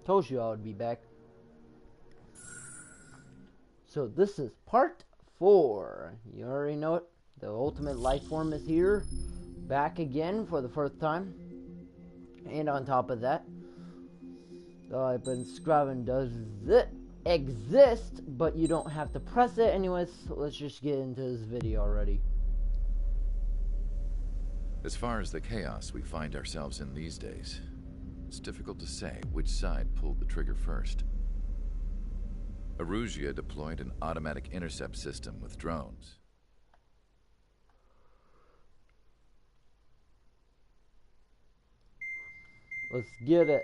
Told you I would be back. So this is part 4. You already know it. The ultimate life form is here. Back again for the first time. And on top of that, I've been scrubbing. Does it exist? But you don't have to press it. Anyways, so let's just get into this video already. As far as the chaos we find ourselves in these days, it's difficult to say which side pulled the trigger first. Erusia deployed an automatic intercept system with drones. Let's get it.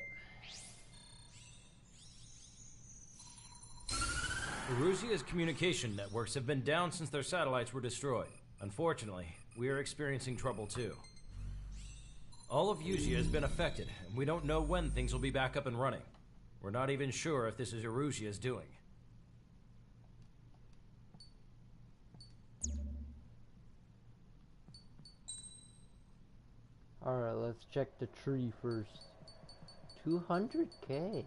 Erusia's communication networks have been down since their satellites were destroyed. Unfortunately, we are experiencing trouble too. All of Erusia has been affected, and we don't know when things will be back up and running. We're not even sure if this is Erusia's doing. Alright, let's check the tree first. 200K.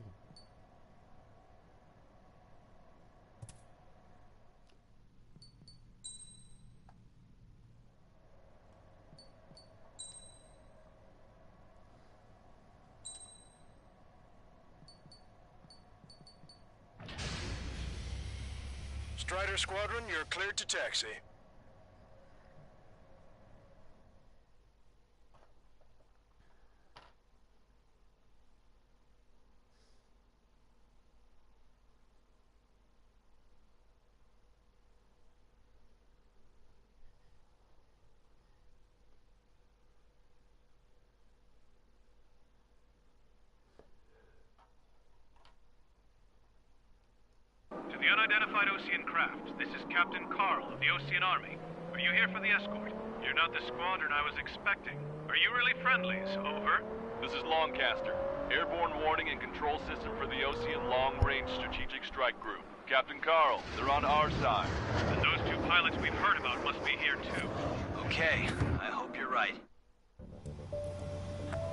Strider Squadron, you're cleared to taxi. To the unidentified Osean craft, this is Captain Carl of the Osean Army. Are you here for the escort? You're not the squadron I was expecting. Are you really friendlies? Over. This is Longcaster. Airborne warning and control system for the Osean Long-Range Strategic Strike Group. Captain Carl, they're on our side. And those two pilots we've heard about must be here too. Okay, I hope you're right.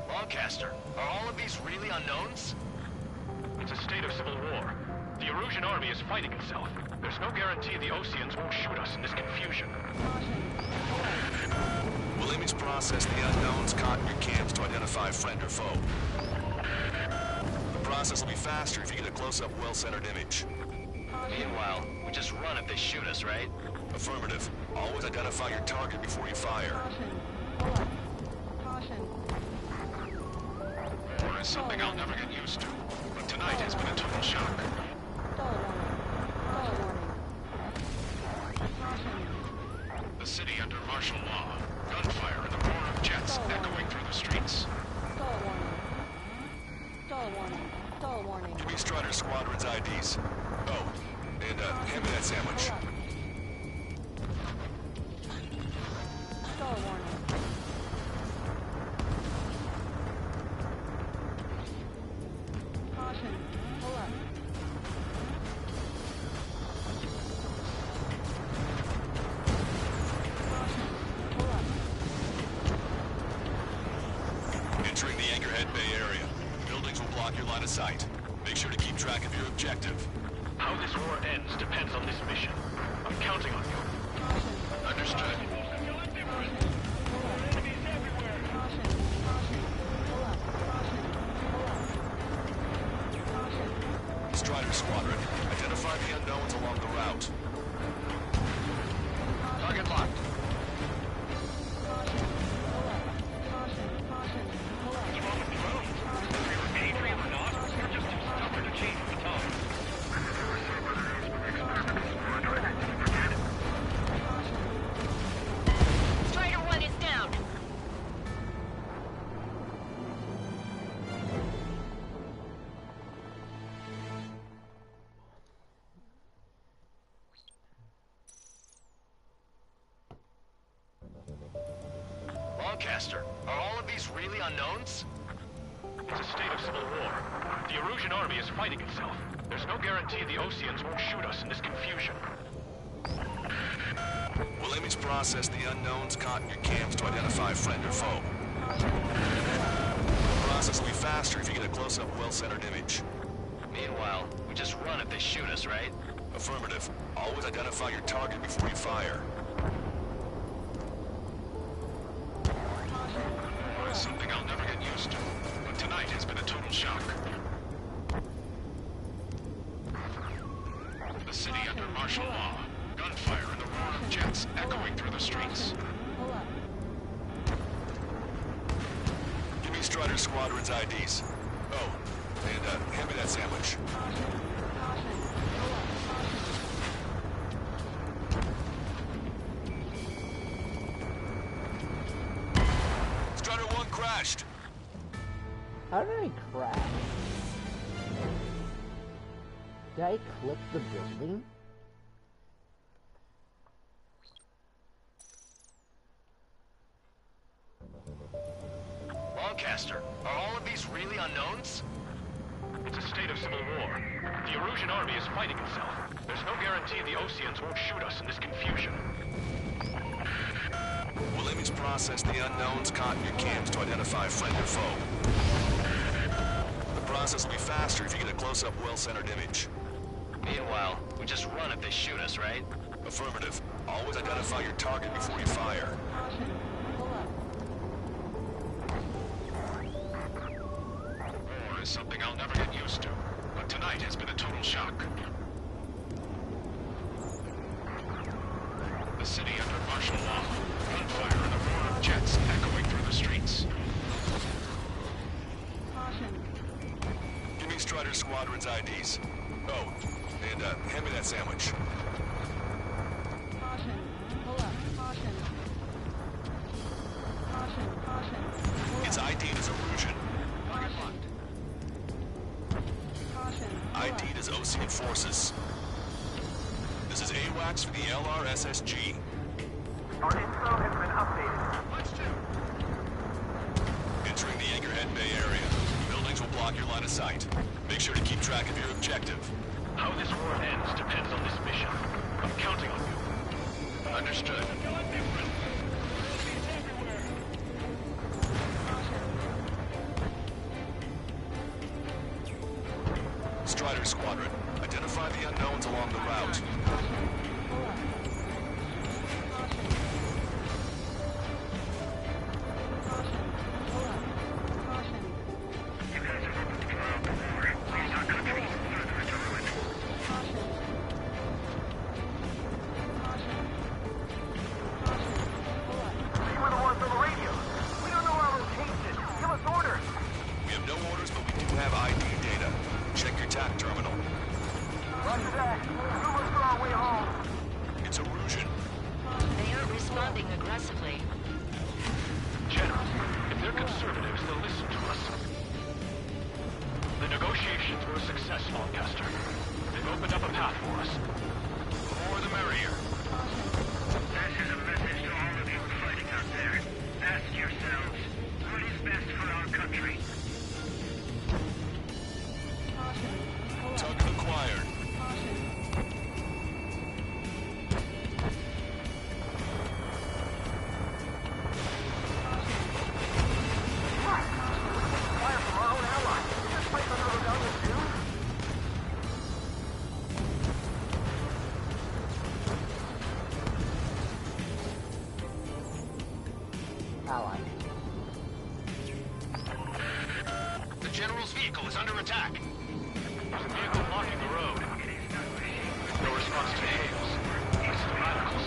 Longcaster, are all of these really unknowns? It's a state of civil war. The Erusian army is fighting itself. There's no guarantee the Oseans won't shoot us in this confusion. We'll image process the unknowns caught in your camps to identify friend or foe. The process will be faster if you get a close-up, well-centered image. Meanwhile, we just run if they shoot us, right? Affirmative. Always identify your target before you fire. War is something I'll never get used to, but tonight has been a total shock. The city under martial law. Gunfire and the roar of jets echoing through the streets. Give me Strider Squadron's IDs. Oh, and hand me that sandwich. Entering the Anchorhead Bay area. Buildings will block your line of sight. Make sure to keep track of your objective. How this war ends depends on this mission. I'm counting on you. Understood. Strider Squadron, identify the unknowns along the route. Target locked. What's wrong with drones? If we were Patriot or not, you're just too stubborn to change with the time. Strider 1 is down. Longcaster, are all of these really unknowns? It's a state of civil war. The Erusian army is fighting itself. There's no guarantee the Oseans won't shoot us in this confusion. We'll image process the unknowns caught in your camps to identify friend or foe. The process will be faster if you get a close-up, well-centered image. Meanwhile, we just run if they shoot us, right? Affirmative. Always identify your target before you fire. It's something I'll never get used to, but tonight has been a total shock. The city under martial law. Gunfire and the roar of jets echoing through the streets. Give me Strider Squadron's IDs. Oh, and hand me that sandwich. Strider 1 crashed. How did I crash? Did I clip the building? Lancaster, are all of these really unknowns? It's a state of civil war. The Erusian army is fighting itself. There's no guarantee the Oseans won't shoot us in this confusion. We'll image process the unknowns caught in your cams to identify friend or foe. The process will be faster if you get a close-up, well-centered image. Meanwhile, we just run if they shoot us, right? Affirmative. Always identify your target before you fire. War is something I'll never get used to, but tonight has been a total shock. The city under martial law. Gunfire and the roar of jets echoing through the streets. Give me Strider Squadron's IDs. Oh, and hand me that sandwich. It's ID'd as Erusian. ID'd as Osean forces. This is AWACS for the LRSSG. Our info has been updated. Entering the Anchorhead Bay area. Buildings will block your line of sight. Make sure to keep track of your objective. How this war ends depends on this mission. I'm counting on you. Understood. Strider Squadron, identify the unknowns along the route. We have no orders, but we do have ID data. Check your TAC terminal. It's Erusian. They aren't responding aggressively. General, if they're conservatives, they'll listen to us. The negotiations were a success, Lancaster. They've opened up a path for us. The more the merrier. This is a message to all of you fighting out there. Ask yourselves, what is best for our country? Target acquired. Fire from our own ally. Is this place under rebellion too? Ally. The General's vehicle is under attack. There's a vehicle blocking the road. No response to hails. It's the radicals.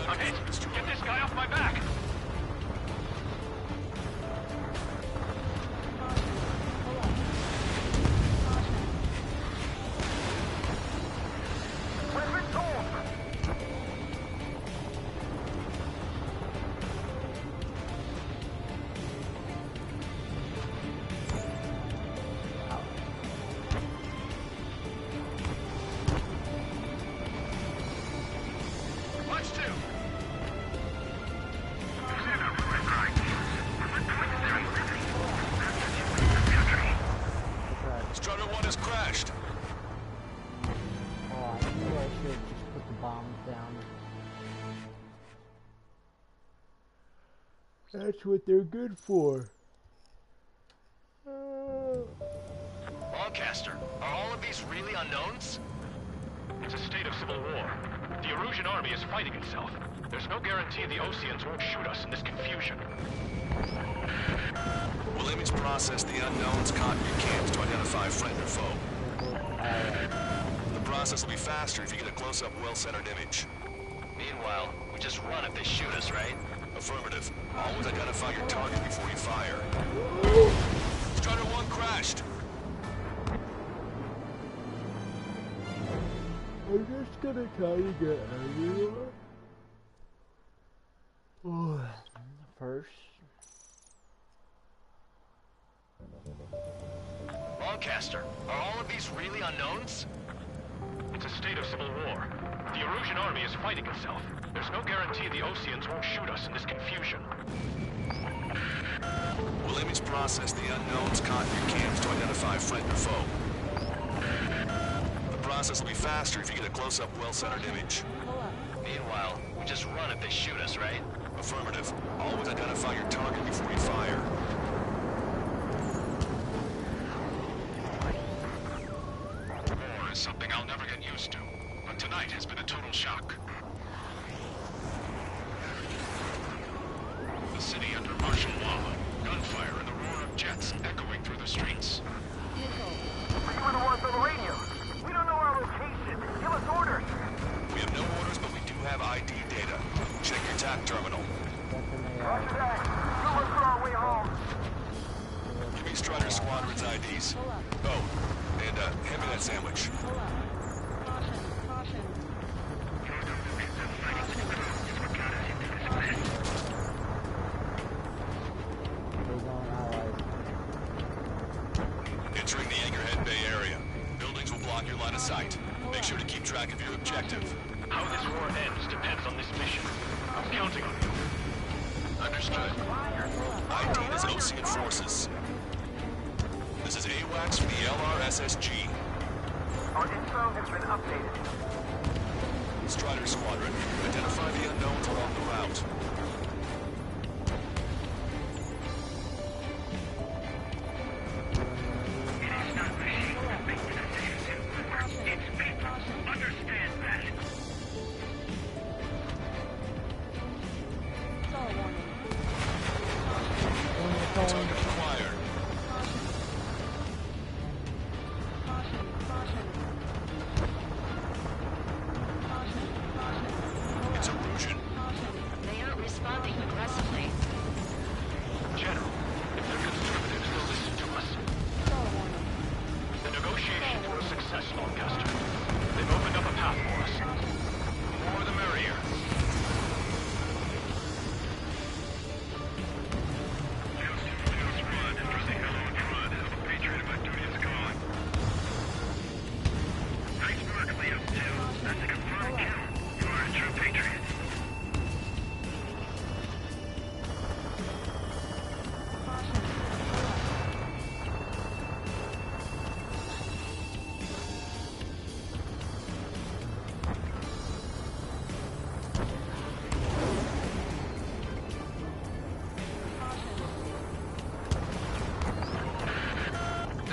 I'm hit. Get this guy off my back. We've been told. Watch two. Strider 1 has crashed. Oh, I knew I should just put the bombs down. That's what they're good for. Broadcaster, are all of these really unknowns? It's a state of civil war. The Erusian army is fighting itself. There's no guarantee the Oseans won't shoot us in this confusion. We'll image process the unknowns caught in your camps to identify friend or foe. The process will be faster if you get a close-up, well-centered image. Meanwhile, we just run if they shoot us, right? Affirmative. Always identify your target before you fire. Strider 1 crashed. I'm just gonna try to get everywhere. First. Broadcaster, are all of these really unknowns? It's a state of civil war. The Erusian army is fighting itself. There's no guarantee the Oseans won't shoot us in this confusion. We'll image process the unknowns caught in your camps to identify friend or foe. The process will be faster if you get a close-up, well-centered image. Meanwhile, we just run if they shoot us, right? Affirmative. Always identify your target before you fire. War is something I'll never get used to, but tonight has been a total shock. The city under martial law, gunfire and the roar of jets echoing through the streets. You were the ones on the radio. We don't know our location. Give us orders. We have no orders, but we do have ID data. Check your TAC terminal. Roger that. We'll look for our way home. Give me Strider Squadron's IDs. Oh, and hand me that sandwich. Entering the Anchorhead Bay area. Buildings will block your line of sight. Make sure to keep track of your objective. How this war ends depends on this mission. I'm counting on you. Understood. ID is Osean forces. This is AWACS from the LRSSG. Our info has been updated. Strider Squadron, identify the unknowns along the route. Target acquired. It's Erusian. They aren't responding aggressively. General, if they're conservatives, they'll listen to us. The negotiations were a success, Lancaster. They've opened up a path for us. The more the merrier.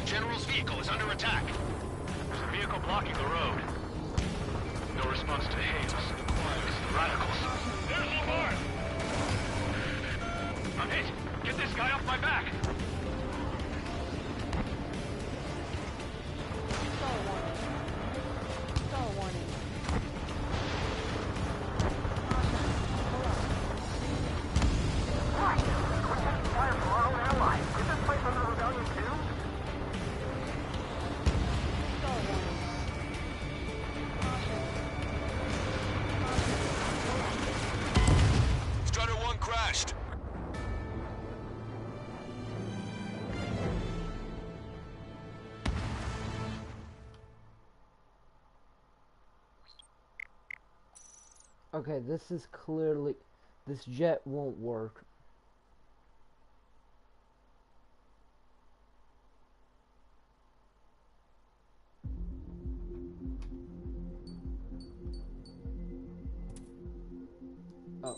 General's vehicle is under attack. There's a vehicle blocking the road. No response to hails. It's the radicals. There's Lamar! I'm hit. Get this guy off my back. Right. We're taking fire from our own allies. Is this place under rebellion too? Strider 1 crashed. Okay, this is clearly... This jet won't work. Oh.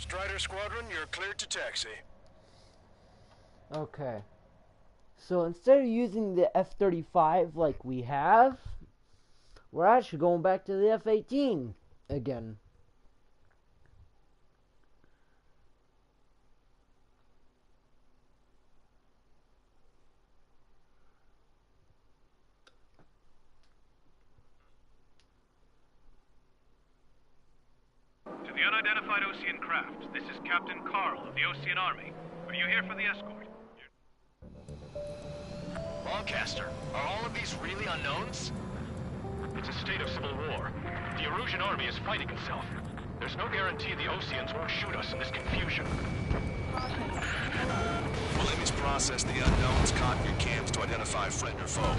Strider Squadron, you're cleared to taxi. Okay. So instead of using the F-35 like we have, we're actually going back to the F-18 again. To the unidentified Ocean craft, this is Captain Carl of the Ocean Army. Are you here for the escort? Lancaster, are all of these really unknowns? It's a state of civil war. The Erusian army is fighting itself. There's no guarantee the Oceans won't shoot us in this confusion. Well, let me process the unknowns caught in your cams to identify friend or foe.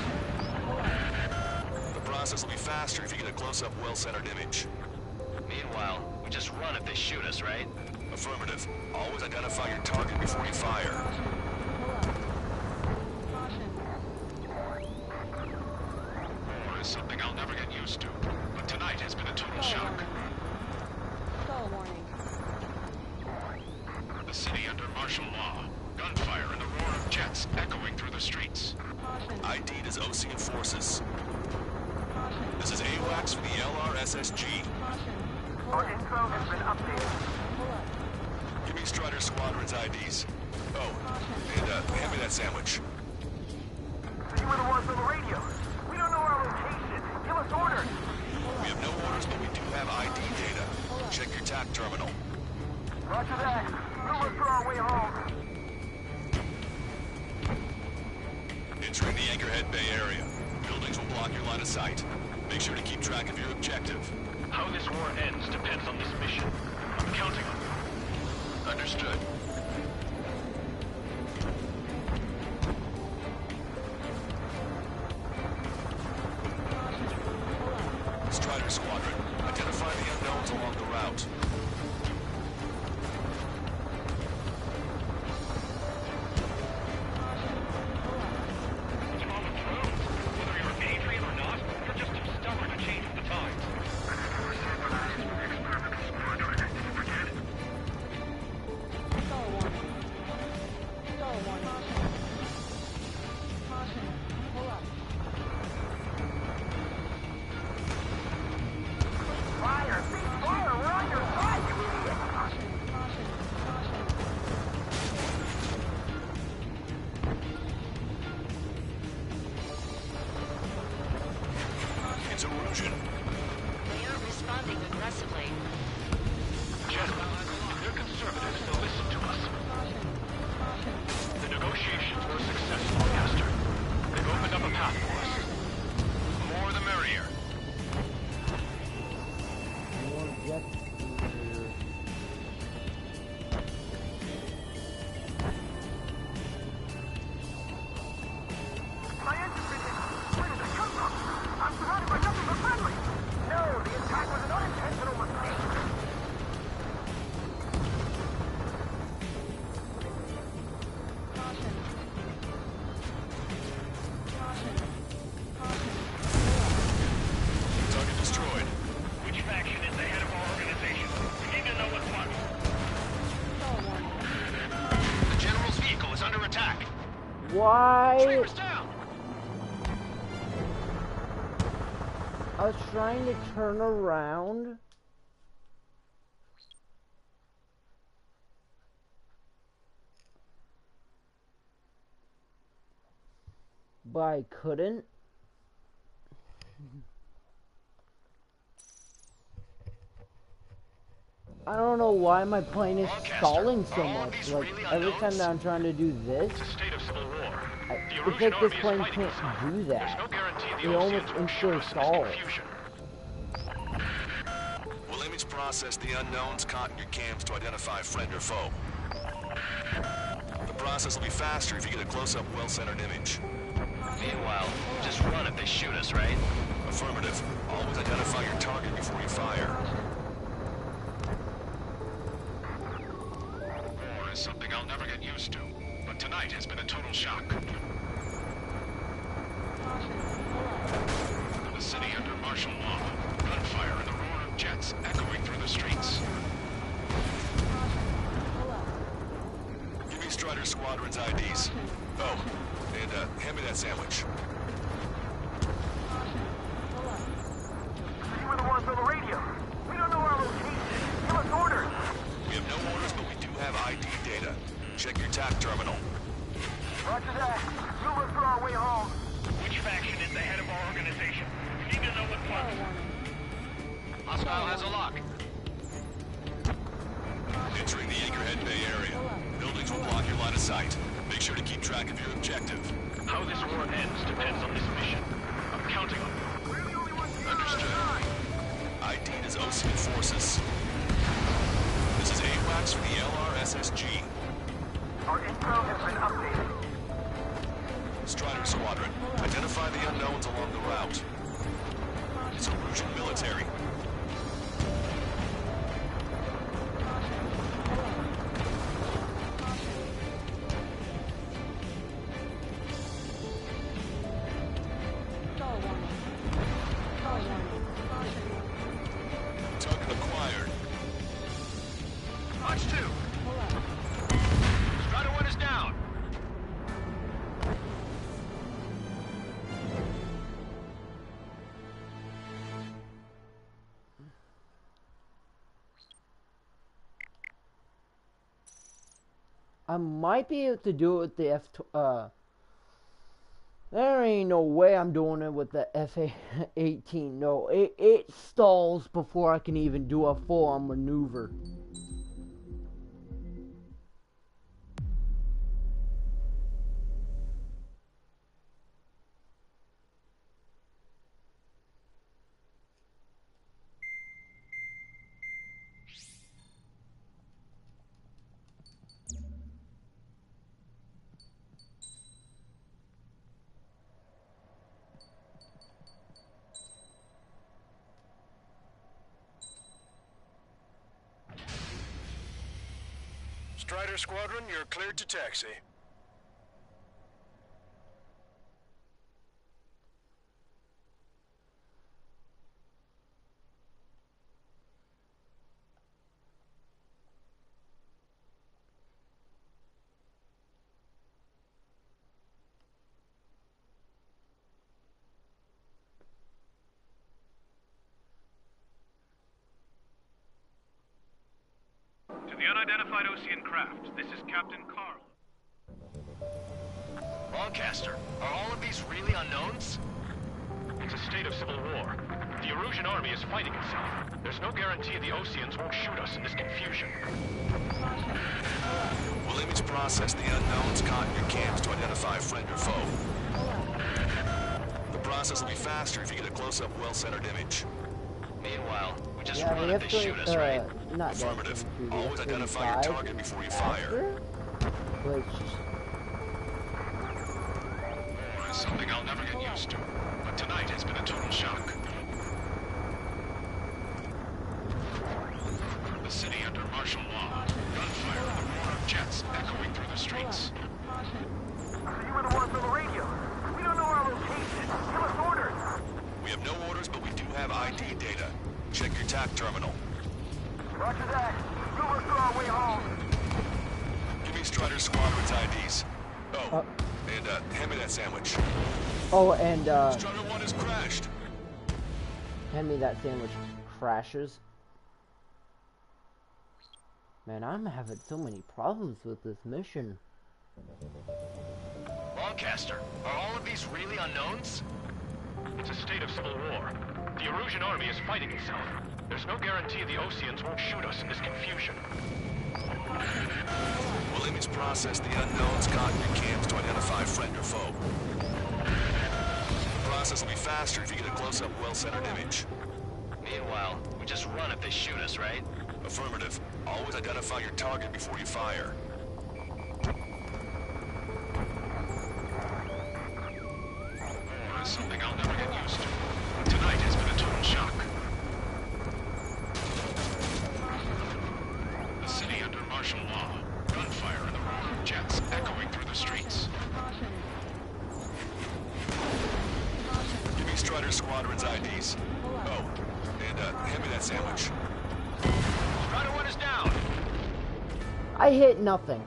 The process will be faster if you get a close-up, well-centered image. Meanwhile, we just run if they shoot us, right? Affirmative. Always identify your target before you fire. War is something I'll never get used to, but tonight has been a total shock. Stall warning. The city under martial law. Gunfire and the roar of jets echoing through the streets. ID'd as Ocean forces. This is AWACS for the LRSSG. Our info has been updated. Give me Strider Squadron's IDs. Oh, and hand me that sandwich. So you were the ones on the radio. We don't know our location. Give us orders. We have no orders, but we do have ID data. Check your TAC terminal. Roger that. We'll look for our way home. Entering the Anchorhead Bay area. Buildings will block your line of sight. Make sure to keep track of your objective. How this war ends depends on this mission. I'm counting on you. Understood. Strider Squadron, identify the unknowns along the route. What's wrong with drones? Whether you're a patriot or not, you're just too stubborn to change with the times. Stall warning. Stall warning. Caution. Pull up. Fire! Cease fire! We're on your side, you idiot! Caution. Caution. Caution. It's Erusian. They aren't responding aggressively. General, if they're conservatives, they'll listen to us. The negotiations were a success, Lancaster. They've opened up a path for us. The more the merrier. More jets here. My engine been hit. Where did it come from? I'm surrounded by nothing but friendly. No, the attack was an unintentional mistake. Caution. Caution. Caution. Target destroyed. Which faction is the head of our organization? We need to know what's what. Stall warning. The General's vehicle is under attack. Why? Traver's down! I was trying to turn around. But I couldn't. I don't know why my plane is stalling so much. Like, every time that I'm trying to do this, It's a state of civil war. The it's Erusian like this army plane is fighting can't itself. do There's that. no guarantee It the almost Oceans won't shoot us in this stalls. confusion. We'll image process the unknowns caught in your cams to identify friend or foe. The process will be faster if you get a close-up, well-centered image. Meanwhile, just run if they shoot us, right? Affirmative. Always identify your target before you fire. War is something I'll never get used to, but tonight has been a total shock. The city under martial law. Gunfire and the roar of jets echoing through the streets. Caution. Squadron's IDs. Oh, and hand me that sandwich. You were the ones on the radio. We don't know our location. Give us orders. We have no orders, but we do have ID data. Check your TAC terminal. Roger that. We'll look for our way home. Which faction is the head of our organization? We need to know what one. Hostile has a lock. Entering the Anchorhead Bay area. Buildings will block your line of sight. Make sure to keep track of your objective. How this war ends depends on this mission. I'm counting on you. Understood. ID'd as Ocean Forces. This is AWACS for the LRSSG. Our info has been updated. Strider Squadron, identify the unknowns along the route. It's Erusian military. Target acquired. Watch 2. Strider 1 is down. I might be able to do it with the there ain't no way I'm doing it with the F-18. No, it stalls before I can even do a full-on maneuver. Strider Squadron, you're cleared to taxi. To the unidentified Ocean craft, this is Captain Carl. Lancaster, are all of these really unknowns? It's a state of civil war. The Erusian army is fighting itself. There's no guarantee the Oceans won't shoot us in this confusion. We'll image process the unknowns caught in your cams to identify friend or foe. The process will be faster if you get a close-up, well-centered image. Meanwhile, we just Yeah, run they if have they shoot us, right? not Affirmative. that Always identify your target before you fire. Which War is something I'll never get used to, but tonight has been a total shock. The city under martial law, gunfire and the roar of jets echoing through the streets. You were the ones on the radio. We don't know our location. Give us orders. We have no orders, but we do have ID data. Check your TAC terminal. Roger that. We'll look for our way home. Give me Strider Squadron's IDs. Oh, and hand me that sandwich. oh, and Strider 1 has crashed. hand me that sandwich. Crashes. Man, I'm having so many problems with this mission. Lancaster, are all of these really unknowns? It's a state of civil war. The Erusian army is fighting itself. There's no guarantee the Oceans won't shoot us in this confusion. We'll image process the unknowns caught in your cams to identify friend or foe. The process will be faster if you get a close-up, well-centered image. Meanwhile, we just run if they shoot us, right? Affirmative. Always identify your target before you fire. War is something I'll never get used to, but tonight has been a total shock. The city under martial law, gunfire and the roar of jets echoing through the streets. Give me Strider Squadron's IDs. Oh, and hand me that sandwich. Strider 1 is down. I hit nothing.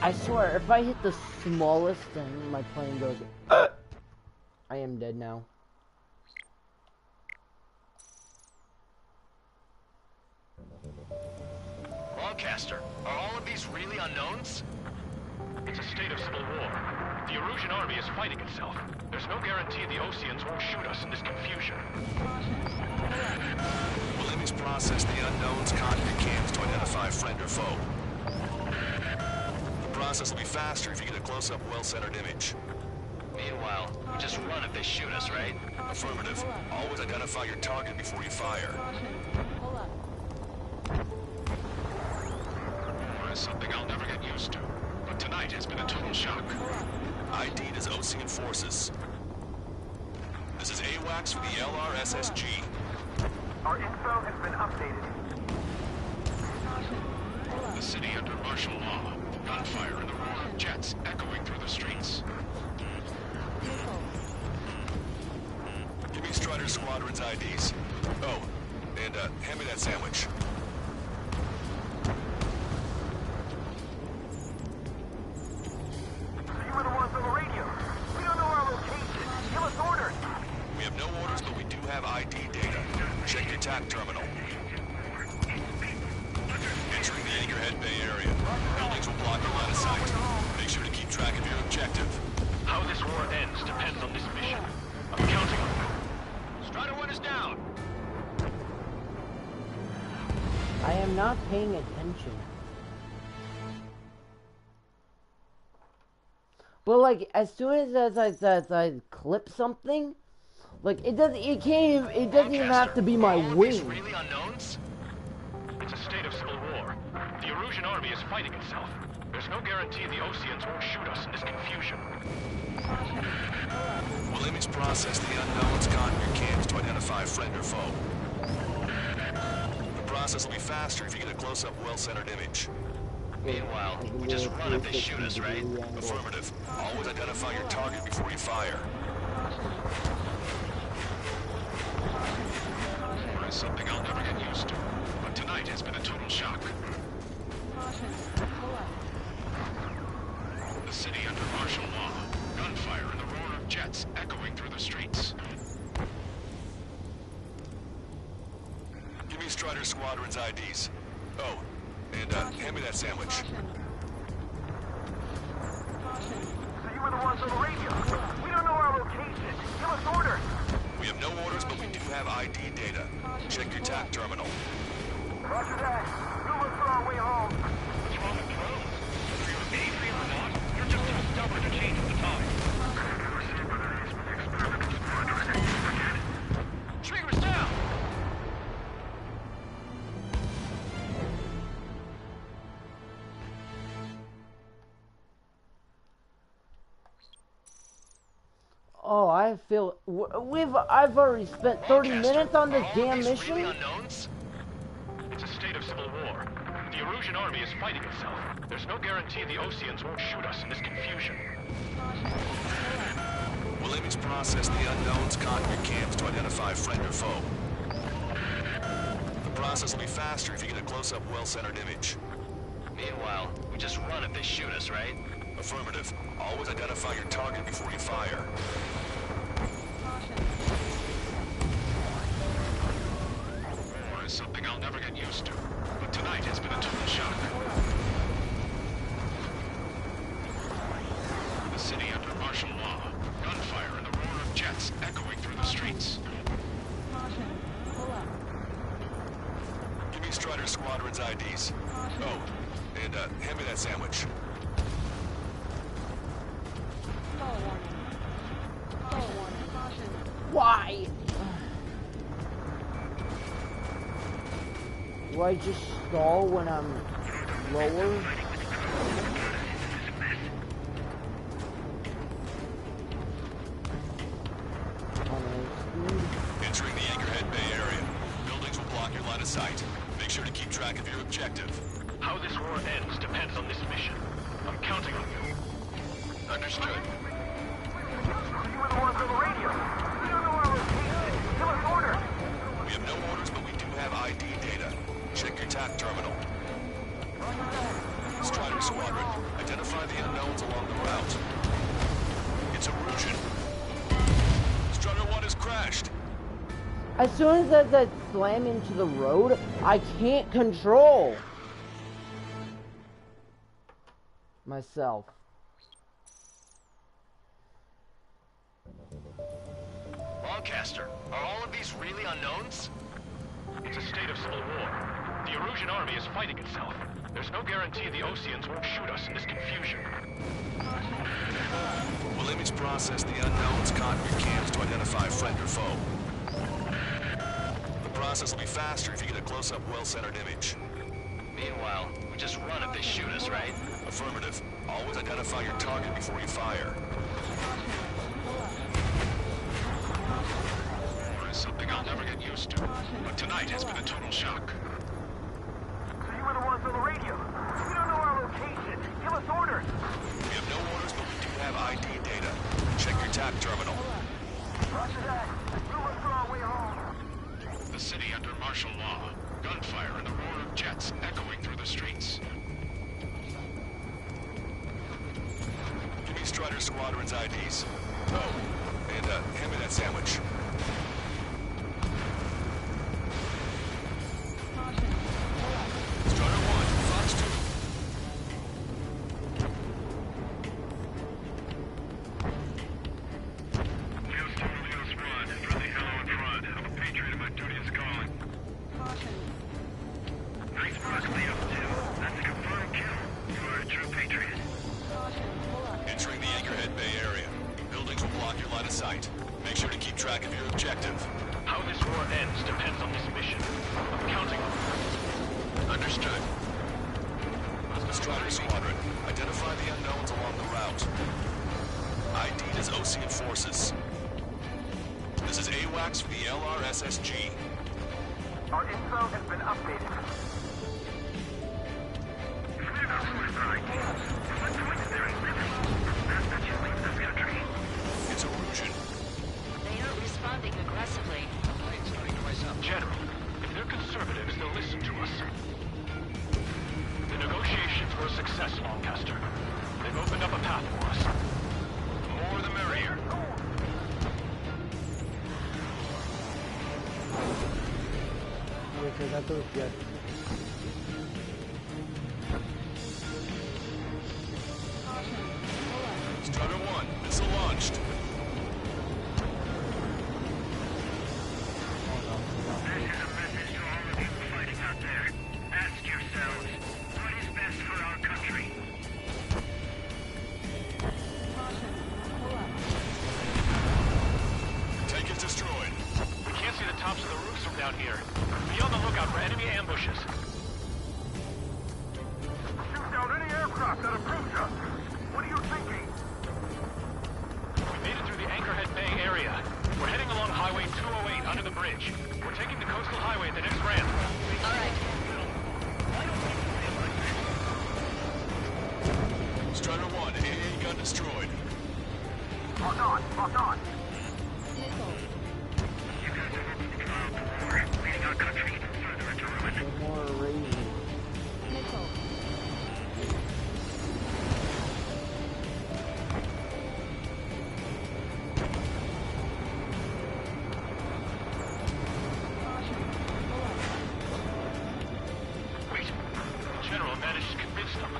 I swear, if I hit the smallest thing, my plane goes. I am dead now. Lancaster, are all of these really unknowns? It's a state of civil war. The Erusian army is fighting itself. There's no guarantee the Oseans won't shoot us in this confusion. Williams process the unknowns, contact cams to identify friend or foe. The process will be faster if you get a close-up, well-centered image. Meanwhile, we just run if they shoot us, right? Affirmative. Always identify your target before you fire. Pull up. War is something I'll never get used to. But tonight has been a total shock. ID'd as Osean forces. This is AWACS for the LRSSG. Our info has been updated. The city under martial law. Gunfire and the roar of jets echoing through the streets. Give me Strider Squadron's IDs. Oh, and hand me that sandwich. You were the ones on the radio. We don't know our location. Give us orders. We have no orders, but we do have ID data. Check your TAC terminal. Entering the Anchorhead Bay area. Buildings will block your line of sight. Make sure to keep track of your objective. How this war ends depends on this mission. I'm counting on you. Strider 1 is down. I am not paying attention. But like, as soon as I clip something, like it doesn't even have to be my All of these wing. really unknowns? It's a state of civil war. The Erusian army is fighting itself. There's no guarantee the Oseans won't shoot us in this confusion. Williams process the unknowns, con your cams to identify friend or foe. The process will be faster if you get a close-up, well-centered image. Meanwhile, we just run if they shoot us, right? Affirmative. Always identify your target before you fire. War is something I'll never get used to. But tonight has been a total shock. The city under martial law. Gunfire and the roar of jets echoing through the streets. Give me Strider Squadron's IDs. Oh, and hand me that sandwich. So you were the ones on the radio. We don't know our location. Give us orders. We have no orders, but we do have ID data. Check your TAC terminal. Roger that. We'll look for our way home. What's wrong with drones? Whether you're Adrian or not, you're just too stubborn to change with the time. Trigger's down! Oh, I feel I've already spent 30 minutes on this Are all damn these mission. really unknowns? It's a state of civil war. The Erusian army is fighting itself. There's no guarantee the Oseans won't shoot us in this confusion. Williams process the unknowns, con your cams to identify friend or foe. The process will be faster if you get a close-up, well-centered image. Meanwhile, we just run if they shoot us, right? Affirmative. Always identify your target before you fire. War is something I'll never get used to. But tonight has been a total shock. The city under martial law. Gunfire and the roar of jets echoing through the streets. Give me Strider Squadron's IDs. Oh, and hand me that sandwich. Why? Do I just stall when I'm lower? Entering the Anchorhead Bay area. Buildings will block your line of sight. Make sure to keep track of your objective. How this war ends depends on this mission. I'm counting on you. Understood. You were the ones on the radio. We don't know our location. Give us orders. We have no orders, but we do have ID data. Check your TAC terminal. Roger that. Strider Squadron, identify the unknowns along the route. It's erosion. Strider 1 has crashed. As soon as that slam into the road, I can't control myself. Lancaster, are all of these really unknowns? It's a state of civil war. The Erusian army is fighting itself. There's no guarantee the Oseans won't shoot us in this confusion. We'll image process the unknowns caught in your cams to identify friend or foe. The process will be faster if you get a close-up, well-centered image. Meanwhile, we just run if they shoot us, right? Affirmative. Always identify your target before you fire. War is something I'll never get used to, but tonight has been a total shock. So you were the ones on the radio. We don't know our location. Give us orders. We have no orders, but we do have ID data. Check your TAP terminal. Roger that. We'll look for our way home. The city under martial law. Gunfire and the roar of jets echoing through the streets. Give me Strider Squadron's IDs. Oh, and hand me that sandwich. Strider 1, Fox 2. News to Leo Squad. Friendly hello in front. I'm a patriot and my duty is calling. Nice work, Leo 2. That's a confirmed kill. You are a true patriot. Entering the Anchorhead Bay area. Buildings will block your line of sight. Make sure to keep track of your objective. How this war ends depends on this mission. I'm counting on it. Understood. Strider Squadron, identify the unknowns along the route. ID'd as Osean forces. This is AWACS for the LRSSG. Our info has been updated. We're not suicide. What point is there in living? That just leaves this country. It's erosion. They are responding aggressively. General, if they're conservatives, they'll listen to us. The negotiations were a success, Lancaster. They've opened up a path for us. The more the merrier. Wait, I got those jets. Strider 1, missile launched. This is a message to all of you fighting out there. Ask yourselves, what is best for our country? Tank is destroyed. We can't see the tops of the roofs from down here. Be on the lookout for enemy ambushes. Shoot down any aircraft that approach us. What are you thinking? We made it through the Anchorhead Bay area. We're heading along Highway 208 under the bridge. We're taking the coastal highway at the next ramp. All right. Strider 1, AA gun destroyed. Lock on, lock on. You guys are helping to trial the war, leading our country even further into ruin. No more raising. Wait. The General managed to convince them.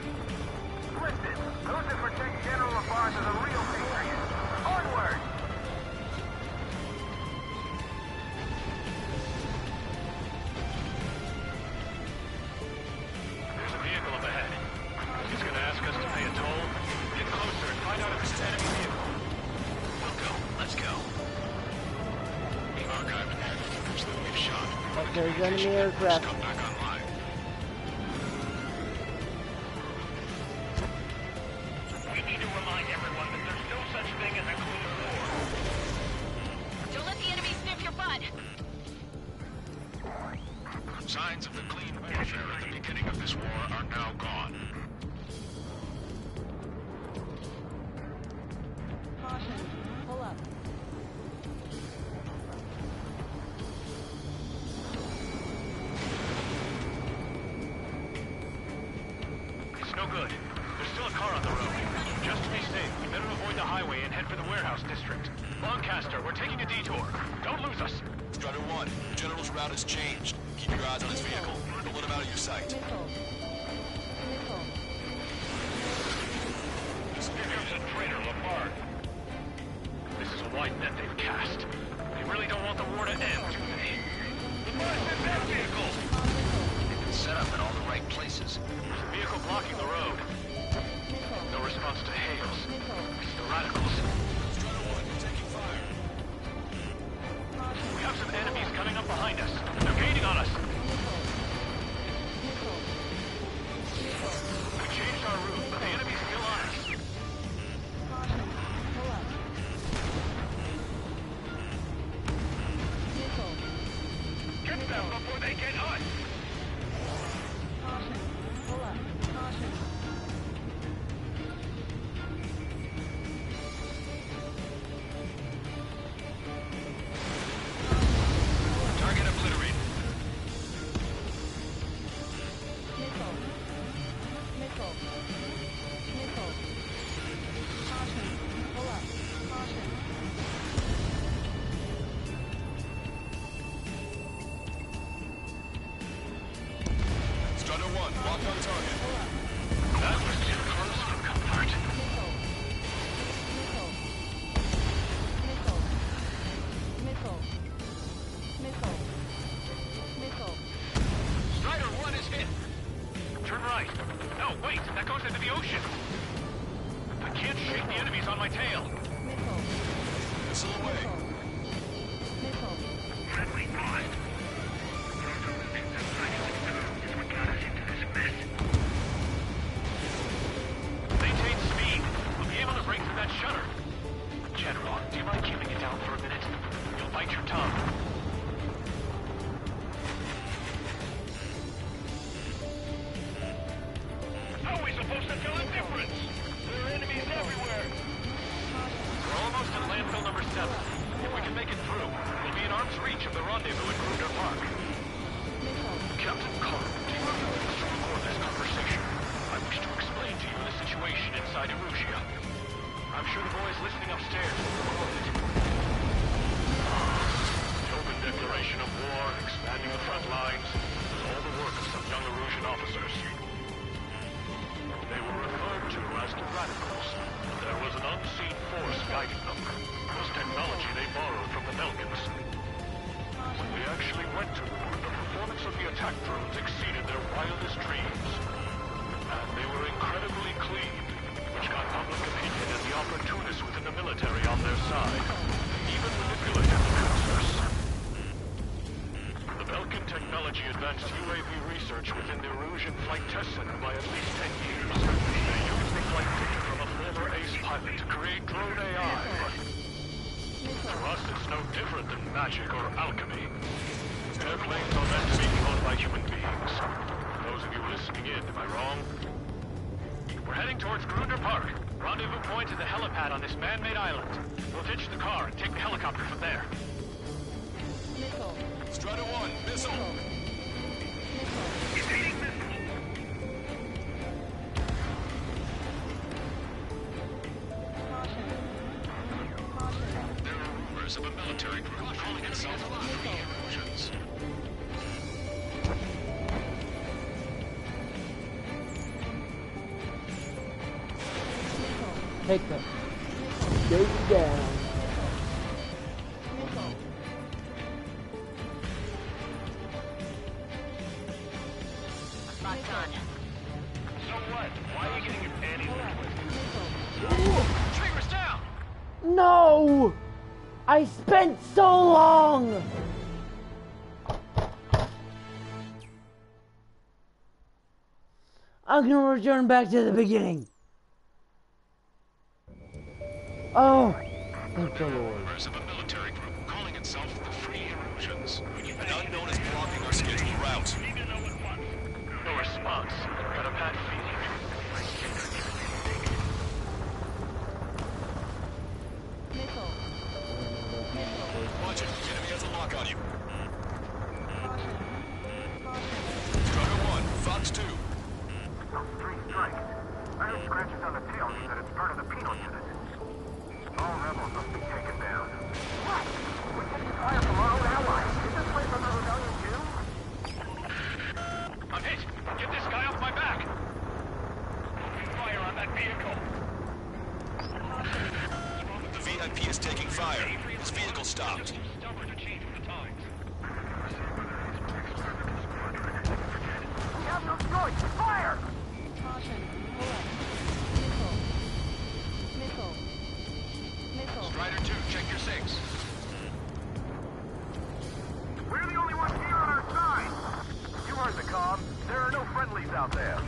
Listen, those that protect General LaBarge are the real patriots. Onward! There's a vehicle up ahead. He's gonna ask us to pay a toll. Get closer and find out if it's an enemy vehicle. We'll go. Let's go. We've archived the footage that we've shot. Oh, there's enemy aircraft. Come back online. We need to remind everyone that there's no such thing as a clean war. Don't let the enemy sniff your butt. Signs of the clean warfare at the beginning of this war are now gone. No good. There's still a car on the road. Just to be safe, we better avoid the highway and head for the warehouse district. Lancaster, we're taking a detour. Don't lose us. Strider 1, the General's route has changed. Keep your eyes on his vehicle. Don't let him out of your sight. Here's a traitor, Lamar. This is a wide net they've cast. They really don't want the war to end, do they? Lamar's in that vehicle! They've been set up in all the right places. There's a vehicle blocking the road. No response to hails. It's the radicals. Strider 1, you're taking fire. We have some enemies coming up behind us. They're gaining on us. We changed our route, but the enemy's still on us. Get them before they get us! Target obliterated. Strider 1, locked on target. That was too close for comfort. Strider 1 is hit. Turn right. No, wait, that goes into the ocean. I can't shake the enemies on my tail. Missile away. Friendly lost. Maintain speed. We'll be able to break through that shutter. General, do you mind keeping it down for a minute? You'll bite your tongue. How are we supposed to tell the difference? There are enemies everywhere. We're almost at landfill number 7. If we can make it through, we'll be in arm's reach of the rendezvous at Gruner Park. Captain Carr, do you remember to record this conversation? I wish to explain to you the situation inside Erusia. I'm sure the boys listening upstairs will record it. The open declaration of war, expanding the front lines, was all the work of some young Erusian officers. They were referred to as the radicals. There was an unseen force guiding them. It was technology they borrowed from the Belkans. When we actually went to war, the performance of the attack drones exceeded their wildest dreams. And they were incredibly clean, which got public opinion and the opportunists within the military on their side, even manipulated the transfers. The Belkan technology advanced UAV research within the Erusian Flight Test Center by at least 10 years. They used the flight data from a former ace pilot to create drone AI, but to us it's no different than magic or alchemy. Airplanes are meant to be flown by human beings. Those of you listening in, am I wrong? We're heading towards Gruner Park. Rendezvous point is the helipad on this man-made island. We'll ditch the car and take the helicopter from there. Strider 1, missile. Evading missile. There are rumors of a military group calling itself Free Erusians. Take them. Take them down. Locked on. So what? Why are you getting your panties wet? Trigger's down! No! I spent so long! I'm gonna return back to the beginning. Oh, thank the Lord. Members of a military group calling itself the Free Erusians. An unknown is blocking our scheduled route. No response. Got a bad feeling. Watch it. The enemy has a lock on you. Strider 1, Fox 2. Three strikes. I heard scratches on the tail mean that it's part of the penal unit. All rebels must be taken down. What? We're taking fire from our own allies. Is this place under rebellion too? I'm hit! Get this guy off my back! Open fire on that vehicle! The VIP is taking fire. His vehicle stopped. Stubborn to change with the times. We have no choice! Fire! Caution. Missile. Strider 2, check your sigs. We're the only ones here on our side! You heard the comm. There are no friendlies out there.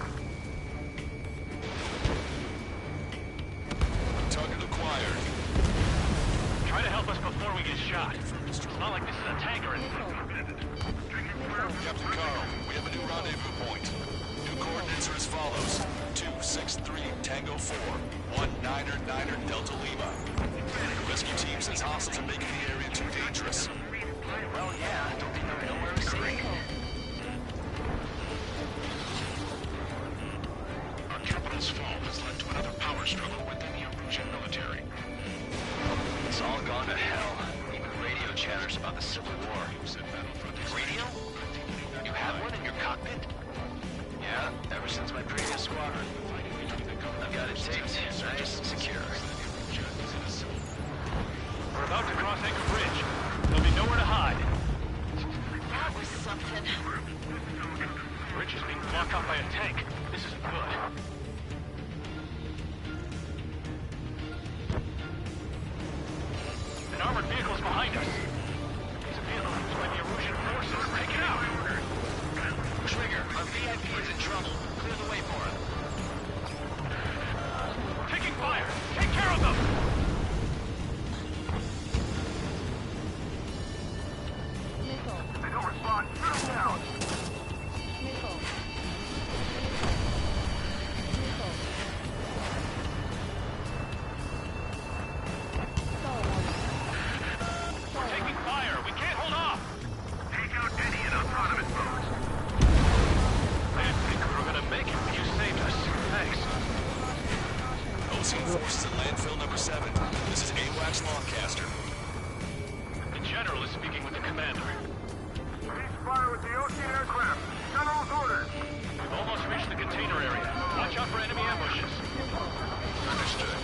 Target acquired. Try to help us before we get shot. It's not like this is a tank or anything. Captain Carl, we have a new rendezvous point. New coordinates are as follows. 263 Tango 4, 1999 Delta Lima. Rescue team says hostiles are making the area too dangerous. Well, yeah. Don't think they're nowhere safe. Our capital's fall has led to another power struggle within the Erusian military. It's all gone to hell. Even radio chatters about the Civil War. Radio? You have one in your cockpit? Yeah, ever since my previous squadron. I've got it taped, nice and secure. We're about to cross Anchor Bridge. There'll be nowhere to hide. That was something. The bridge is being blocked off by a tank. This isn't good. An armored vehicle's behind us. It's a vehicle used by the Erusian forces. Take it out! Trigger, our VIP is in trouble. Clear the way for him. We're taking fire! Take care of them! They don't respond. Shoot them down. We're taking fire! We can't hold off! Take out any and autonomous modes. I didn't think we were gonna make it, but you saved us. Thanks. Ocean forces at landfill number 7. This is AWACS Lancaster. The General is speaking with the commander. Cease fire with the Ocean aircraft. General's orders. We've almost reached the container area. Watch out for enemy ambushes. Understood.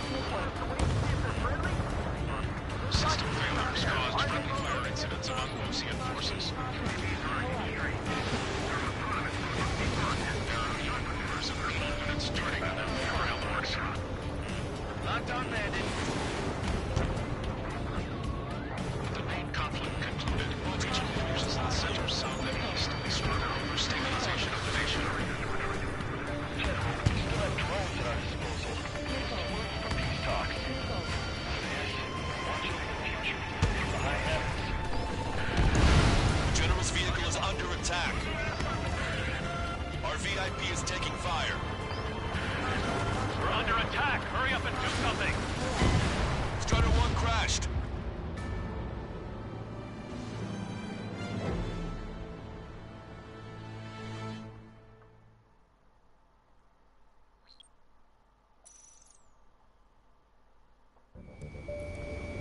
System failures caused friendly fire incidents among Ocean forces. Numbers of penal units starting on their rail works. Locked on bandit. The main conflict concluded, regional forces in the center, south, and east struggle for stabilization of the nation. We still have drones at our disposal. Word for peace talks. Watch over the future. The high heavens. The General's vehicle is under attack. Our VIP is taking fire. We're under attack! Hurry up and do something! Strider 1 crashed.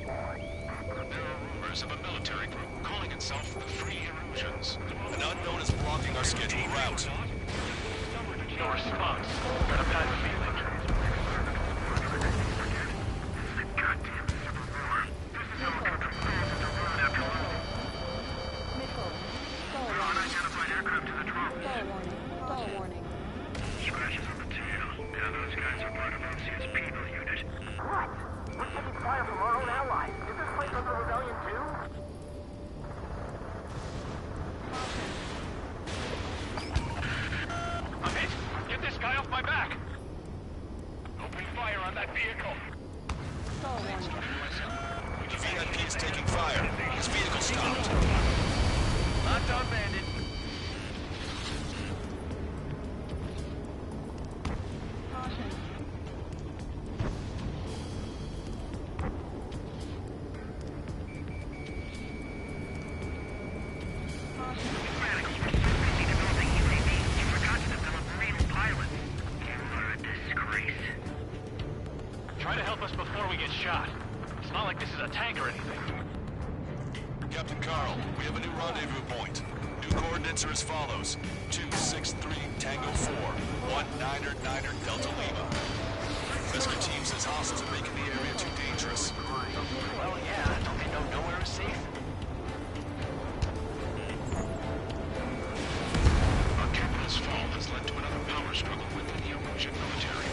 There are rumors of a military group calling itself the Free Erusians. An unknown is blocking our scheduled route. No response. Got a bad feeling. Unidentified aircraft to the drone. Stall warning. Scratches on the tail. Yeah, those guys are part of OC's penal unit. What? We're taking fire from our own allies. Is this place under rebellion too? I'm hit! Get this guy off my back! Open fire on that vehicle! Stall warning. The VIP is taking fire. His vehicle stopped. Locked on bandit. Caution. Radicals were so busy developing UAVs, you forgot to develop naval pilots. Try to help us before we get shot. It's not like this is a tank or anything. Captain Carl, we have a new rendezvous point. New coordinates are as follows. 263 Tango 4, 1999 Delta Lima. Rescue team says hostiles are making the area too dangerous. Well, yeah, don't they know nowhere is safe? Our capital's fall has led to another power struggle within the Erosion military.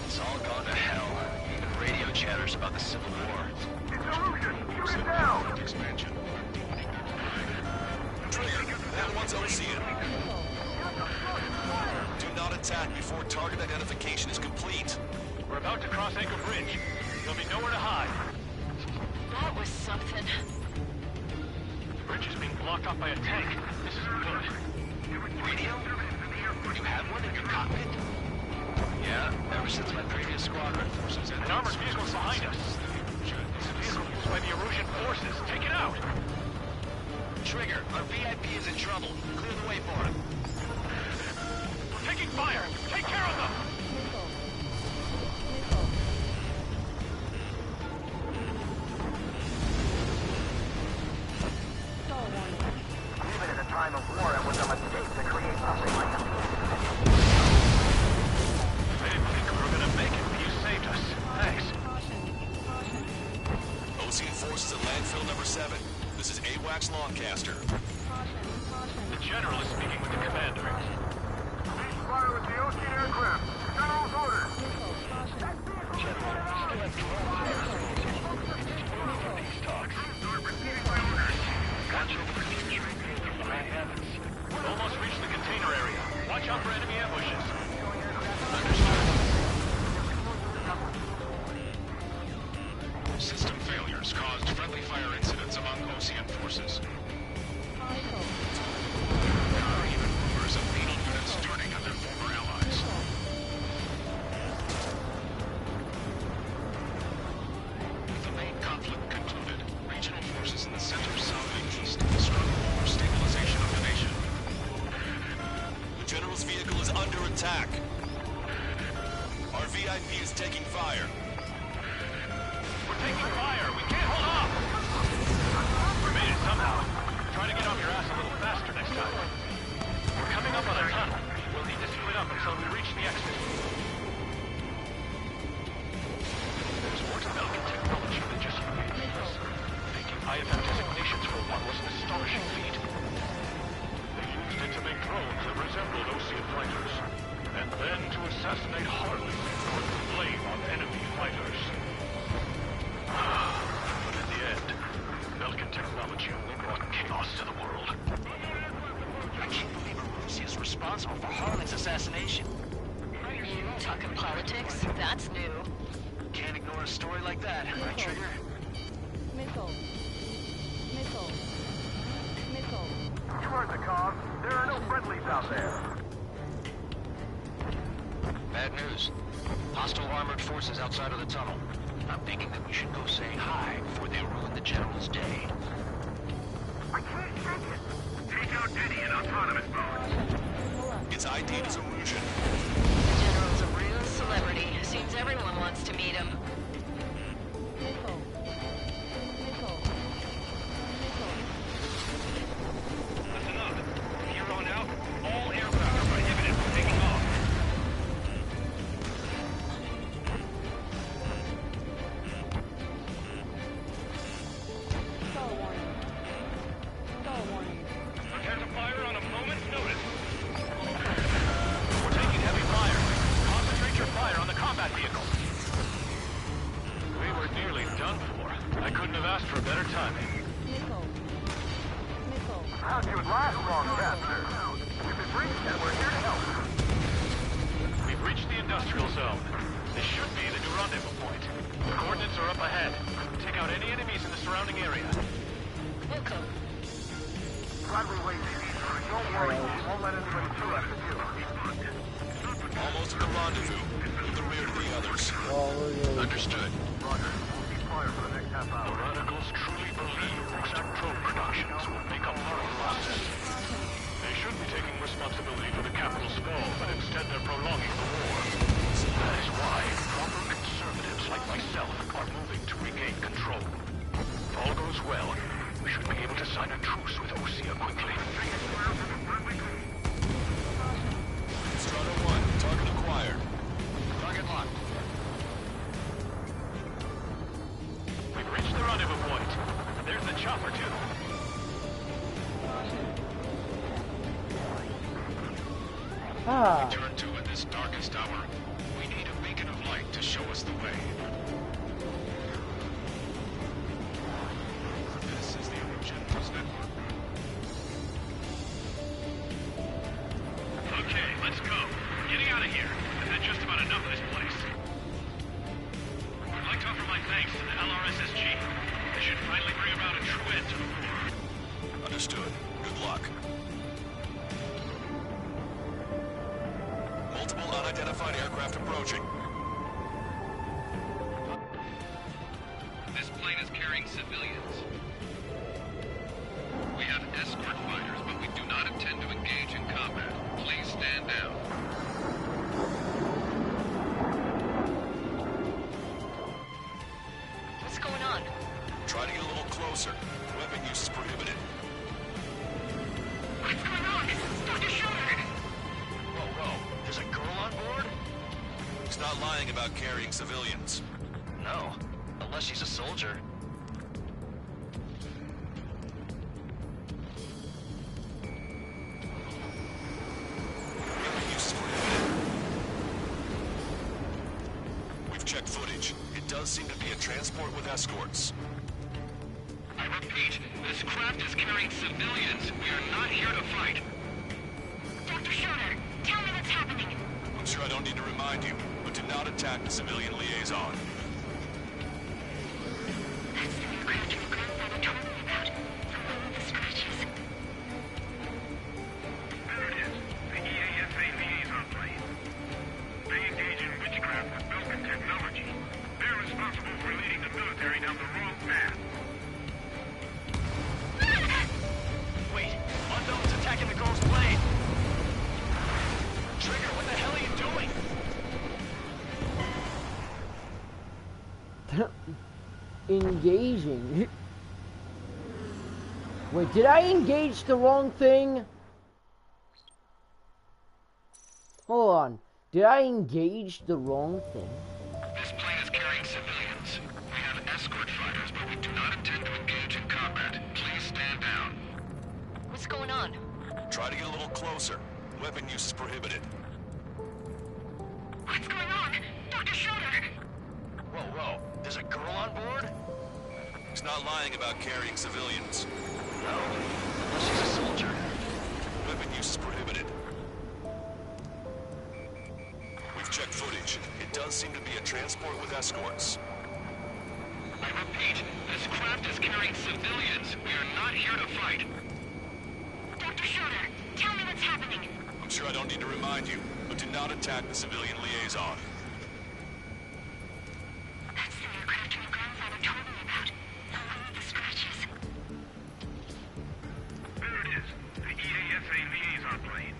It's all gone to hell. Even radio chatters about the Civil War. It's Erosion! Shoot it down! Expansion. Trigger, that one's Ocean. Do not attack before target identification is complete. We're about to cross Anchor Bridge. There'll be nowhere to hide. That was something. The bridge is being blocked off by a tank. This isn't good. Radio? You have one in your cockpit? Yeah, ever since my previous squadron. An armored vehicle's behind us. It's a vehicle used by the Erosion forces. Take it out! Trigger, our VIP is in trouble. Clear the way for him. We're taking fire! Take care of them! Even in a time of war, it was a mistake to create something like this. I didn't think we were gonna make it, but you saved us. Thanks. Ocean forces at landfill number 7. This is AWACS Lancaster. The General is speaking with the commander. Cease fire with the Ocean aircraft. General's orders. We've almost reached the container area. Watch out for enemy ambushes. System failures caused friendly fire incidents among Ocean forces. There are even rumors of penal units turning on their former allies. With the main conflict concluded, regional forces in the center, south, and east struggle for stabilization of the nation. The General's vehicle is under attack. Our VIP is taking fire. We're taking fire. We can't hold off. We made it somehow. Try to get off your ass a little faster next time. We're coming up on a tunnel. We'll need to split up until we reach the exit. There's more to Belgian technology than just UAVs. Taking IFM designations for one was an astonishing feat. They used it to make drones that resembled Ocean fighters, and then to assassinate Harley or to blame on enemy fighters. But in the end, Belgian technology only brought chaos to the world. I can't believe Russia is responsible for Harlan's assassination. You talking politics? That's new. Can't ignore a story like that, right, Trigger? Missile. Missile. Missile. You heard the call. There are no friendlies out there. Bad news. Hostile armored forces outside of the tunnel. I'm thinking that we should go say hi before they ruin the General's day. I can't shake it. Take out Denny in autonomous mode. It's ID'd as Erosion. The General's a real celebrity. Seems everyone wants to meet him. Missile. Missile. Missile. Listen up. From here on out, all aircraft are prohibited from taking off. Star warning. Star warning. Prepare to fire on a moment's notice. We're taking heavy fire. Concentrate your fire on the combat vehicle. We were nearly done for. I couldn't have asked for better timing. Missile. Missile. How'd you last long, Captain? We've been briefed and we're here to help. We've reached the industrial zone. This should be the new rendezvous point. The coordinates are up ahead. Take out any enemies in the surrounding area. Welcome. Glad we waited. Don't worry, we won't let anybody through after you. Almost at the rendezvous. In the rear of the others. Understood. Roger. We'll keep fire for the next half The hour. radicals truly believe Extra Pro Productions will make up for our losses. They should be taking responsibility for the capital's fall, but instead they're prolonging the war. That is why proper Ah. We turn to in this darkest hour. We need a beacon of light to show us the way. This is the Originals Network. Okay, let's go. We're getting out of here. I've had just about enough of this place. I'd like to offer my thanks to the LRSSG. They should finally bring about a true end to the war. Understood. Good luck. Multiple unidentified aircraft approaching. This plane is carrying civilians. We have escort fighters, but we do not intend to engage in combat. Please stand down. What's going on? Try to get a little closer. Weapon use is prohibited. What's going on? Dr. Schroeder! Whoa, whoa. There's a girl on board? He's not lying about carrying civilians. No. Unless she's a soldier. Weapon use is prohibited. We've checked footage. It does seem to be a transport with escorts. I repeat, this craft is carrying civilians. We are not here to fight. Dr. Schroeder, tell me what's happening. I'm sure I don't need to remind you, but do not attack the civilian liaison. That's the aircraft your grandfather told me about. The one with the scratches. There it is. The EASA liaison plane. They engage in witchcraft with Belkin technology. They're responsible for leading the military down the wrong path. Wait, unknown's attacking the girl's plane. Trigger, what the hell are you doing? Engaging. Wait, did I engage the wrong thing? Hold on. Did I engage the wrong thing? This plane is carrying civilians. We have escort fighters, but we do not intend to engage in combat. Please stand down. What's going on? Try to get a little closer. Weapon use is prohibited. What's going on? Dr. Schroeder! Whoa, whoa. There's a girl on board? He's not lying about carrying civilians. No. Unless she's a soldier. Weapon use is prohibited. We've checked footage. It does seem to be a transport with escorts. I repeat, this craft is carrying civilians. We are not here to fight. Dr. Schroeder, tell me what's happening. I'm sure I don't need to remind you, but do not attack the civilian liaison. That's the aircraft your grandfather told me about. The one with the scratches. There it is. The EASA liaison plane.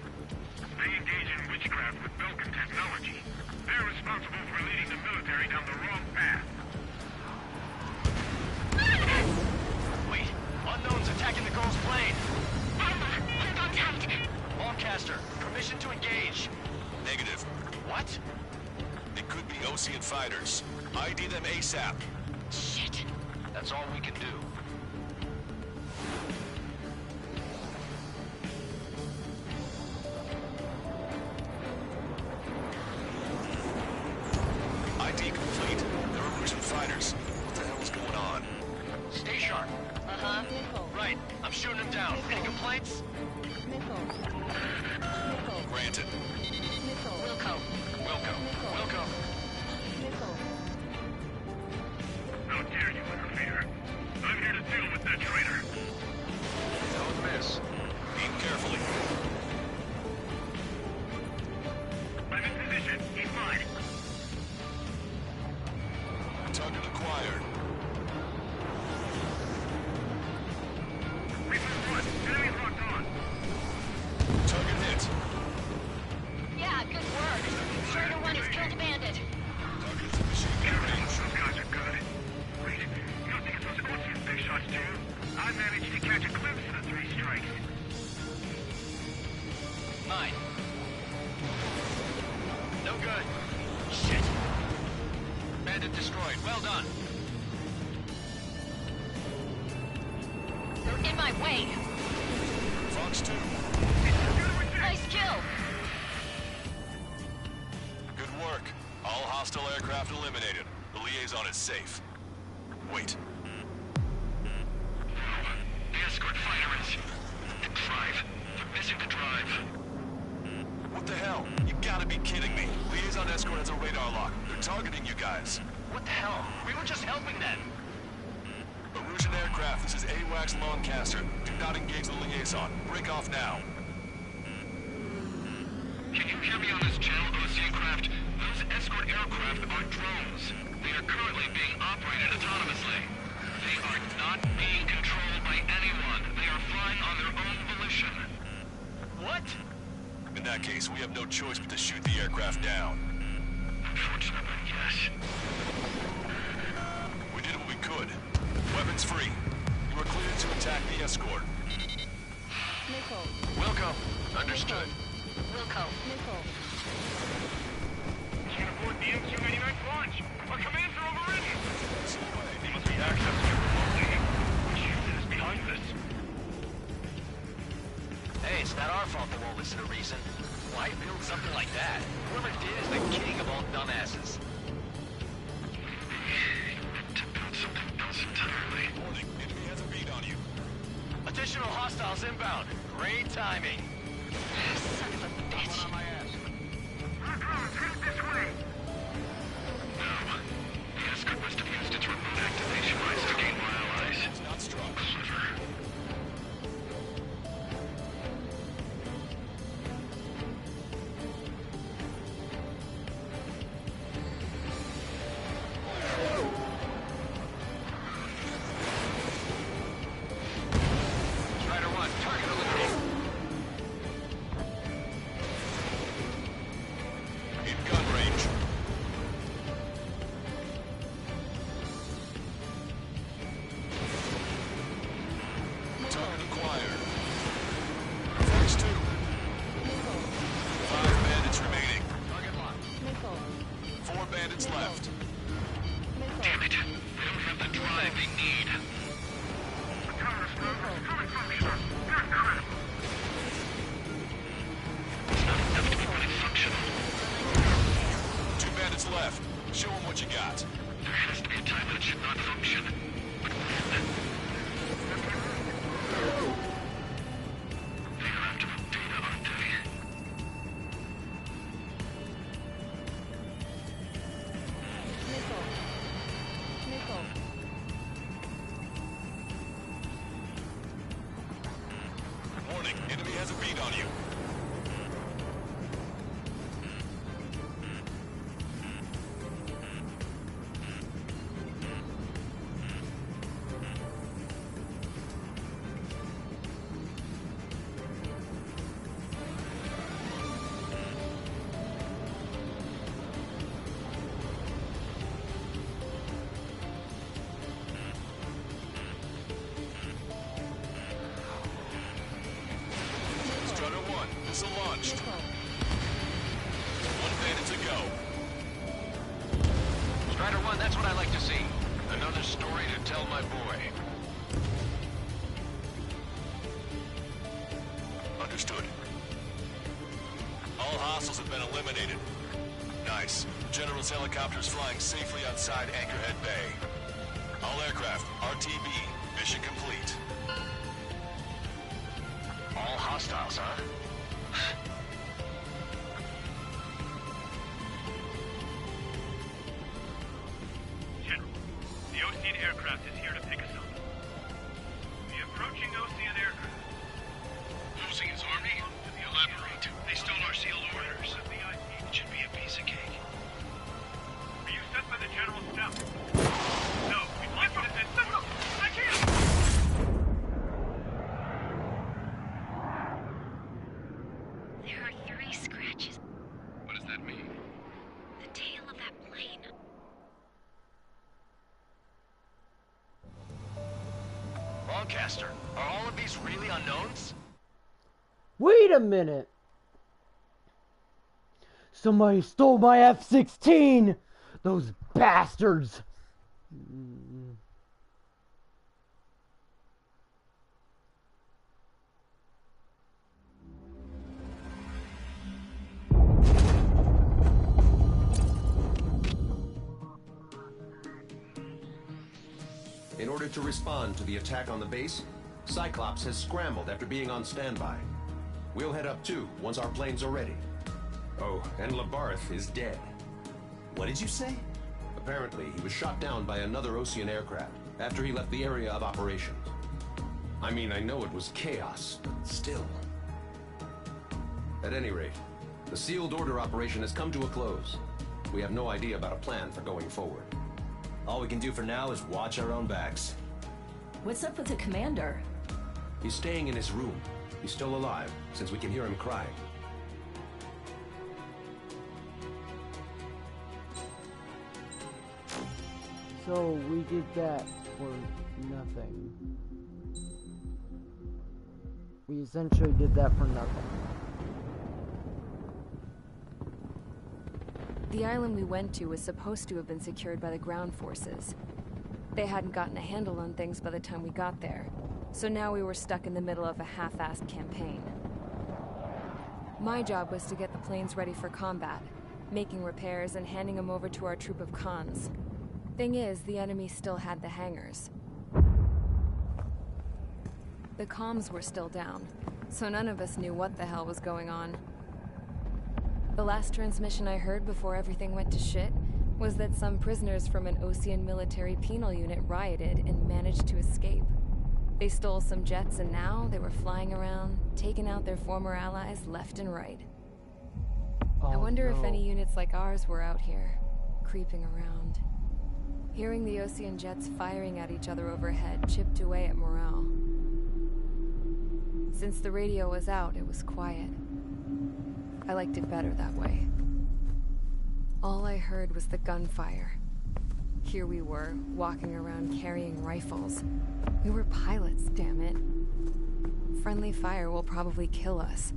They engage in witchcraft with Belkin technology. They're responsible for leading the military down the wrong path. Wait, unknown's attacking the girl's plane. Alma, hold on tight. Lancaster, permission to engage. Negative. What? They could be Ocean fighters. ID them ASAP. Shit. That's all we can do. ID complete. They're Ocean fighters. What the hell is going on? Stay sharp. Uh-huh. Missile. Right, I'm shooting him down. Any complaints? Missile. Missile. Granted. Missile. Wilco. Welcome. Welcome. Missile. How dare you interfere? I'm here to deal with that traitor. Don't miss. Aim carefully. I'm in position. He's mine. Target acquired. Reaper 1. Enemies locked on. Target hit. Yeah, good work. Schroeder 1 has killed a bandit. Target is a machine gun range. Those guys are good. Wait, you don't think it's those Ocean big shots too? I managed to catch a glimpse of the 3 strikes. Mine. No good. Shit. Bandit destroyed. Well done. They're in my way. Fox 2. Nice kill. Hostile aircraft eliminated. The liaison is safe. Wait. The escort fighter is... the drive. They're missing the drive. What the hell? You gotta be kidding me. Liaison escort has a radar lock. They're targeting you guys. What the hell? We were just helping them. Erusian aircraft, this is AWACS Longcaster. Do not engage the liaison. Break off now. Can you hear me on this channel, Ocean Craft? Those escort aircraft are drones. They are currently being operated autonomously. They are not being controlled by anyone. They are flying on their own volition. What? In that case, we have no choice but to shoot the aircraft down. Unfortunately, yes. We did what we could. Weapons free. You are cleared to attack the escort. Missile. Wilco. Understood. Wilco. Missile. Can't afford the MQ-99 launch. Our commands are overridden. They must be accessing it remotely. Which unit is behind this? Hey, it's not our fault they won't listen to reason. Why build something like that? Whoever did is the king of all dumbasses. To build something else entirely. Warning, enemy has a bead on you. Additional hostiles inbound. Great timing. Son of a bitch. On my ass. Take this way! No. The escort must have used its remote activation rights to gain more allies. It's not strong. Clever. Strider 1, target eliminated. In gun range. Target acquired. Phase 2. 5 bandits remaining. Target locked. Missile. 4 bandits left. Missile. Damn it. They don't have the drive they need. It's not enough to be fully functional. 2 bandits left. Show them what you got. There has to be a time when it should not function. But when? They're after the data, aren't they? Missile. Missile. Warning, enemy has a bead on you. Strider 1, missile launched. Missile. 1 bandit to go. Strider 1, that's what I like to see. Another story to tell my boy. Understood. All hostiles have been eliminated. Nice. General's helicopter is flying safely outside Anchorhead Bay. All aircraft, RTB, mission complete. All hostiles, huh? General, the Ocean aircraft is here to pick us up. The approaching Ocean aircraft. Losing his army? Elaborate. They stole our sealed orders. It should be a piece of cake. Are you sent by the General's staff? No, we can't put it in. No, I can't! There are 3 scratches. What does that mean? The tail of that plane. Longcaster, are all of these really unknowns? Wait a minute! Somebody stole my F-16! Those bastards! order to respond to the attack on the base, Cyclops has scrambled after being on standby. We'll head up too, once our planes are ready. Oh, and Labarth is dead. What did you say? Apparently, he was shot down by another Ocean aircraft after he left the area of operations. I mean, I know it was chaos, but still. At any rate, the sealed order operation has come to a close. We have no idea about a plan for going forward. All we can do for now is watch our own backs. What's up with the commander? He's staying in his room. He's still alive, since we can hear him crying. So we did that for nothing. We essentially did that for nothing. The island we went to was supposed to have been secured by the ground forces. They hadn't gotten a handle on things by the time we got there, so now we were stuck in the middle of a half-assed campaign. My job was to get the planes ready for combat, making repairs and handing them over to our troop of cons. Thing is, the enemy still had the hangars. The comms were still down, so none of us knew what the hell was going on. The last transmission I heard before everything went to shit was that some prisoners from an Ocean military penal unit rioted and managed to escape. They stole some jets and now they were flying around, taking out their former allies left and right. I wonder if any units like ours were out here, creeping around. Hearing the Ocean jets firing at each other overhead chipped away at morale. Since the radio was out, it was quiet. I liked it better that way. All I heard was the gunfire. Here we were, walking around carrying rifles. We were pilots, damn it. Friendly fire will probably kill us.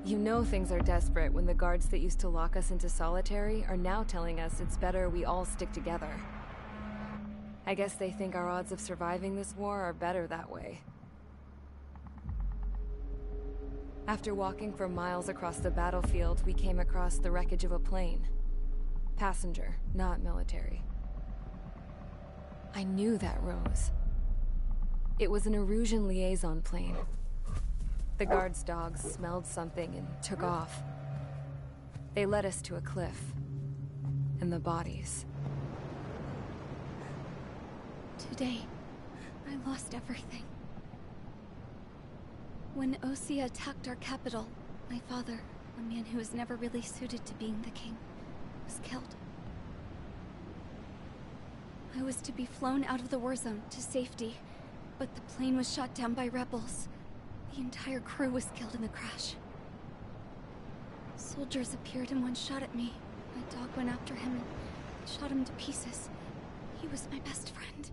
You know things are desperate when the guards that used to lock us into solitary are now telling us it's better we all stick together. I guess they think our odds of surviving this war are better that way. After walking for miles across the battlefield, we came across the wreckage of a plane. Passenger, not military. I knew that rose. It was an Erusian liaison plane. The guard's dogs smelled something and took off. They led us to a cliff. And the bodies. Today, I lost everything. When Osea attacked our capital, my father, a man who was never really suited to being the king, was killed. I was to be flown out of the war zone to safety, but the plane was shot down by rebels. The entire crew was killed in the crash. Soldiers appeared and one shot at me. My dog went after him and shot him to pieces. He was my best friend.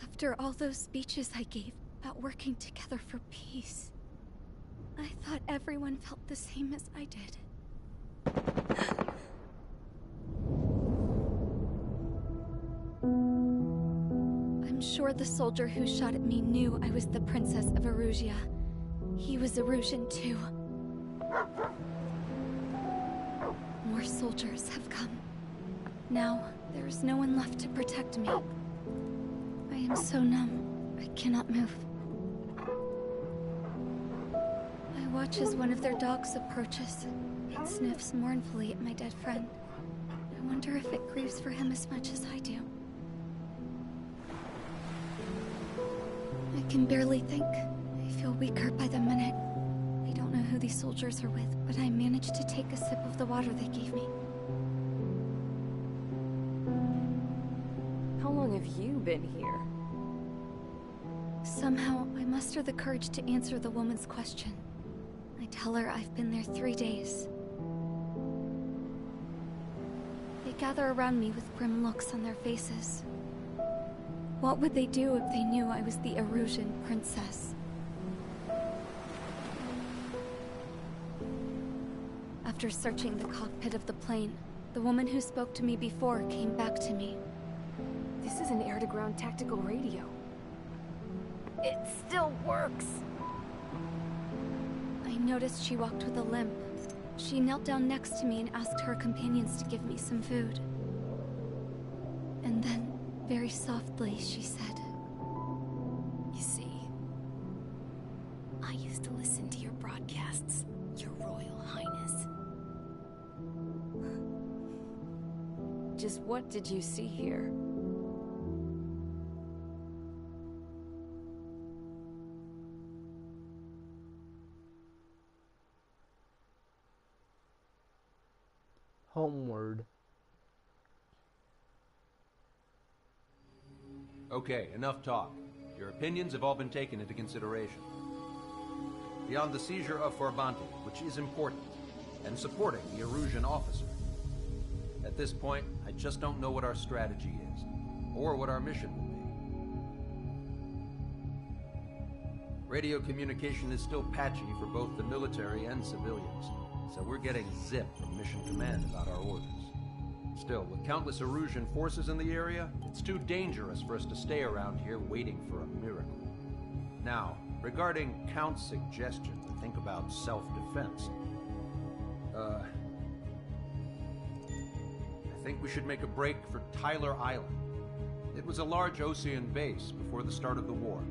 After all those speeches I gave about working together for peace, I thought everyone felt the same as I did. I'm sure the soldier who shot at me knew I was the Princess of Erusia. He was Erusian too. More soldiers have come. Now, there is no one left to protect me. I am so numb, I cannot move. I watch as one of their dogs approaches. It sniffs mournfully at my dead friend. I wonder if it grieves for him as much as I do. I can barely think. I feel weaker by the minute. I don't know who these soldiers are with, but I managed to take a sip of the water they gave me. How long have you been here? Somehow, I muster the courage to answer the woman's question. I tell her I've been there 3 days. They gather around me with grim looks on their faces. What would they do if they knew I was the Erusian princess? After searching the cockpit of the plane, the woman who spoke to me before came back to me. This is an air-to-ground tactical radio. It still works! I noticed she walked with a limp. She knelt down next to me and asked her companions to give me some food. Very softly, she said, You see, I used to listen to your broadcasts, Your Royal Highness. Just what did you see here? Homeward. Okay, enough talk. Your opinions have all been taken into consideration. Beyond the seizure of Forbanti, which is important, and supporting the Erusian officer. At this point, I just don't know what our strategy is, or what our mission will be. Radio communication is still patchy for both the military and civilians, so we're getting zip from Mission Command about our orders. Still, with countless Erusian forces in the area, it's too dangerous for us to stay around here waiting for a miracle. Now, regarding Count's suggestion to think about self-defense, I think we should make a break for Tyler Island. It was a large Osean base before the start of the war.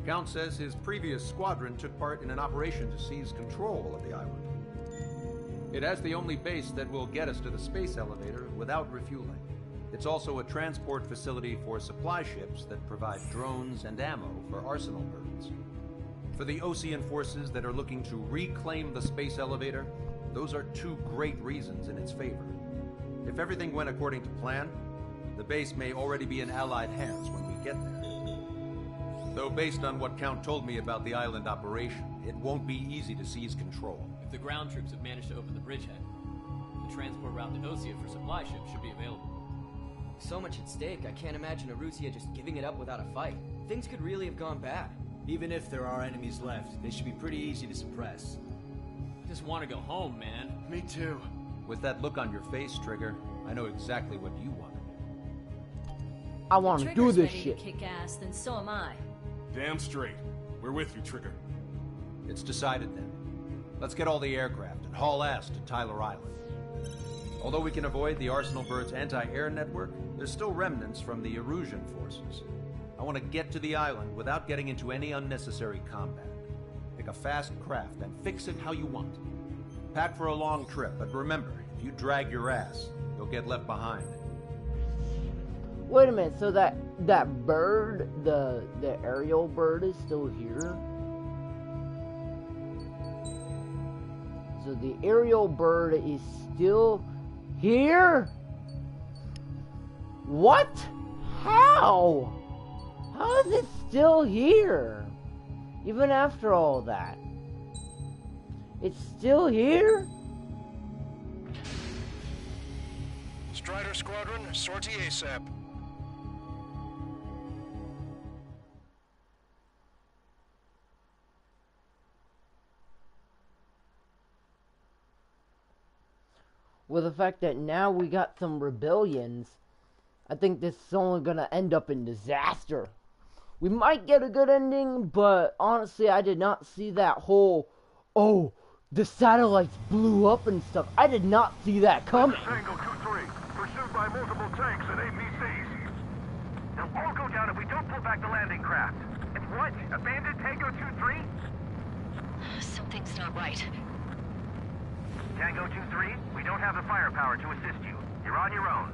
Count says his previous squadron took part in an operation to seize control of the island. It has the only base that will get us to the space elevator without refueling. It's also a transport facility for supply ships that provide drones and ammo for arsenal birds. For the Osean forces that are looking to reclaim the space elevator, those are two great reasons in its favor. If everything went according to plan, the base may already be in Allied hands when we get there. Though based on what Count told me about the island operation, it won't be easy to seize control. If the ground troops have managed to open the bridgehead, the transport route to Osea for supply ships should be available. So much at stake, I can't imagine Erusia just giving it up without a fight. Things could really have gone bad. Even if there are enemies left, they should be pretty easy to suppress. I just want to go home, man. Me too. With that look on your face, Trigger, I know exactly what you want to do. I want to do this shit. Kick ass, then so am I. Damn straight. We're with you, Trigger. It's decided then. Let's get all the aircraft and haul ass to Tyler Island. Although we can avoid the Arsenal Bird's anti-air network, there's still remnants from the Erusian forces. I want to get to the island without getting into any unnecessary combat. Pick a fast craft and fix it how you want. Pack for a long trip, but remember, if you drag your ass, you'll get left behind. Wait a minute, so that bird, the aerial bird is still here? So the aerial bird is still here? What? How? How is it still here? Even after all that. It's still here? Strider Squadron, sortie ASAP. With the fact that now we got some rebellions, I think this is only gonna end up in disaster. We might get a good ending, but honestly, I did not see that whole, oh, the satellites blew up and stuff. I did not see that coming. Tango 2-3, pursued by multiple tanks and APCs. They'll all go down if we don't pull back the landing craft. And what? Abandoned Tango 2-3? Something's not right. Tango 2-3, we don't have the firepower to assist you. You're on your own.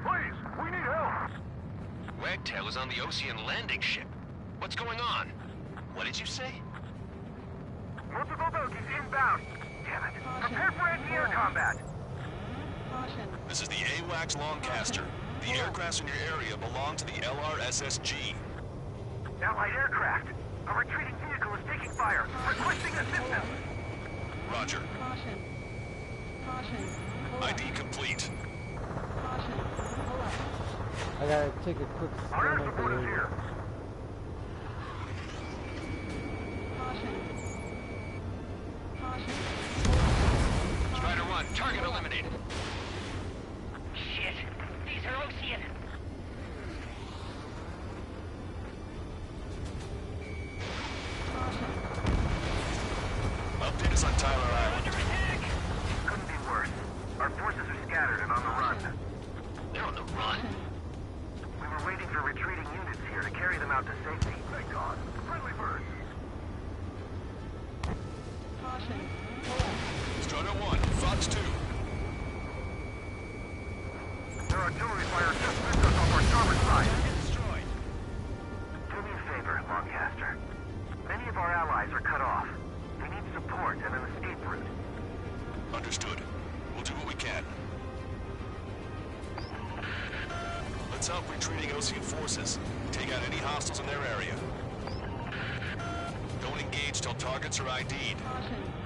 Please, we need help. Wagtail is on the Osean landing ship. What's going on? What did you say? Multiple bogies inbound. Damn it. Prepare for anti-air combat. This is the AWACS Longcaster. The aircrafts in your area belong to the LRSSG. Allied aircraft. A retreating vehicle is taking fire. Requesting assistance. Roger. ID complete. I gotta take a quick scan of the radio. Strider 1, target eliminated. Shit. These are Osean. Update us on Tyler Island. Couldn't be worse. Our forces are scattered and on the run. They're on the run? We're waiting for retreating units here to carry them out to safety. Thank God. Friendly birds. Caution. Strider 1, Fox 2. Their artillery fire just missed us off our starboard side. Destroyed. Do me a favor, Lancaster. Many of our allies are cut off. We need support and an escape route. Understood. We'll do what we can. Let's help retreating Osean forces. Take out any hostiles in their area. Don't engage till targets are ID'd.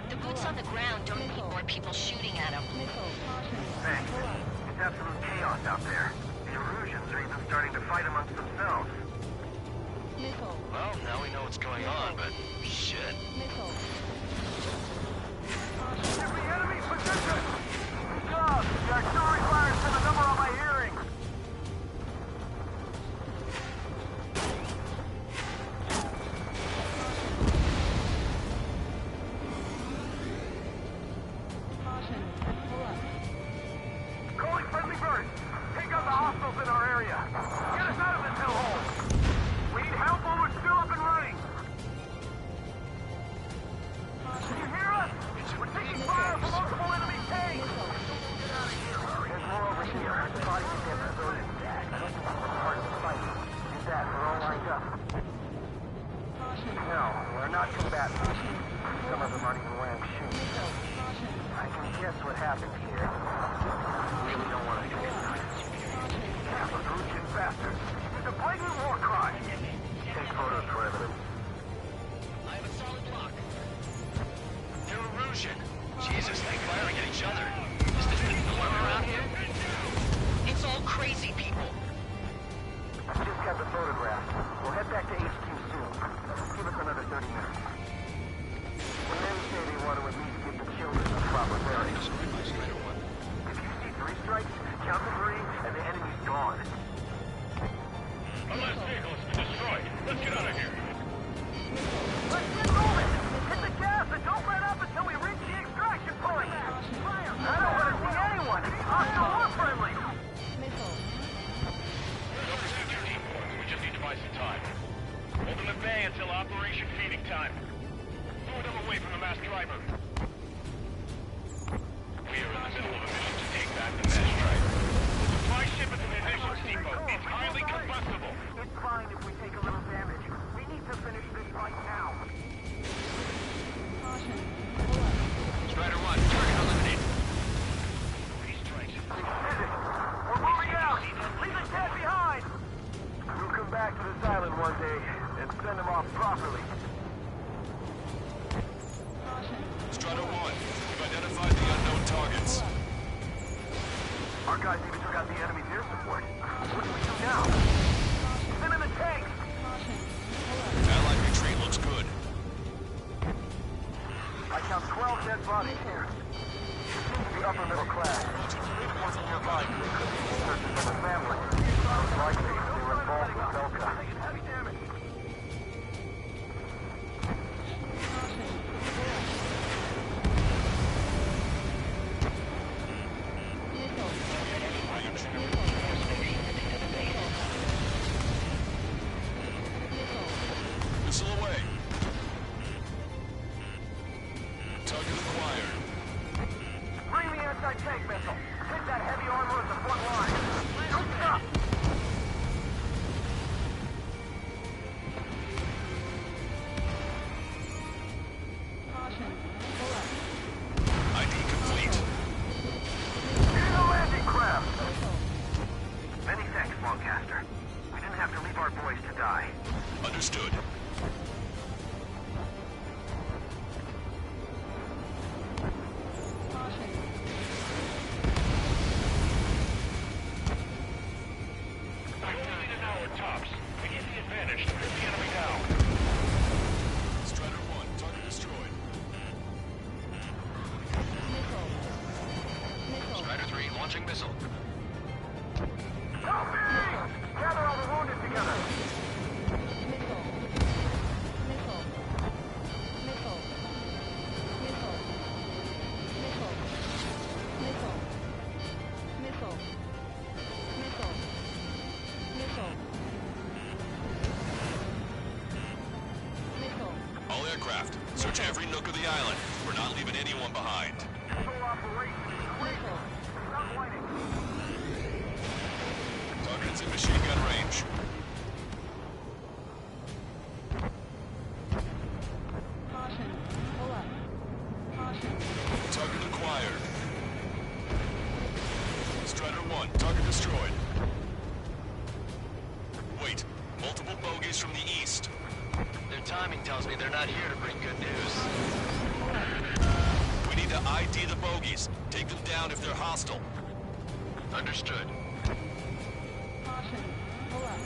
The boots on the ground don't need more people shooting at them. Thanks. It's absolute chaos out there. The Erusians are even starting to fight amongst themselves. Well, now we know what's going on, but shit. Enemy, enemy position! Good job! The artillery fire sent a number on my hearing! Calling friendly birds! Take out the hostiles in our area! Get us out of this hellhole! We need help while we're still up and running! Can you hear us? We're taking fire from multiple enemy tanks! There's more over here. The body is in the building. Part of the fight. Is that we're all lined up? No, we're not combatants. Some of them aren't even wearing shoes. I can guess what happened here. Really don't want to do it. Catholic Russian bastards. It's a blatant war crime. Take photos for evidence. I have a solid block. They're Erusian. Jesus, they firing at each other. Is this the norm around here? It's all crazy people. I just got the photograph. We'll head back to HQ soon. Give us another 30 minutes. The men say they want to at least give the children a proper burial. If you see 3 strikes, count to 3, and the enemy's gone. Our last vehicle has been destroyed. Let's get out of here. Let's get moving! Hit the gas and don't let up until we reach the extraction point! I don't want to see anyone! Hostile or friendly! We just need to buy some time. Hold them at bay until Operation Feeding Time. Lure them away from the masked driver. We are in the middle of a mission to take back the masked driver. The supply ship at the munitions depot is highly combustible. It's fine if we take a little damage. We need to finish this fight now. Strider 1, target eliminated. Three strikes. We're moving out! Leave the cat behind! We'll come back to this island one day and send them off properly. Strider 1, we've identified the unknown targets. Our guys even took out the enemy's air support. What do we do now? Send in the tanks! Allied retreat looks good. I count 12 dead bodies here. The upper middle class. Once nearby, they could be in search of a family. Most likely, they were involved with Belka. Heavy damage. Missile away. Target acquired. Bring the anti-tank missile. Hit that heavy armor at the front line. Don't stop! ID complete. Here's the landing craft! Many thanks, Lancaster. We didn't have to leave our boys to die. Understood. We only need an hour tops. We get the advantage to put the enemy down. Strider 1, target destroyed. Strider 3, launching missile. Help me! Gather all the wounded together. Missile. nook of the island. We're not leaving anyone behind. Target's in machine gun range. Caution. Pull up. Caution. Target acquired. Strider 1, target destroyed. Wait, multiple bogeys from the east. Their timing tells me they're not here to bring good news. We need to ID the bogeys. Take them down if they're hostile. Understood. Caution. Pull up.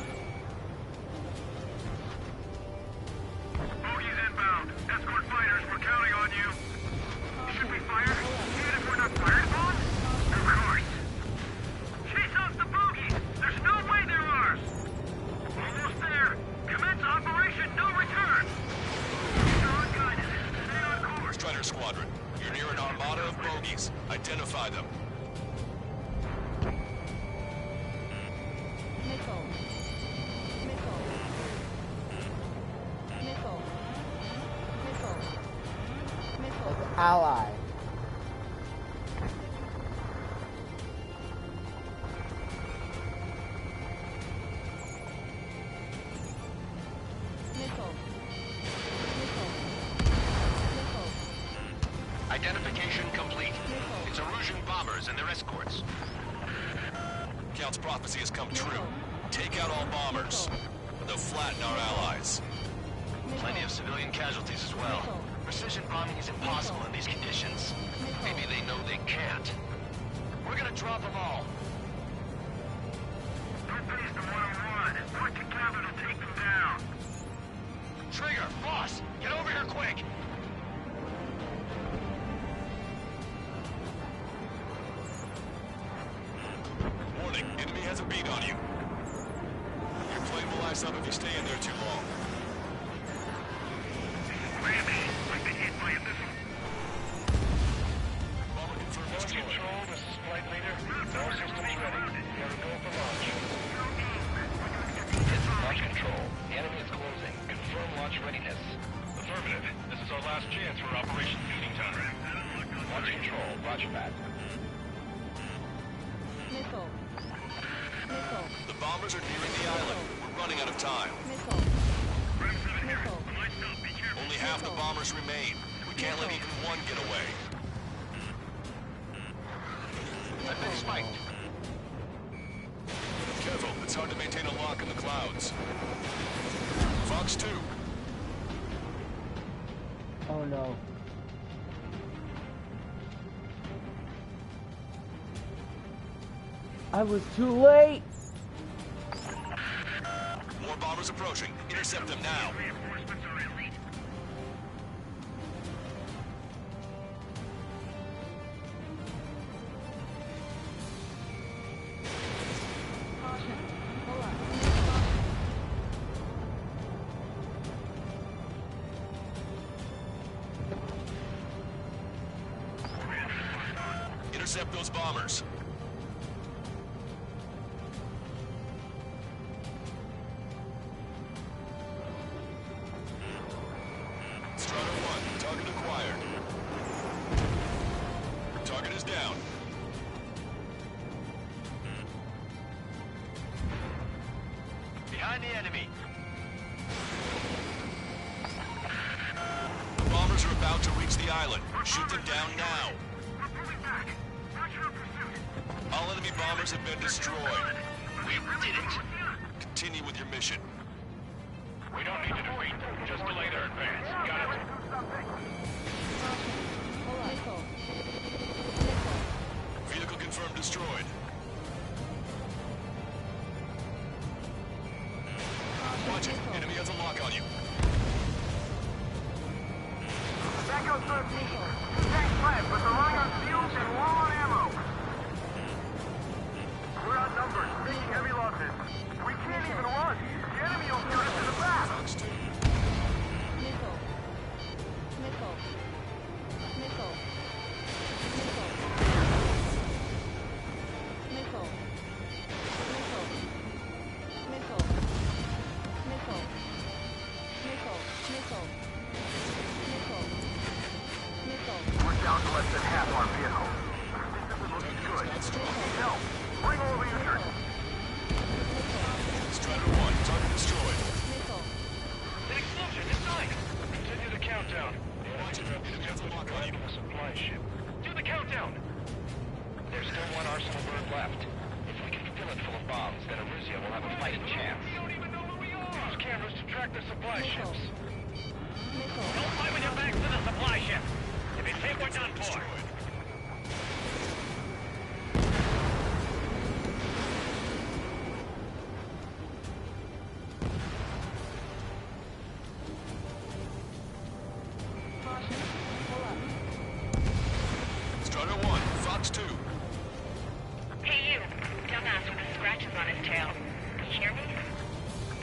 Bogies inbound. Escort fighters, we're counting on you. Should we fire? Even if we're not fired upon? Of course. Chase off the bogies! There's no way they're ours! Almost there. Commence operation no return! Stay on guidance. Stay on course. Strider Squadron, you're near an armada of bogeys. Identify them. Missile. Missile. Missile. Missile. Missile. That's ally. Missile. Missile. Missile. Identification complete. It's Erusian bombers and their escorts. Count's prophecy has come true. Take out all bombers. They'll flatten our allies. Plenty of civilian casualties as well. Precision bombing is impossible in these conditions. Maybe they know they can't. We're gonna drop them all. Don't pace the 101. Put together to take them down. Trigger, boss, get over here quick! Warning, enemy has a beat on you. Your plane will ice up if you stay in there too long. Whammy! I've been hit by a missile. Bomber confirmed destroyed. Control, this is Flight Leader. All systems ready. We are go for launch. Launch control. The enemy is closing. Confirm launch readiness. Affirmative. This is our last chance for Operation Feeding Time. Launch control. Roger that. Missile. Missile. The bombers are nearing the island. We're running out of time. Missile. Missile. Only half the bombers remain. We can't let even one get away. I've been spiked. Careful, it's hard to maintain a lock in the clouds. Fox 2. Oh no. I was too late! More bombers approaching. Intercept them now. Reinforcements are elite. Caution. Pull up. Intercept those bombers. Strider 1, target acquired. Target is down. Behind the enemy. The bombers are about to reach the island. Shoot them down now. All enemy bombers have been destroyed. We did it. Continue with your mission. We don't need to defeat them. Just delay their advance. Got it? Pull up. Missile. Vehicle confirmed destroyed. Watch it. Enemy has a lock on you. Echo 13. Tank flat, but they're running on fuels and low on ammo. We're outnumbered, taking heavy losses. We can't even run. The enemy will shoot us in the back. Missile. Missile. Missile. Missile. Missile. Missile. Missile. Missile. Missile. Missile. less than half our vehicles. This isn't looking good. Need help. Bring all the units. Strider 1, target destroyed. An explosion inside! Continue the countdown. Watch it. It's a supply ship. Do the countdown! There's still one arsenal bird left. If we can fill it full of bombs, then Aruzia will have a fighting chance. We don't even know where we are! Use cameras to track the supply ships. Don't fight with your backs to the supply ship. If you think we're done for. Strider 1, Fox 2. Hey you, dumbass with the scratches on his tail. You hear me?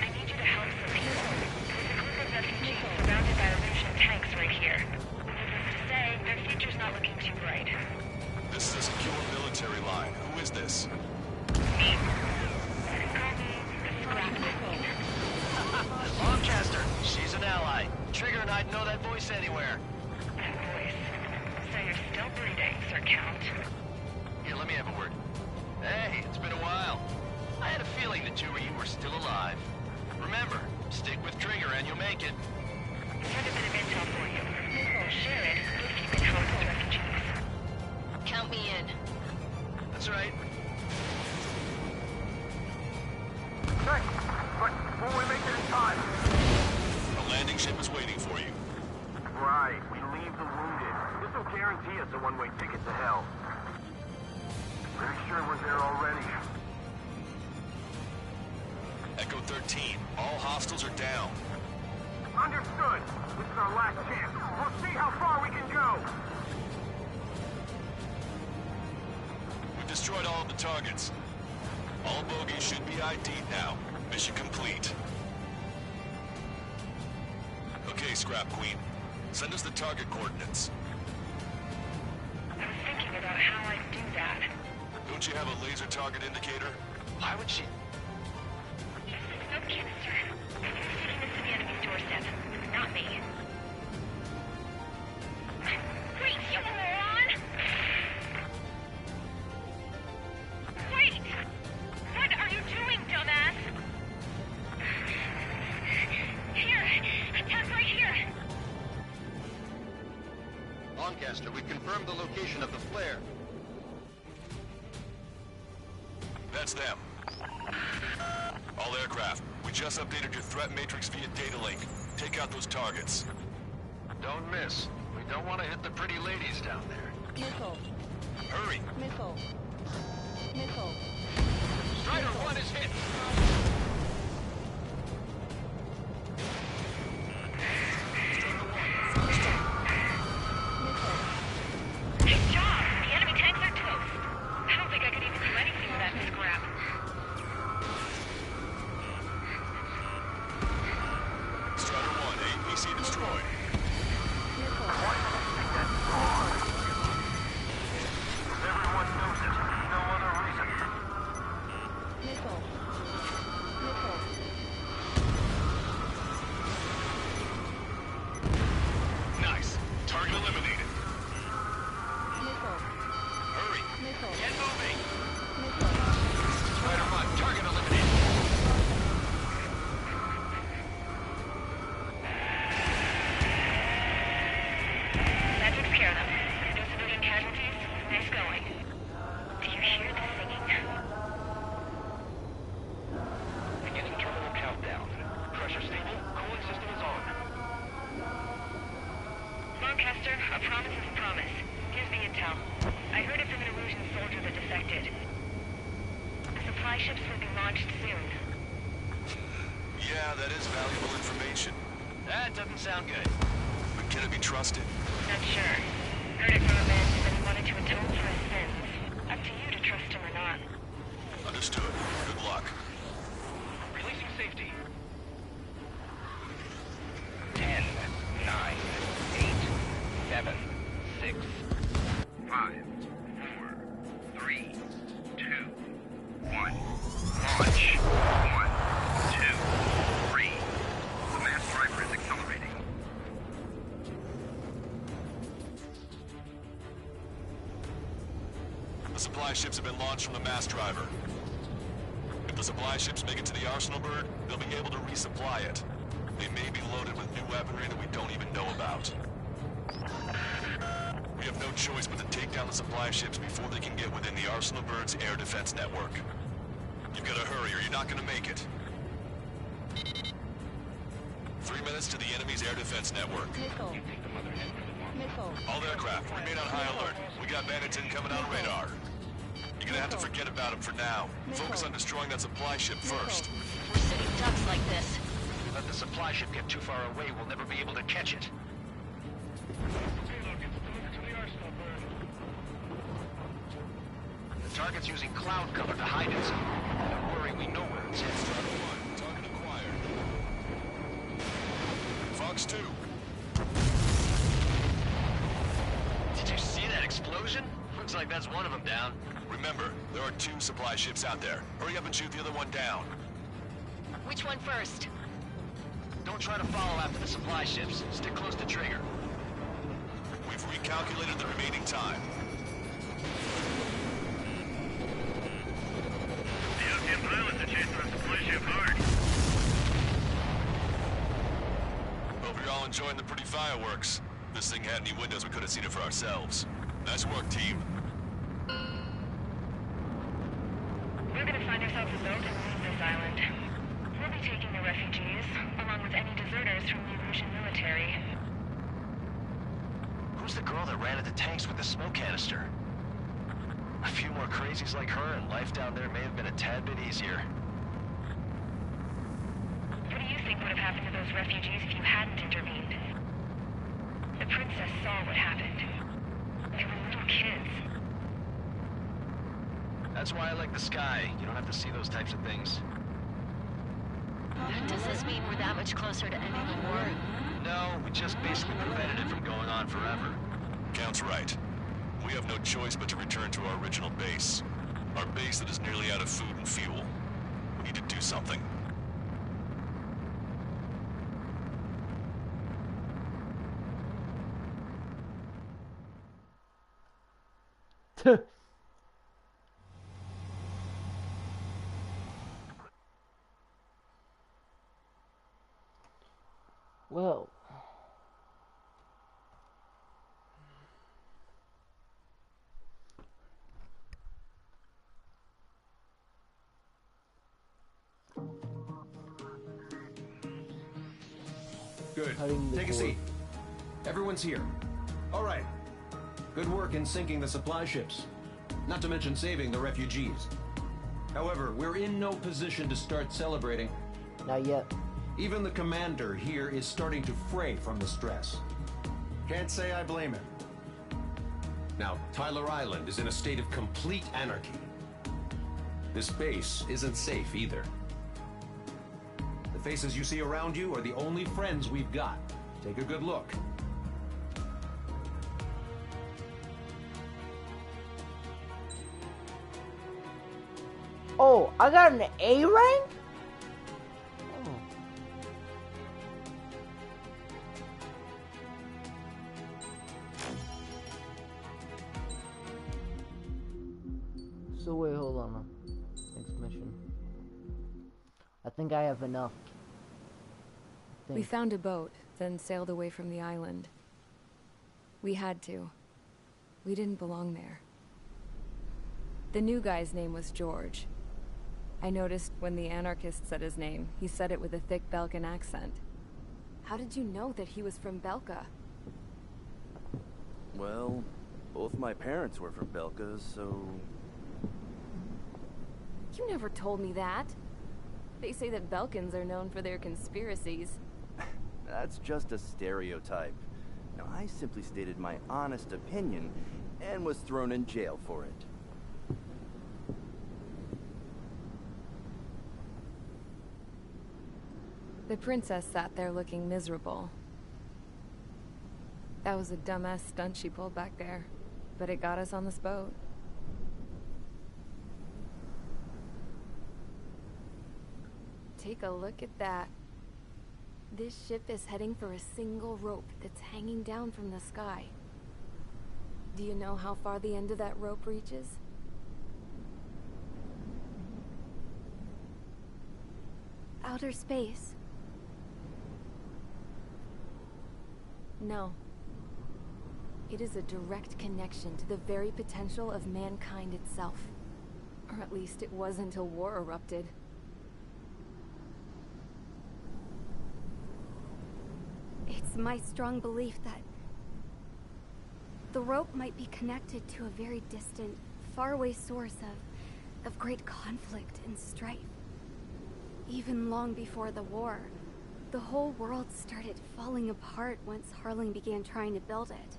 I need you to help some people. There's a group of refugees surrounded by Russian tanks right here. Needless to say, their future's not looking too bright. This is a secure military line. Who is this? Me. Call me the Scrap Queen. Lancaster, she's an ally. Trigger and I'd know that voice anywhere. That voice. So you're still breathing, Sir Count. Here, let me have a word. Hey, it's been a while. I had a feeling the two of you were still alive. Remember, stick with Trigger and you'll make it. I have a bit of intel for you. We'll share it if you can help the refugees. Count me in. That's right. Thanks, but will we make it in time? A landing ship is waiting for you. Right, we leave the wounded. This will guarantee us a one-way ticket to hell. Pretty sure we're there already. Echo 13, all hostiles are down. Understood. This is our last chance. We'll see how far we can go. We've destroyed all of the targets. All bogies should be ID'd now. Mission complete. Okay, Scrap Queen. Send us the target coordinates. I was thinking about how I'd do that. Don't you have a laser target indicator? Why would she... No canister. You're taking this to the enemy's doorstep. Not me. Wait, you moron! Wait! What are you doing, dumbass? Here! Attack right here! Lancaster, we've confirmed the location of the flare. That's them. All aircraft, we just updated your threat matrix via data link. Take out those targets. Don't miss. We don't want to hit the pretty ladies down there. Missile. Hurry! Missile. Missile. Strider 1 is hit! Good job! The enemy tanks are toast. I don't think I could even do anything with that scrap. Strider 1, APC destroyed. Everyone knows it. No other reason. Missile. Missile. Nice. Target eliminated. Missile. Hurry! Missile. Get moving! Missile. Strider 1, target eliminated. That takes care of them. No civilian casualties. Nice going. Do you hear the singing? Beginning terminal countdown. Pressure stable. Cooling system is on. Lancaster, a promise is a promise. Here's the intel. I heard it from an Erusian soldier that defected. The supply ships will be launched soon. Yeah, that is valuable information. That doesn't sound good. But can it be trusted? Not sure. Heard it from a man who said he wanted to atone for his sins. Up to you to trust him or not. Understood. Good luck. Releasing safety. 10, 9, 8, 7, 6, 5, 4, 3, 2, 1. Launch. 1, 2, 3. The mass driver is accelerating. The supply ships have been launched from the mass driver. If the supply ships make it to the arsenal bird, they'll be able to resupply it. They may be loaded with new weaponry that we don't even know about. We have no choice but to take down the supply ships before they can get within the arsenal bird's air defense network. You've got to hurry or you're not going to make it. 3 minutes to the enemy's air defense network. Missile. Missile. All aircraft, remain on high alert. We got bandits incoming on radar. You're gonna have to forget about them for now. Focus on destroying that supply ship first. We're sitting ducks like this. Let the supply ship get too far away, we'll never be able to catch it. The target's using cloud cover to hide itself. Don't worry, we know where it's headed. Target acquired. Fox 2. Did you see that explosion? Looks like that's one of them down. Remember, there are 2 supply ships out there. Hurry up and shoot the other one down. Which one first? Don't try to follow after the supply ships. Stick close to trigger. We've recalculated the remaining time. The Ocean pilots are chasing the supply ship hard. Hope you're all enjoying the pretty fireworks. If this thing had any windows, we could have seen it for ourselves. Nice work, team. We're gonna find ourselves a boat and leave this island. We'll be taking the refugees, along with any deserters from the Russian military. Who's the girl that ran at the tanks with the smoke canister? A few more crazies like her, and life down there may have been a tad bit easier. What do you think would have happened to those refugees if you hadn't intervened? The princess saw what happened. They were little kids. That's why I like the sky. You don't have to see those types of things. Does this mean we're that much closer to ending the war? No, we just basically prevented it from going on forever. Count's right. We have no choice but to return to our original base. Our base that is nearly out of food and fuel. We need to do something. Well, Good. cutting the Take a cord. seat. Everyone's here. All right. Good work in sinking the supply ships. Not to mention saving the refugees. However, we're in no position to start celebrating. Not yet. Even the commander here is starting to fray from the stress. Can't say I blame him. Now, Tyler Island is in a state of complete anarchy. This base isn't safe either. The faces you see around you are the only friends we've got. Take a good look. Oh, I got an A rank? Oh. So wait, hold on. Next mission. I think I have enough. We found a boat, then sailed away from the island. We had to. We didn't belong there. The new guy's name was George. I noticed when the anarchist said his name, he said it with a thick Belkan accent. How did you know that he was from Belka? Well, both my parents were from Belka, so... You never told me that. They say that Belkans are known for their conspiracies. That's just a stereotype. Now, I simply stated my honest opinion and was thrown in jail for it. The princess sat there looking miserable. That was a dumbass stunt she pulled back there, but it got us on this boat. Take a look at that. This ship is heading for a single rope that's hanging down from the sky. Do you know how far the end of that rope reaches? outer space? No. It is a direct connection to the very potential of mankind itself. Or at least it was until war erupted. It's my strong belief that the rope might be connected to a very distant, faraway source of great conflict and strife. Even long before the war, the whole world started falling apart once Harling began trying to build it.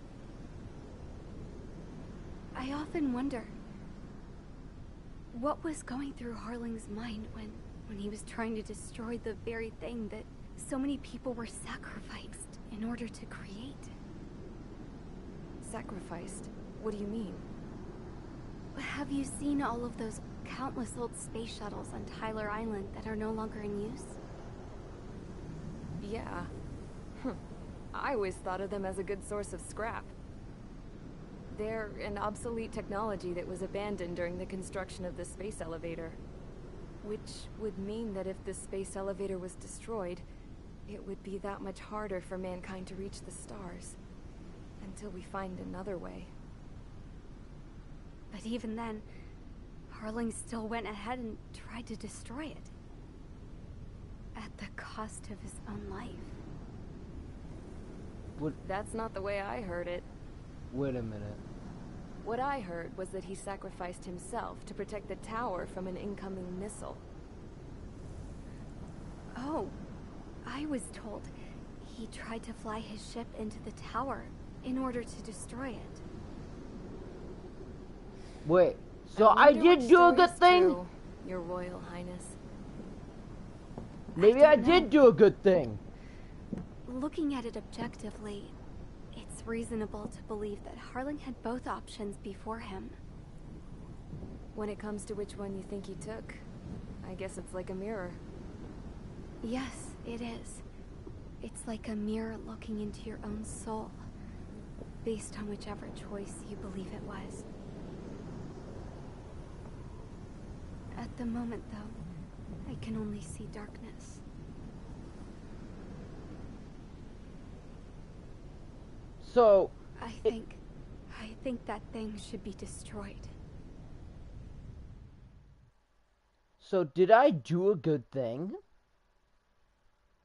I often wonder what was going through Harling's mind when he was trying to destroy the very thing that so many people were sacrificed in order to create. Sacrificed? What do you mean? Have you seen all of those countless old space shuttles on Tyler Island that are no longer in use? Yeah. I always thought of them as a good source of scrap. They're an obsolete technology that was abandoned during the construction of the space elevator. Which would mean that if the space elevator was destroyed, it would be that much harder for mankind to reach the stars. Until we find another way. But even then, Harling still went ahead and tried to destroy it. At the cost of his own life. That's not the way I heard it. Wait a minute. What I heard was that he sacrificed himself to protect the tower from an incoming missile. Oh, I was told he tried to fly his ship into the tower in order to destroy it. Wait, so I did do a good thing? True, Your Royal Highness. Maybe I did do a good thing. Looking at it objectively, it's reasonable to believe that Harling had both options before him. When it comes to which one you think he took, I guess it's like a mirror. Yes, it is. It's like a mirror looking into your own soul, based on whichever choice you believe it was. At the moment, though, I can only see darkness. So... I think that thing should be destroyed. So did I do a good thing?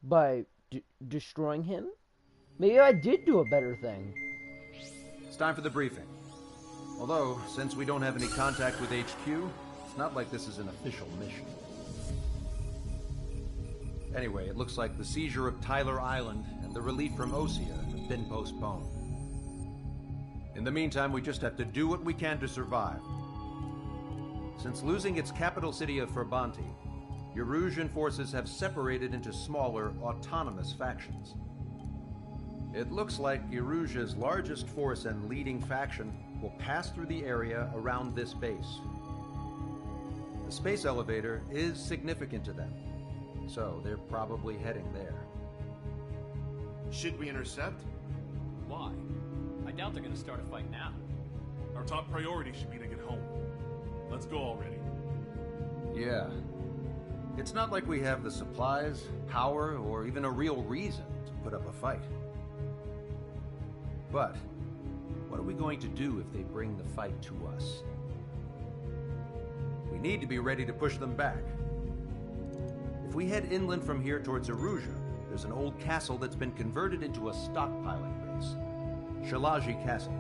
By destroying him? Maybe I did do a better thing. It's time for the briefing. Although, since we don't have any contact with HQ, it's not like this is an official mission. Anyway, it looks like the seizure of Tyler Island and the relief from Osea have been postponed. In the meantime, we just have to do what we can to survive. Since losing its capital city of Ferbanti, Erusian forces have separated into smaller, autonomous factions. It looks like Erusia's largest force and leading faction will pass through the area around this base. The space elevator is significant to them, so they're probably heading there. Should we intercept? Why? I doubt they're gonna start a fight now. Our top priority should be to get home. Let's go already. Yeah. It's not like we have the supplies, power, or even a real reason to put up a fight. But, what are we going to do if they bring the fight to us? We need to be ready to push them back. If we head inland from here towards Erusia, there's an old castle that's been converted into a stockpiling base. Shalaji Castle.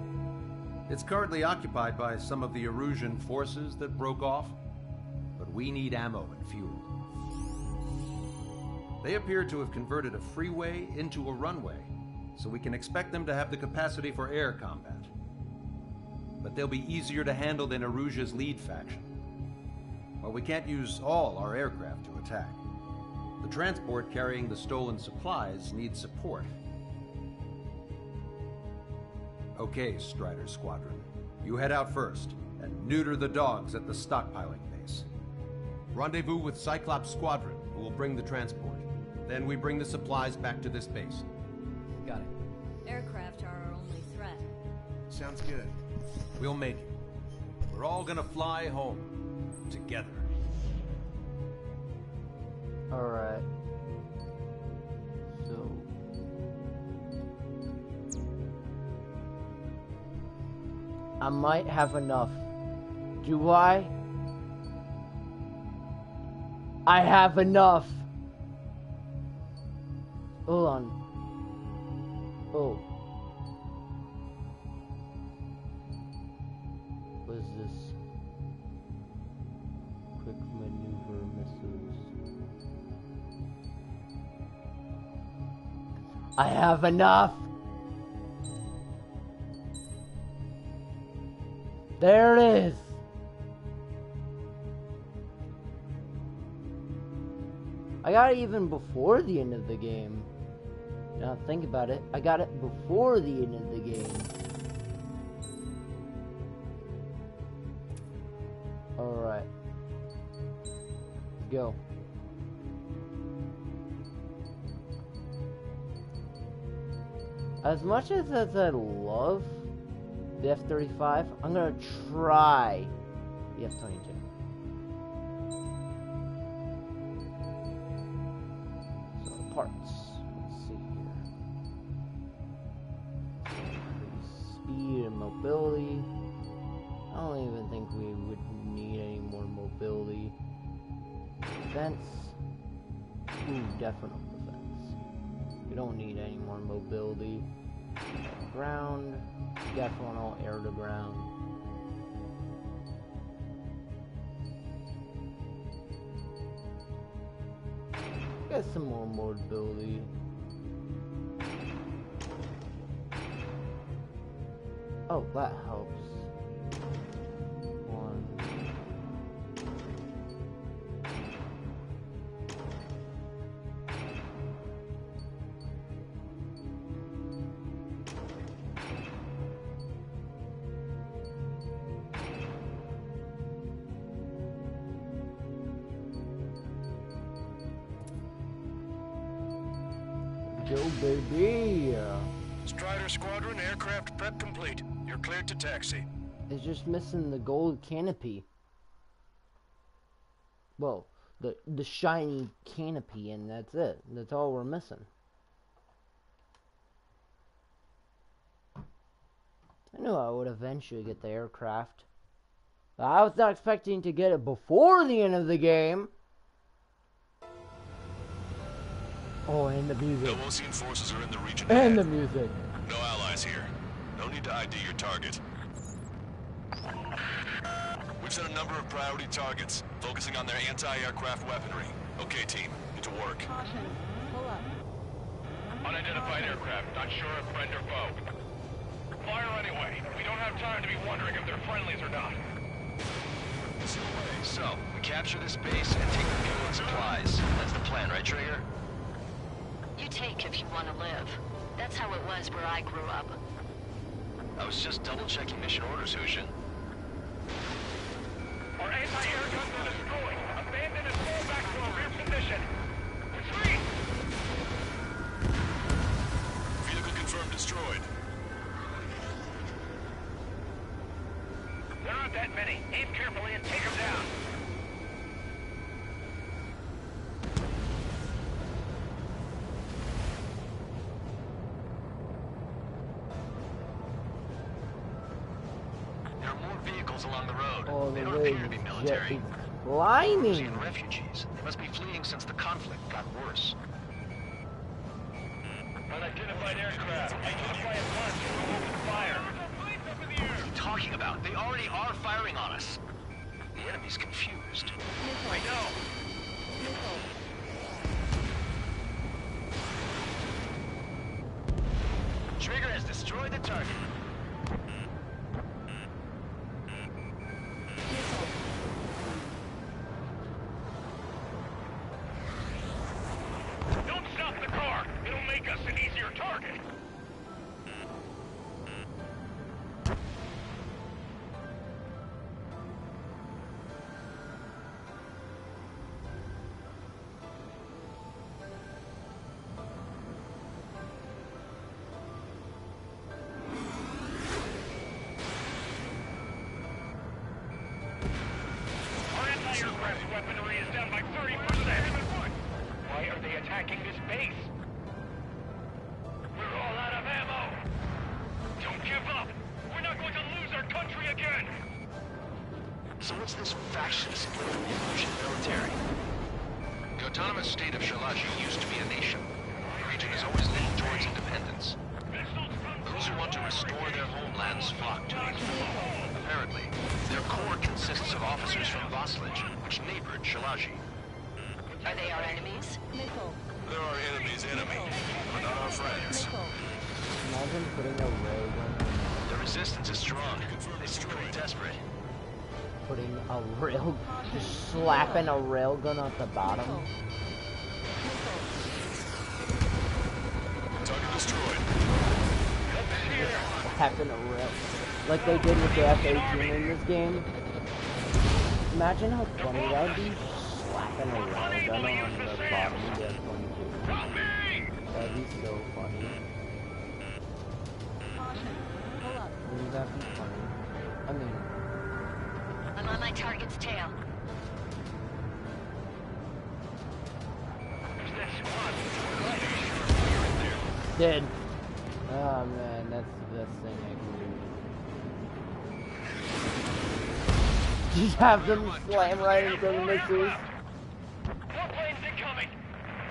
It's currently occupied by some of the Erusian forces that broke off, but we need ammo and fuel. They appear to have converted a freeway into a runway, so we can expect them to have the capacity for air combat. But they'll be easier to handle than Erusia's lead faction. While we can't use all our aircraft to attack, the transport carrying the stolen supplies needs support. Okay, Strider Squadron. You head out first, and neuter the dogs at the stockpiling base. Rendezvous with Cyclops Squadron, who will bring the transport. Then we bring the supplies back to this base. Got it. Aircraft are our only threat. Sounds good. We'll make it. We're all gonna fly home. Together. Alright. I might have enough. Do I? I have enough. Hold on. Oh. What is this? Quick maneuver missiles. I have enough. There it is. I got it even before the end of the game. Now think about it. I got it before the end of the game. Alright. Go. As much as I love the F-35, I'm gonna try the F-22. So, parts. Let's see here. Speed and mobility. I don't even think we would need any more mobility. Defense. Ooh, definite defense. We don't need any more mobility. Ground. Definitely air to ground. Get some more mobility. Oh, that helps. One. Go, baby! Strider Squadron, aircraft prep complete. You're cleared to taxi. It's just missing the gold canopy. Well, the shiny canopy, and that's it. That's all we're missing. I knew I would eventually get the aircraft. I was not expecting to get it before the end of the game. Oh, and the music. No Ocean forces are in the region. And the music. No allies here. No need to ID your target. We've set a number of priority targets, focusing on their anti-aircraft weaponry. Okay, team, get to work. Caution. Pull up. Unidentified aircraft, not sure if friend or foe. Fire anyway. We don't have time to be wondering if they're friendlies or not. So, we capture this base and take the fuel and supplies. That's the plan, right, Trigger? You take if you want to live. That's how it was where I grew up. I was just double-checking mission orders, Hushin. Our anti-air guns are destroyed. Abandon and fall back to a rear position. Retreat! Vehicle confirmed destroyed. There aren't that many. Aim carefully and take them down. There are more vehicles along the road. Oh, They the don't way appear to be military. Blinding. Russian refugees. They must be fleeing since the conflict got worse. Unidentified aircraft. Identify at once or open fire. What are you talking about? They already are firing on us. The enemy's confused. I know. Trigger has destroyed the target. Don't stop the car. It'll make us an easier target. Our anti-aircraft weaponry is down by 30%. Why are they attacking this base? We're all out of ammo. Don't give up. We're not going to lose our country So what's this faction split from the Evolution military? The autonomous state of Shalashi used to be a nation. The region has always leaned towards independence. Those who want to restore their homelands flock to it. Apparently, their core consists of officers from Vaslage, which neighbored Shalashi. Are they our enemies? They're our enemy's enemy, but not our friends. Imagine putting a railgun. The resistance is strong. They seem pretty desperate. Putting a rail, just slapping a railgun at the bottom. Target destroyed. Slapping a rail, like they did with the F-18 in this game. Imagine how funny that would be. Slapping a railgun on the bottom of the F-22. That'd be so funny. Wouldn't that be funny? I mean, I'm on my target's tail. dead. Oh man, that's the best thing I can do. Just have them slam right into the missiles. Warplanes incoming!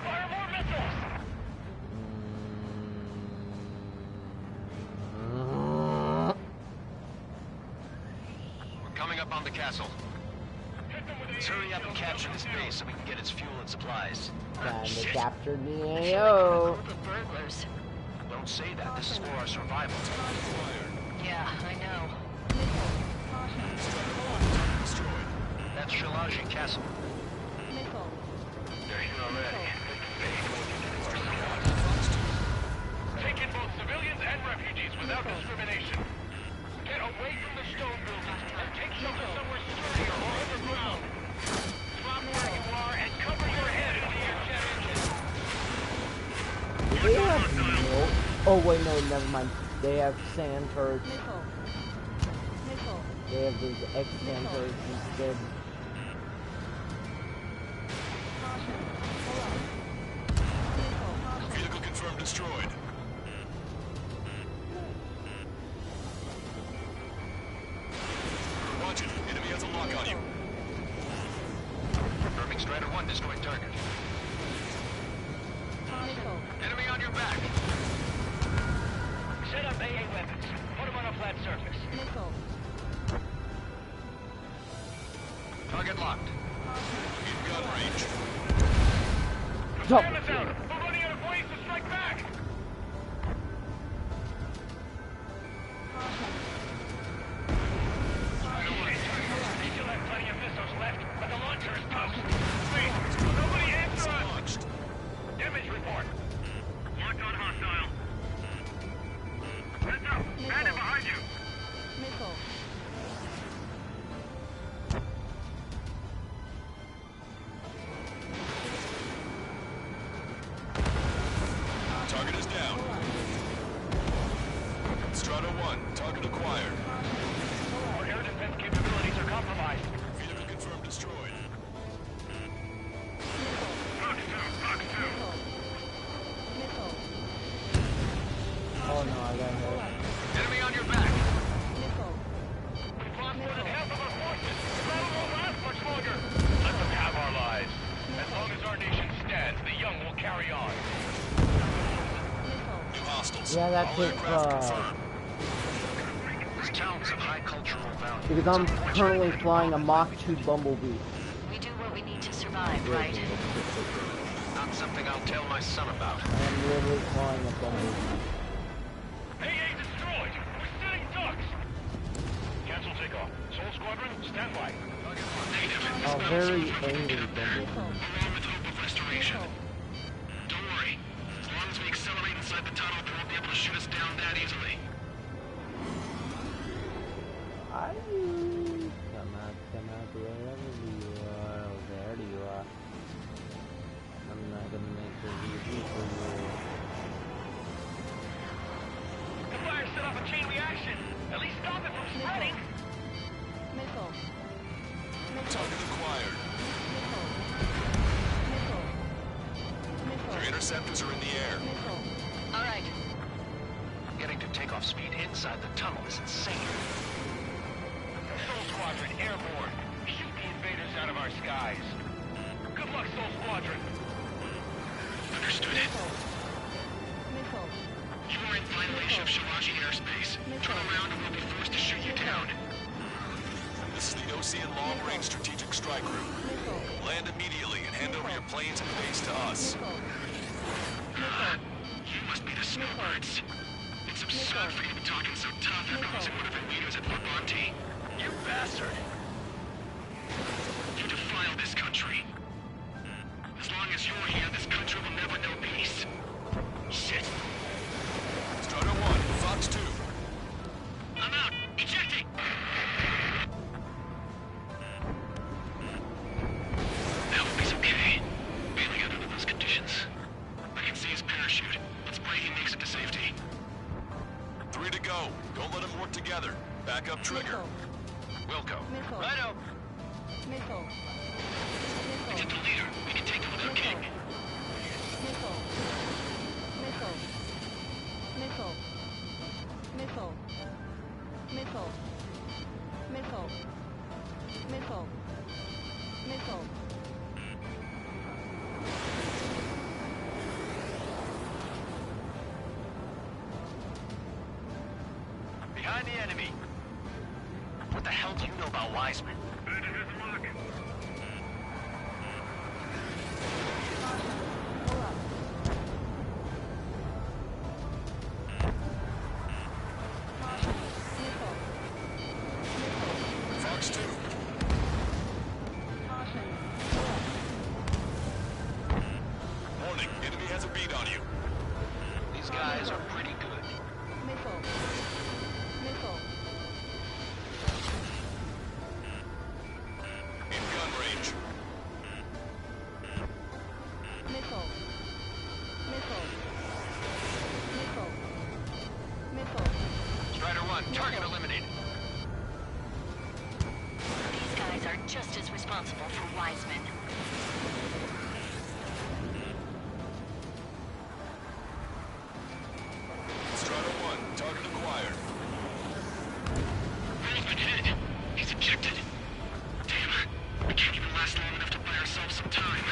Fire more missiles! We're coming up on the castle. Let's hurry up and capture this base so we can get its fuel and supplies. Time to capture the AO. Burglars. Don't say that. This is for our survival. Yeah, I know. That's Shalaji Castle. They're here already. Take in both civilians and refugees without discrimination. Get away from the stone buildings and take shelter somewhere sturdier or underground. Drop where you are and cover your head in the air jet engine. They have no... Oh wait, no, never mind. They have sand turrets. They have those X-sand turrets instead. Vehicle confirmed destroyed. Watch it. Enemy has a lock on you. Confirming Strider 1 destroyed target. Enemy on your back. Set up AA weapons. Put them on a flat surface. Target locked. In gun range. Damn us out! We're running out of ways to strike back! They still have plenty of missiles left, but the launcher is toast. Wait, nobody answer us! Damage report. Locked on hostile. Heads up! Bandit behind you! Target is down. Strata 1, target acquired. Our air defense capabilities are compromised. Vehicle confirmed destroyed. Fox 2, Fox 2. Oh no, I got hit. Enemy on your back. We've lost more than half of our forces. The battle won't last much longer. Let them have our lives. As long as our nation stands, the young will carry on. New hostiles. Yeah, that All took, aircraft confirmed. This town's of high cultural value. Because I'm currently flying a Mach 2 Bumblebee. We do what we need to survive, right? Not something I'll tell my son about. I'm literally flying a Bumblebee. AA destroyed! We're setting ducks! Cancel takeoff. Soul Squadron, stand by. A very angry Bumblebee. Along with hope of restoration. Don't worry. As long as we accelerate inside the tunnel, they won't be able to shoot us down that easily. Come out, wherever you are. Oh, there you are. I'm not gonna make this easy for you. The fire set off a chain reaction. At least stop it from spreading. Target acquired. Their interceptors are in the air. All right. Getting to takeoff speed inside the tunnel is insane. Soul Squadron, airborne. Understood. You are in violation of Shalaji airspace. Turn around and we'll be forced to shoot you down. This is the Ocean Long-Range Strategic Strike Group. Land immediately and hand over your planes and base to us. You must be the snowbirds. It's absurd for you to be talking so tough after losing one of your leaders at Levante. You bastard! You defile this country. As long as you're here, this country will never know peace. Shit. Strider 1, Fox 2. I'm out. Ejecting. I hope he's okay. Bailing out under those conditions. I can see his parachute. Let's pray he makes it to safety. 3 to go. Don't let them work together. Back up trigger. Wilco. Righto. We get the leader. We can take him without King. Behind the enemy. What the hell do you know about Wiseman? Fox 2. Warning, enemy has a beat on you. These guys are pretty good. In gun range. Strider 1, target eliminated. These guys are just as responsible for Wiseman. Strider 1, target acquired. Wiseman hit. He's ejected. Damn. We can't even last long enough to buy ourselves some time.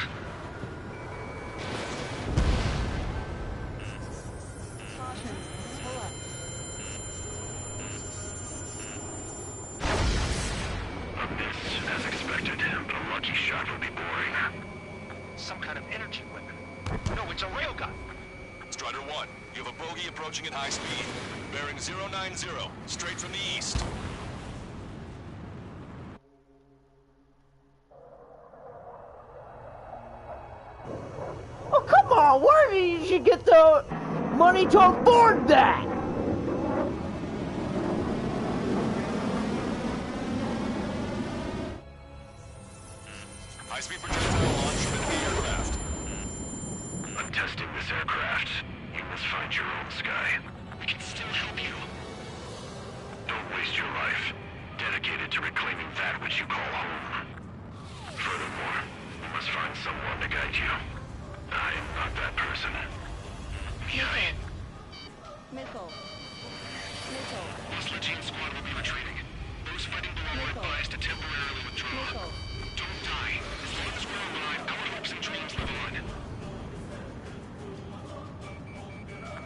A miss, as expected, but a lucky shot would be boring. Some kind of energy weapon. No, it's a railgun. Strider 1, you have a bogey approaching at high speed. Bearing 090, straight from the east. Oh, come on! Where did you get the money to afford that? High-speed projectile launch from enemy aircraft. I'm testing this aircraft. You must find your own sky. We can still help you. Don't waste your life. Dedicate it to reclaiming that which you call home. Furthermore, you must find someone to guide you. I am not that person. Boss Legion squad will be retreating. Those fighting below are advised to temporarily withdraw. Don't die. As long as we're alive, our hopes and dreams live on.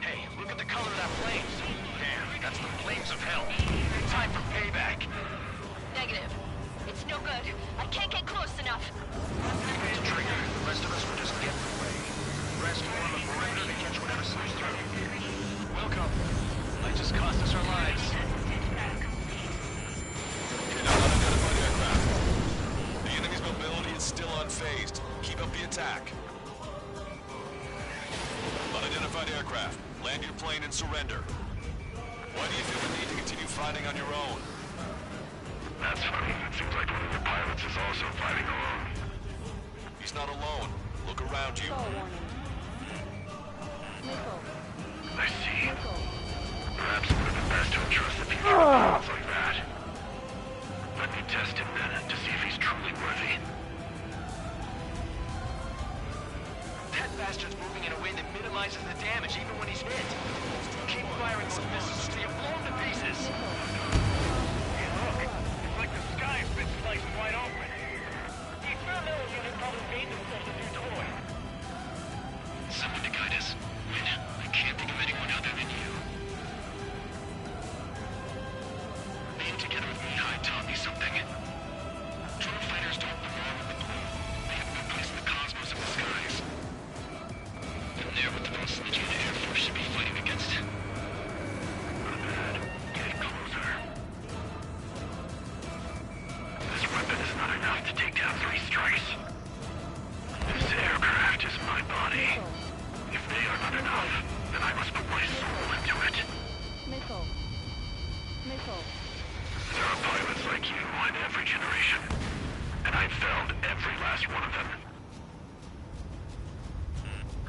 Hey, look at the color of that flames. Damn, that's the flames of hell. Time for payback. Negative. It's no good. I can't get close enough. Trigger. The rest of us will just get in the way. Rescue on the perimeter to catch whatever slips through. Welcome. Might just cost us our lives. Unidentified aircraft. The enemy's mobility is still unfazed. Keep up the attack. Unidentified aircraft. Land your plane and surrender. Why do you feel the need to continue fighting on your own? That's funny. It seems like one of the pilots is also fighting alone. He's not alone. Look around you. I see. Perhaps it would have been best to entrust the future with pilots like that. Let me test him then, to see if he's truly worthy. That bastard's moving in a way that minimizes the damage even when he's hit. Keep firing those missiles until you blow him to pieces. Hey, look. It's like the sky's been sliced wide open. The experimental unit probably made themselves a new toy. Something to not enough to take down 3 strikes. This aircraft is my body. If they are not enough, then I must put my soul into it. Missile. Missile. There are pilots like you in every generation, and I've felled every last one of them.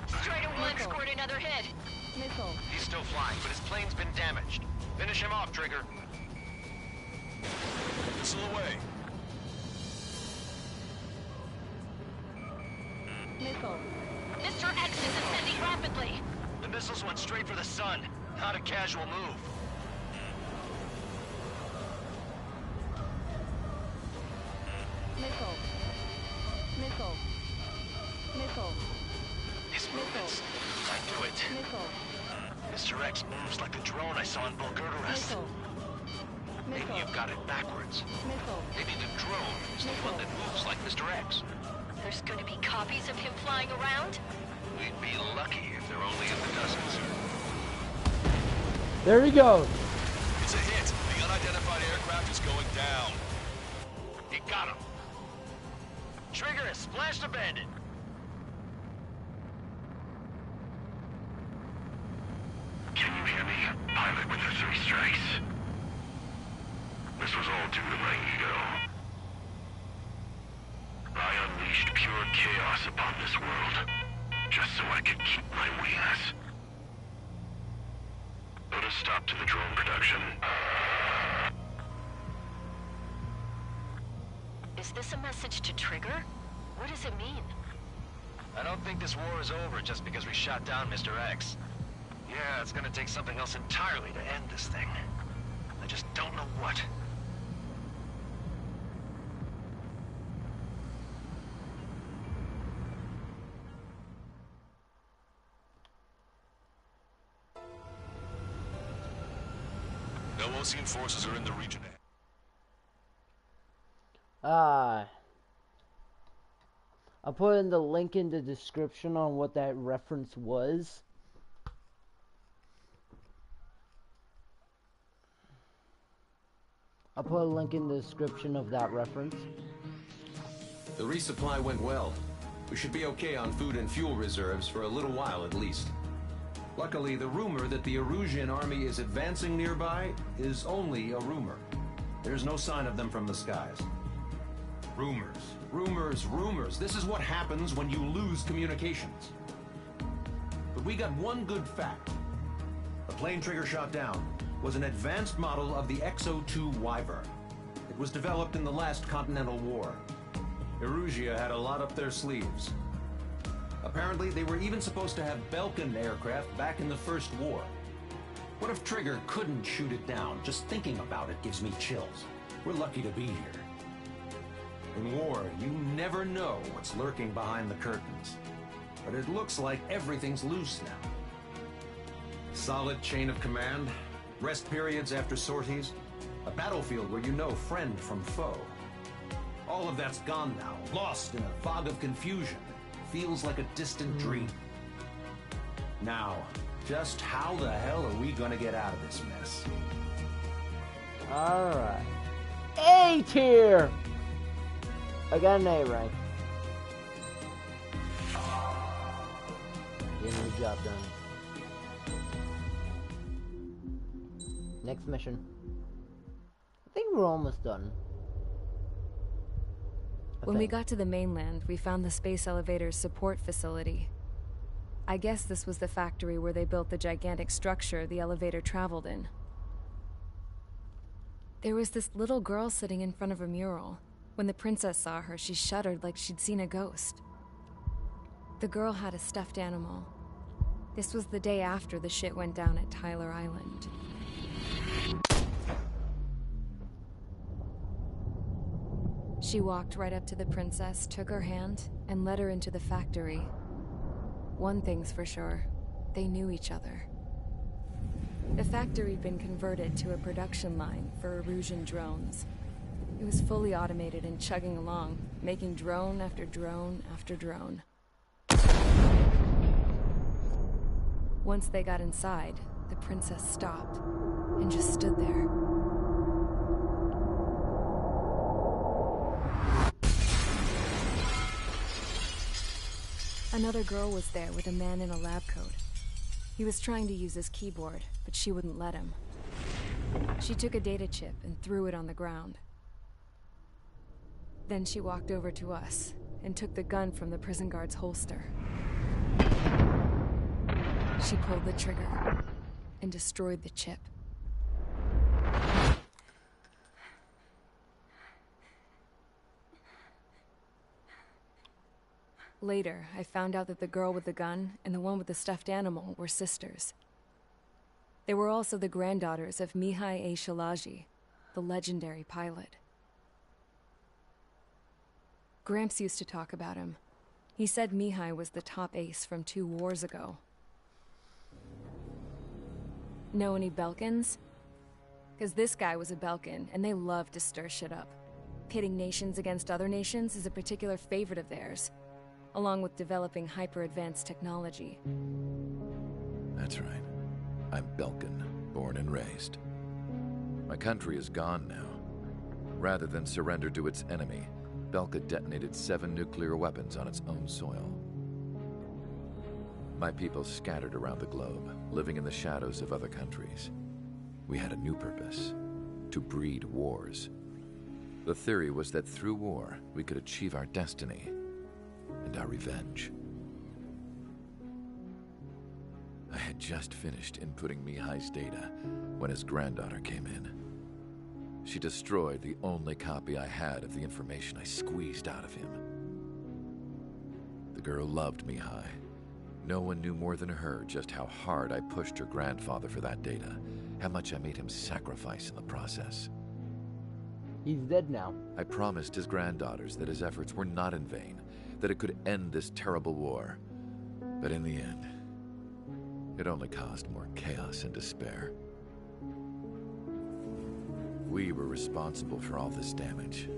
Strider 1 scored another hit. Missile. He's still flying, but his plane's been damaged. Finish him off, Trigger. Missile away. Missile. Mr. X is ascending rapidly. The missiles went straight for the sun. Not a casual move. Missile. Missile. Missile. His movements. I knew it. Missile. Mr. X moves like the drone I saw in Bulgurarest. Missile. Maybe you've got it backwards. Missile. Maybe the drone is the one that moves like Mr. X. There's gonna be copies of him flying around? We'd be lucky if they're only in the dozens. There he goes. It's a hit. The unidentified aircraft is going down. You got him. Trigger has splashed a bandit. Can you hear me, pilot with the 3 strikes? This was all due to my ego. I unleashed pure chaos upon this world, just so I could keep my wings. Put a stop to the drone production. Is this a message to Trigger? What does it mean? I don't think this war is over just because we shot down Mr. X. Yeah, it's gonna take something else entirely to end this thing. I just don't know what. No Osean forces are in the region. I'll put in the link in the description on what that reference was. I'll put a link in the description of that reference. The resupply went well. We should be okay on food and fuel reserves for a little while at least. Luckily, the rumor that the Erusian army is advancing nearby is only a rumor. There's no sign of them from the skies. Rumors, rumors, rumors. This is what happens when you lose communications. But we got one good fact. The plane Trigger shot down was an advanced model of the XO-2 Wyvern. It was developed in the last Continental War. Erusia had a lot up their sleeves. Apparently, they were even supposed to have Belkin aircraft back in the First War. What if Trigger couldn't shoot it down? Just thinking about it gives me chills. We're lucky to be here. In war, you never know what's lurking behind the curtains. But it looks like everything's loose now. Solid chain of command, rest periods after sorties, a battlefield where you know friend from foe. All of that's gone now, lost in a fog of confusion. Feels like a distant dream. Now, just how the hell are we gonna get out of this mess? Alright. A tier! I got an A rank. Getting the job done. Next mission. I think we're almost done. When we got to the mainland, we found the space elevator's support facility. I guess this was the factory where they built the gigantic structure the elevator traveled in. There was this little girl sitting in front of a mural. When the princess saw her, she shuddered like she'd seen a ghost. The girl had a stuffed animal. This was the day after the shit went down at Tyler Island. She walked right up to the princess, took her hand, and led her into the factory. One thing's for sure, they knew each other. The factory'd been converted to a production line for Erusian drones. It was fully automated and chugging along, making drone after drone after drone. Once they got inside, the princess stopped and just stood there. Another girl was there with a man in a lab coat. He was trying to use his keyboard, but she wouldn't let him. She took a data chip and threw it on the ground. Then she walked over to us and took the gun from the prison guard's holster. She pulled the trigger and destroyed the chip. Later, I found out that the girl with the gun and the one with the stuffed animal were sisters. They were also the granddaughters of Mihai A. Shalaji, the legendary pilot. Gramps used to talk about him. He said Mihai was the top ace from 2 wars ago. Know any Belkans? Because this guy was a Belkan, and they love to stir shit up. Pitting nations against other nations is a particular favorite of theirs, along with developing hyper-advanced technology. That's right. I'm Belkan, born and raised. My country is gone now. Rather than surrender to its enemy, Belka detonated 7 nuclear weapons on its own soil. My people scattered around the globe, living in the shadows of other countries. We had a new purpose: to breed wars. The theory was that through war, we could achieve our destiny and our revenge. I had just finished inputting Mihai's data when his granddaughter came in. She destroyed the only copy I had of the information I squeezed out of him. The girl loved Mihai. No one knew more than her just how hard I pushed her grandfather for that data, how much I made him sacrifice in the process. He's dead now. I promised his granddaughters that his efforts were not in vain, that it could end this terrible war. But in the end, it only caused more chaos and despair. We were responsible for all this damage,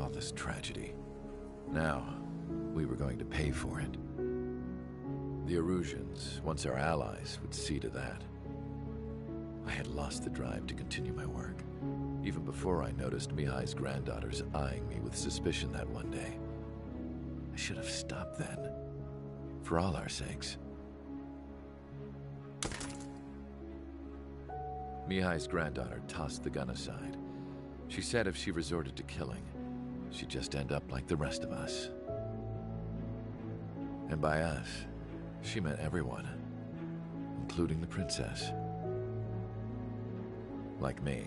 all this tragedy. Now, we were going to pay for it. The Erusians, once our allies, would see to that. I had lost the drive to continue my work, even before I noticed Mihai's granddaughters eyeing me with suspicion that one day. I should have stopped then, for all our sakes. Mihai's granddaughter tossed the gun aside. She said if she resorted to killing, she'd just end up like the rest of us. And by us, she meant everyone, including the princess. Like me,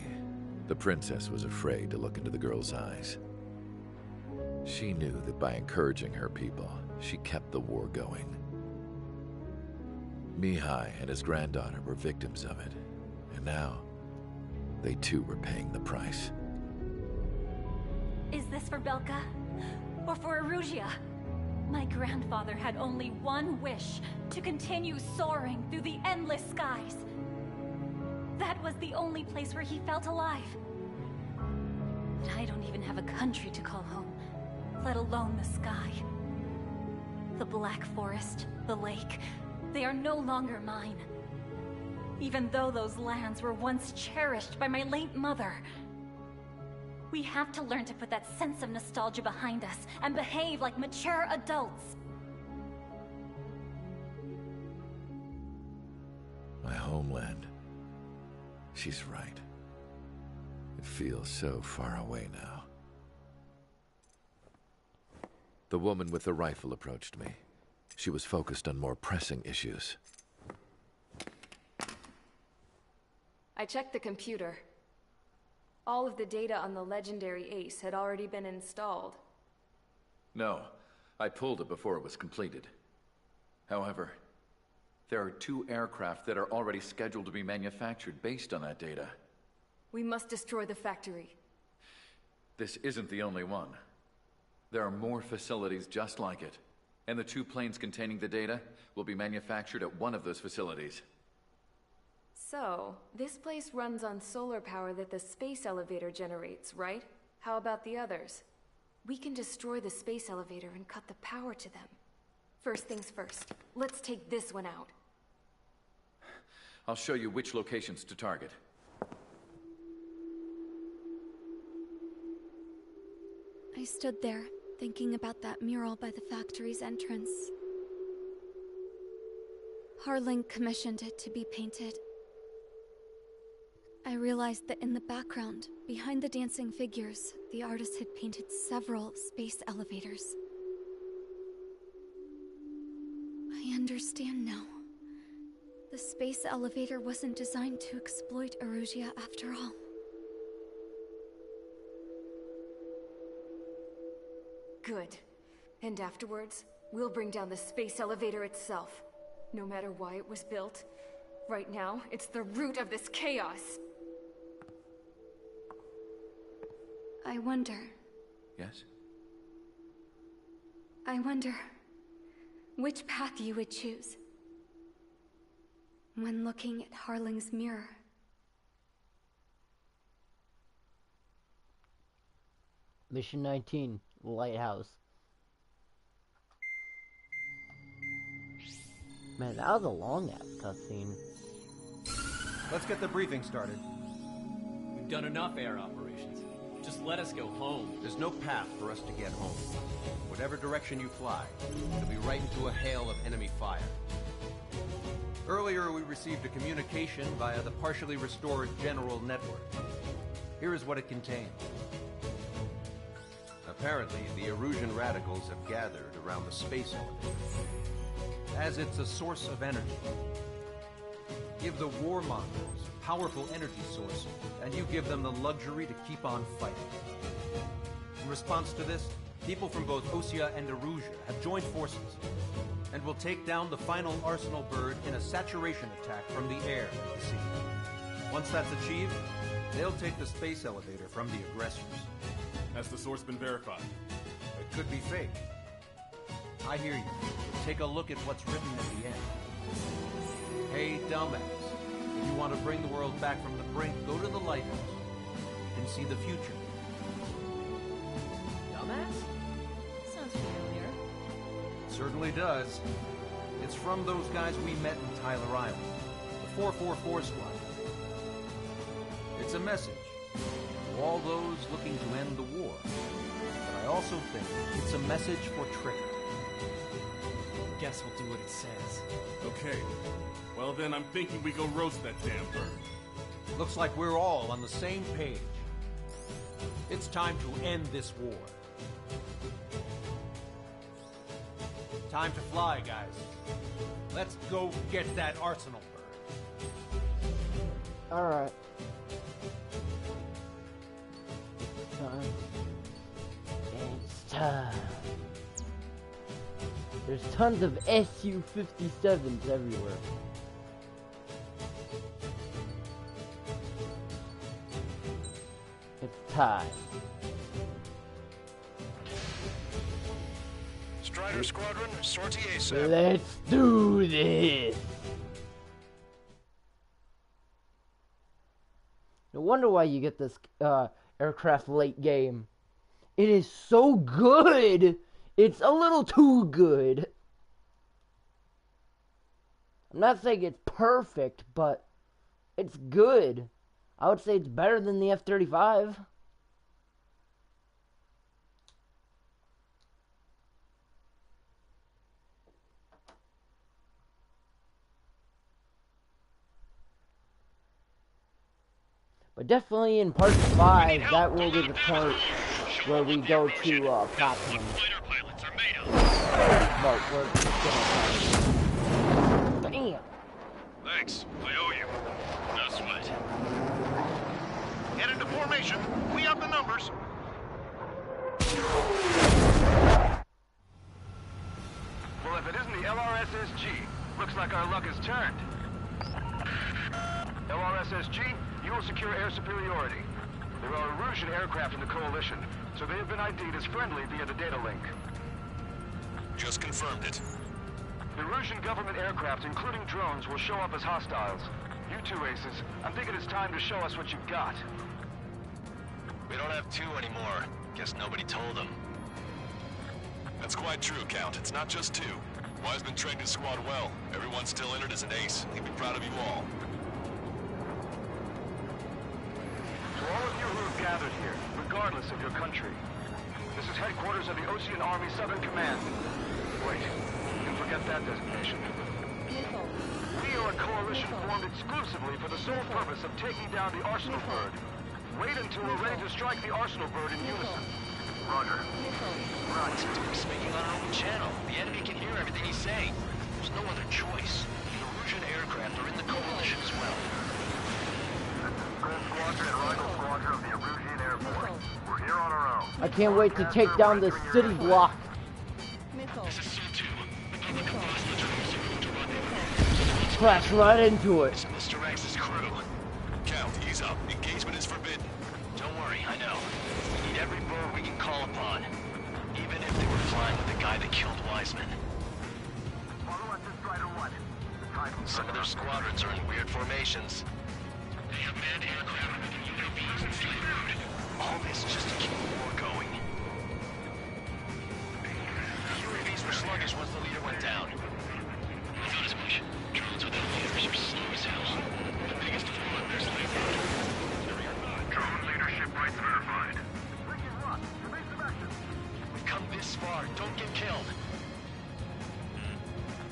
the princess was afraid to look into the girl's eyes. She knew that by encouraging her people, she kept the war going. Mihai and his granddaughter were victims of it, and now, they too were paying the price. Is this for Belka? Or for Erusea? My grandfather had only one wish: to continue soaring through the endless skies. That was the only place where he felt alive. But I don't even have a country to call home, let alone the sky. The Black Forest, the lake, they are no longer mine. Even though those lands were once cherished by my late mother. We have to learn to put that sense of nostalgia behind us and behave like mature adults. My homeland. She's right. It feels so far away now. The woman with the rifle approached me. She was focused on more pressing issues. I checked the computer. All of the data on the legendary ace had already been installed. No, I pulled it before it was completed. However, there are 2 aircraft that are already scheduled to be manufactured based on that data. We must destroy the factory. This isn't the only one. There are more facilities just like it, and the 2 planes containing the data will be manufactured at one of those facilities. So, this place runs on solar power that the space elevator generates, right? How about the others? We can destroy the space elevator and cut the power to them. First things first, let's take this one out. I'll show you which locations to target. I stood there, thinking about that mural by the factory's entrance. Harling commissioned it to be painted. I realized that in the background, behind the dancing figures, the artist had painted several space elevators. I understand now. The space elevator wasn't designed to exploit Erusia after all. Good. And afterwards, we'll bring down the space elevator itself. No matter why it was built, right now, it's the root of this chaos. I wonder... Yes? I wonder... which path you would choose when looking at Harling's mirror. Mission 19, Lighthouse. Man, that was a long-ass cutscene. Let's get the briefing started. We've done enough air operations. Just let us go home. There's no path for us to get home. Whatever direction you fly, it'll be right into a hail of enemy fire. Earlier, we received a communication via the partially restored General Network. Here is what it contained. Apparently, the Erusian radicals have gathered around the space elevator, as it's a source of energy. Give the warmongers a powerful energy source, and you give them the luxury to keep on fighting. In response to this, people from both Osea and Erusia have joined forces, and will take down the final Arsenal bird in a saturation attack from the air to the sea. Once that's achieved, they'll take the space elevator from the aggressors. Has the source been verified? It could be fake. I hear you. Take a look at what's written at the end. Hey, dumbass. If you want to bring the world back from the brink, go to the lighthouse. You can see the future. Dumbass? Sounds familiar. It certainly does. It's from those guys we met in Tyler Island. The 444 squad. It's a message to all those looking to end the war. But I also think it's a message for Trigger. Guess we'll do what it says. Okay. Well then, I'm thinking we go roast that damn bird. Looks like we're all on the same page. It's time to end this war. Time to fly, guys. Let's go get that Arsenal bird. Alright. Time. It's time. There's tons of Su-57s everywhere. It's time. Strider Squadron, sortie ASAP. Let's do this! No wonder why you get this aircraft late game. It is so good! It's a little too good. I'm not saying it's perfect, but it's good. I would say it's better than the F-35. But definitely in part 5, that will be the part where we go to Platinum. No, we're just gonna Damn! Thanks. I owe you. No sweat. Get into formation. We have the numbers. Well, if it isn't the LRSSG, looks like our luck has turned. LRSSG, you will secure air superiority. There are Erusian aircraft in the Coalition, so they have been ID'd as friendly via the data link. Just confirmed it. The Erusian government aircraft, including drones, will show up as hostiles. You two aces, I'm thinking it's time to show us what you've got. We don't have two anymore. Guess nobody told them. That's quite true, Count. It's not just two. Wiseman trained his squad well. Everyone's still in it as an ace. He'd be proud of you all. To all of you who have gathered here, regardless of your country, this is headquarters of the Ocean Army Southern Command. Wait, you can forget that designation. Missile. are a coalition formed exclusively for the sole purpose of taking down the Arsenal Bird. Wait until we're ready to strike the Arsenal Bird in unison. Roger. We're speaking on our own channel. The enemy can hear everything he's saying. There's no other choice. The Erusian aircraft are in the coalition as well. Gold Squadron and Rifle Squadron of the Erusian Air Force. We're here on our own. I can't wait to take down this city block. Missile. Crash right into it. Mr. X's crew. Count, ease up. Engagement is forbidden. Don't worry, I know. We need every bird we can call upon. Even if they were flying with the guy that killed Wiseman. Follow us to Strider 1. Some of their squadrons are in weird formations. They have manned aircraft with UAVs and flight mode. All this just to keep the war going. The UAVs were sluggish once the leader went down. I thought as much. Drones without leaders are slow as hell. The biggest flaw in their slave mode. Drone leadership rights verified. We've come this far. Don't get killed.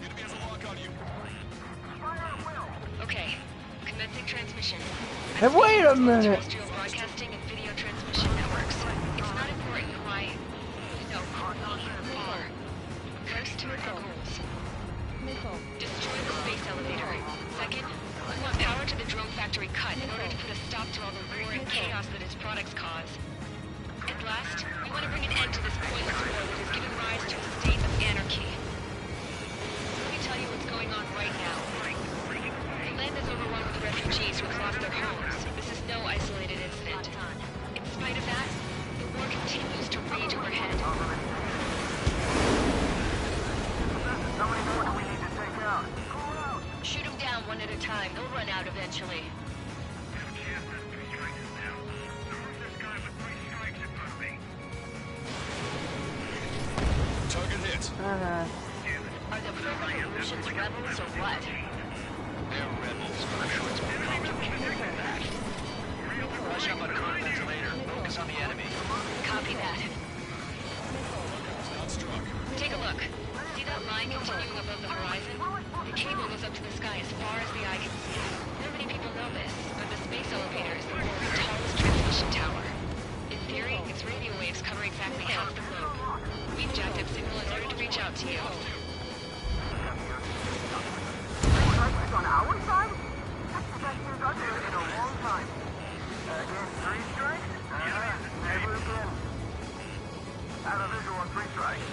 Enemy has a lock on you. Okay, commencing transmission. Hey, wait a minute! Terrestrial broadcasting and video transmission networks. It's not important why. No, far. First, our goals. Destroy the space elevator. Second, we want power to the drone factory cut in order to put a stop to all the war and chaos that its products cause. And last, we want to bring an end to this pointless war that has given rise to a state of anarchy. Let me tell you what's going on right now. The land is overrun with refugees who have lost their homes. This is no isolated incident. In spite of that, the war continues to rage overhead. How many more do we need to take out? Shoot them down one at a time. They'll run out eventually. Target hit. Are the Erusians rebels or what? They're rebels, but I'm sure it's more complicated than that. Rush up on current ventilator. Focus on the enemy. Copy that. Not struck. Take a look. See that line continuing above the horizon? The cable goes up to the sky as far as the eye can see. Not many people know this, but the space elevator is the world's tallest transmission tower. In theory, its radio waves cover exactly half the globe. We've jacked up signal in order to reach out to you. On our side? That's the best news I've heard in a long time. Again, 3 strikes? Never again. Out of visual on 3 strikes.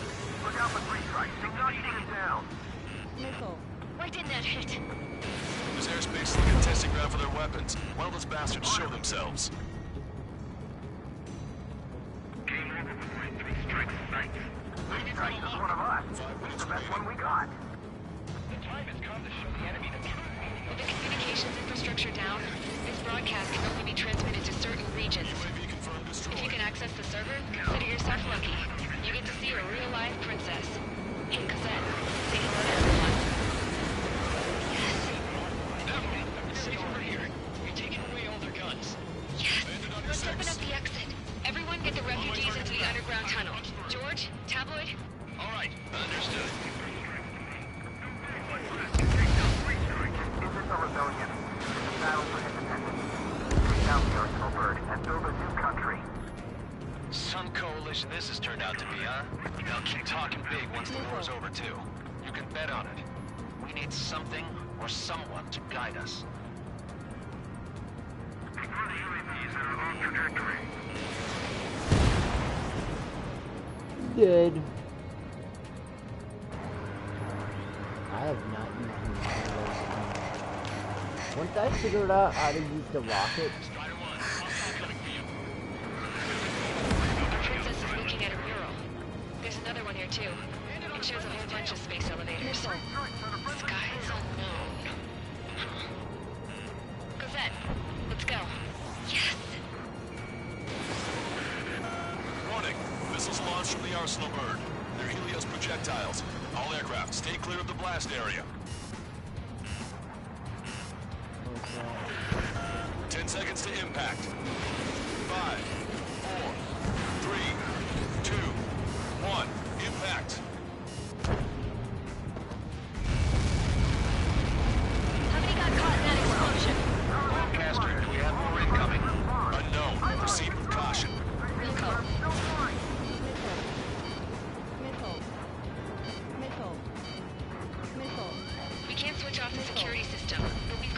Look out for 3 strikes. Do not shoot him down. Missile. Why didn't that hit? This airspace is like a testing ground for their weapons. Why don't those bastards show themselves? Game over before 3 strikes sight. 3 strikes is one of us. It's the best one we got. The time has come to show the enemy the truth. With the communications infrastructure down, this broadcast can only be transmitted to certain regions. UAV confirmed destroyed. If you can access the server, consider yourself lucky. You get to see a real-life princess. Hey, Cosette, say hello to everyone. Stay over here. You're taking away all their guns. Yes! Let's open up the exit. Everyone get the refugees into the underground tunnel. George, Tabloid? All right, understood. Is this a rebellion? It's a battle for independence. Take down the Arsenal Bird and build a new country. Some coalition this has turned out to be, huh? They'll keep talking big once the war's over, too. You can bet on it. We need something or someone to guide us. Ignore the UAVs that are on trajectory. Dead. I have not used these. Once I figured out how to use the rocket. Our princess is looking at a mural. There's another one here too. It shows a whole bunch of space elevators. Skies unknown. Cosette, let's go. Yes! Warning. Missiles launched from the Arsenal Bird. They're Helios projectiles. All aircraft, stay clear of the blast area. 10 seconds to impact. 5, 4, 3, 2, 1. Impact.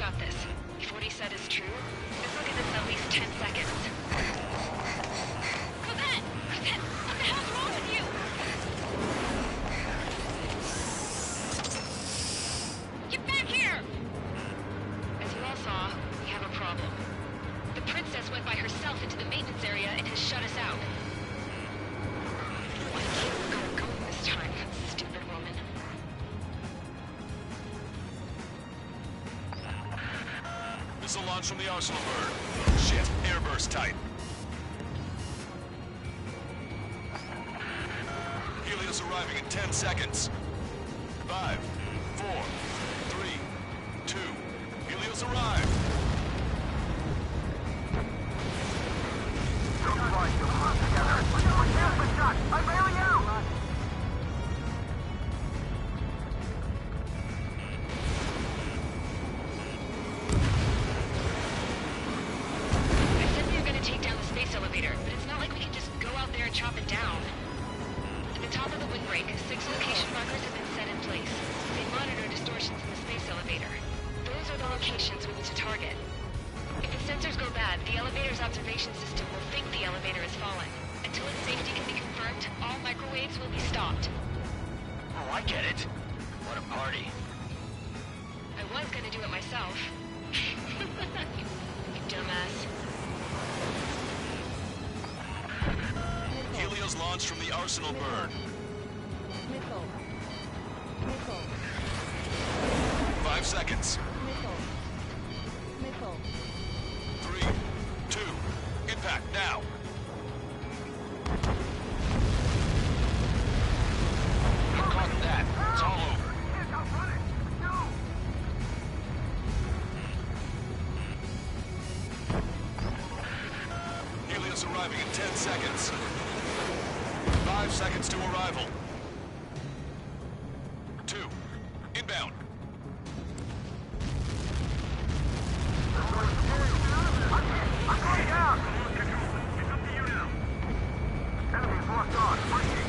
got this. If what he said is true, this will give us at least 10 seconds. Cosette! Cosette! What the hell's wrong with you? Get back here! As you all saw, we have a problem. The princess went by herself into the maintenance area and has shut us out. Why can't we go this time, stupid woman? Missile launch from the Arsenal bird. Shit, airburst type. Helios arriving in 10 seconds. 5, 4, 3, 2. Helios arrived. I'm bailing out! I said we were gonna take down the space elevator, but it's not like we can just go out there and chop it down. At the top of the windbreak, 6 location markers have been set in place. They monitor distortions in the space elevator. Those are the locations we need to target. If the sensors go bad, the elevator's observation system will think the elevator has fallen. Until its safety can be confirmed, all microwaves will be stopped. Oh, I get it. What a party. I was gonna do it myself. You dumbass. Helios launched from the Arsenal bird. Nickel. Nickel. 5 seconds. Nickel. Nickel. 3, 2. Impact now. Good luck with that. It's all over. Helios arriving in 10 seconds. 5 seconds to arrival. 2. Inbound. I'm going down! It's up to you now. Enemy's locked on. Breaking.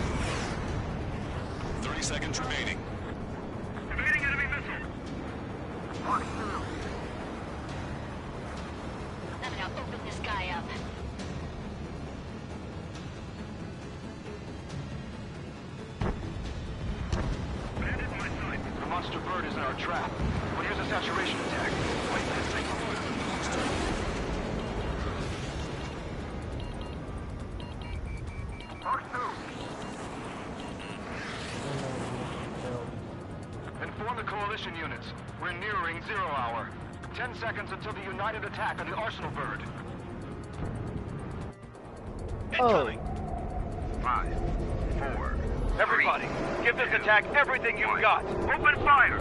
30 seconds remaining. Evading enemy missile. Lock through. I'm gonna open this guy up. Bandit my sight. The monster bird is in our trap. But here's a saturation attack. Wait, this thing. Lock through. Inform the coalition units. We're nearing 0 hour. 10 seconds until the united attack on the Arsenal bird. Oh. 5, 4. Everybody, give this attack everything you've got. Open fire!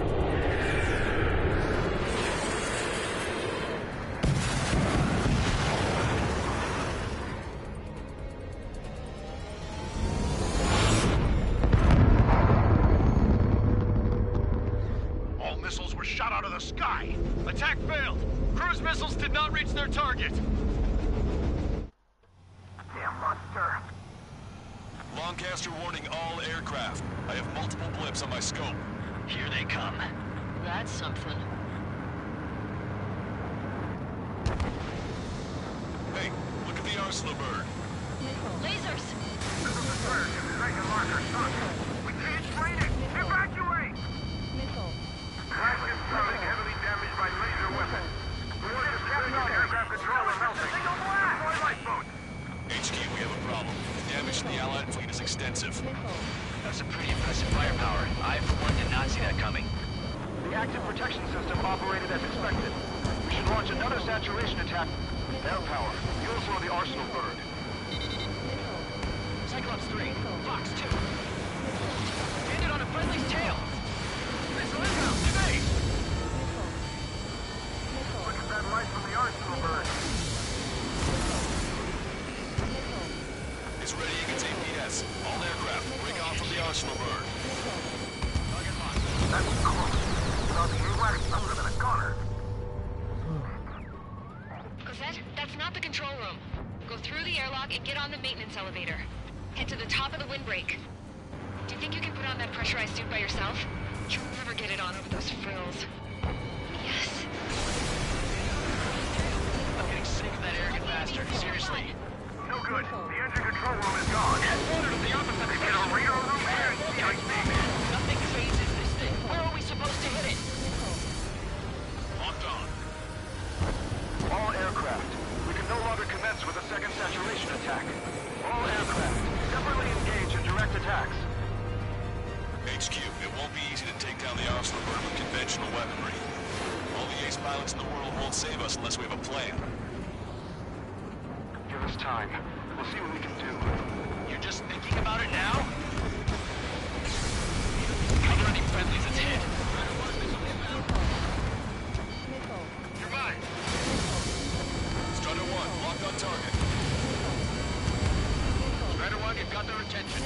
All missiles were shot out of the sky. Attack failed. Cruise missiles did not reach their target. Damn monster. Lancaster warning all aircraft. I have multiple blips on my scope. Here they come. That's something. Hey, look at the Arsenal bird. Lasers! Missile destroyer gives second marker. We can't train it! Evacuate! Nickel. Flagship starting heavily damaged by laser weapons. Forces capturing aircraft control are melting. Deploy lifeboats! HQ, we have a problem. The damage to the Allied fleet is extensive. That's some pretty impressive firepower. I, for one, did not see that coming. The active protection system operated as expected. We should launch another saturation attack. Air power. You'll slow the Arsenal bird. Cyclops 3, Fox 2. Landed on a friendly's tail. Missile inbound, evade! Look at that light from the Arsenal bird. It's readying its APS. All aircraft, break off from the Arsenal bird. That's close. Without the AWACS, I would have been a goner. Cosette, that's not the control room. Go through the airlock and get on the maintenance elevator. Head to the top of the windbreak. Do you think you can put on that pressurized suit by yourself? You'll never get it on over those frills. Yes. faster, seriously. No good. The engine control room is gone. Order to the opposite. Get a radar room here and strike me. Nothing phases this thing. Where are we supposed to hit it? Locked on. All aircraft. We can no longer commence with a second saturation attack. All aircraft, separately engage in direct attacks. HQ, it won't be easy to take down the arsenal burn with conventional weaponry. All the ace pilots in the world won't save us unless we have a plan. Give us time. We'll see what we can do. You're just thinking about it now? Cover any friendlies, it's hit. You're mine. Strider 1, locked on target. Strider 1, you've got their attention.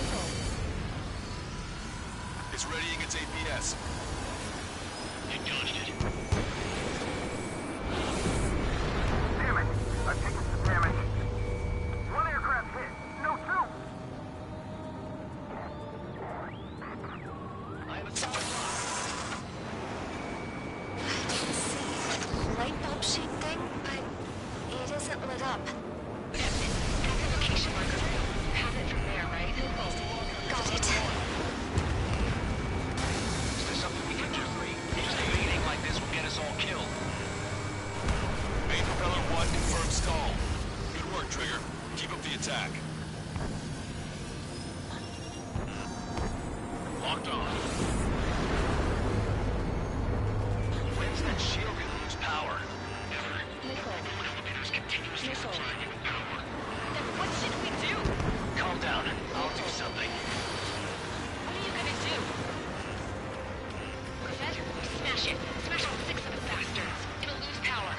It's readying its APS. You dodged it. Damn it! I've taken some damage. One aircraft hit. No, two! I have a solid Light bulb shaped thing, but it isn't lit up. That's it. That's the location marker. You have it from there, right? Got it. Is there something we can do? Just anything like this will get us all killed. Main propeller 1 confirmed stall. Good work, Trigger. Keep up the attack. Locked on. When's that shield gonna lose power? Never. The elevator's continuously supplying you with power. Then what should we do? Calm down. I'll do something. What are you gonna do? Corvette? Smash it. Smash all 6 of the bastards. It'll lose power.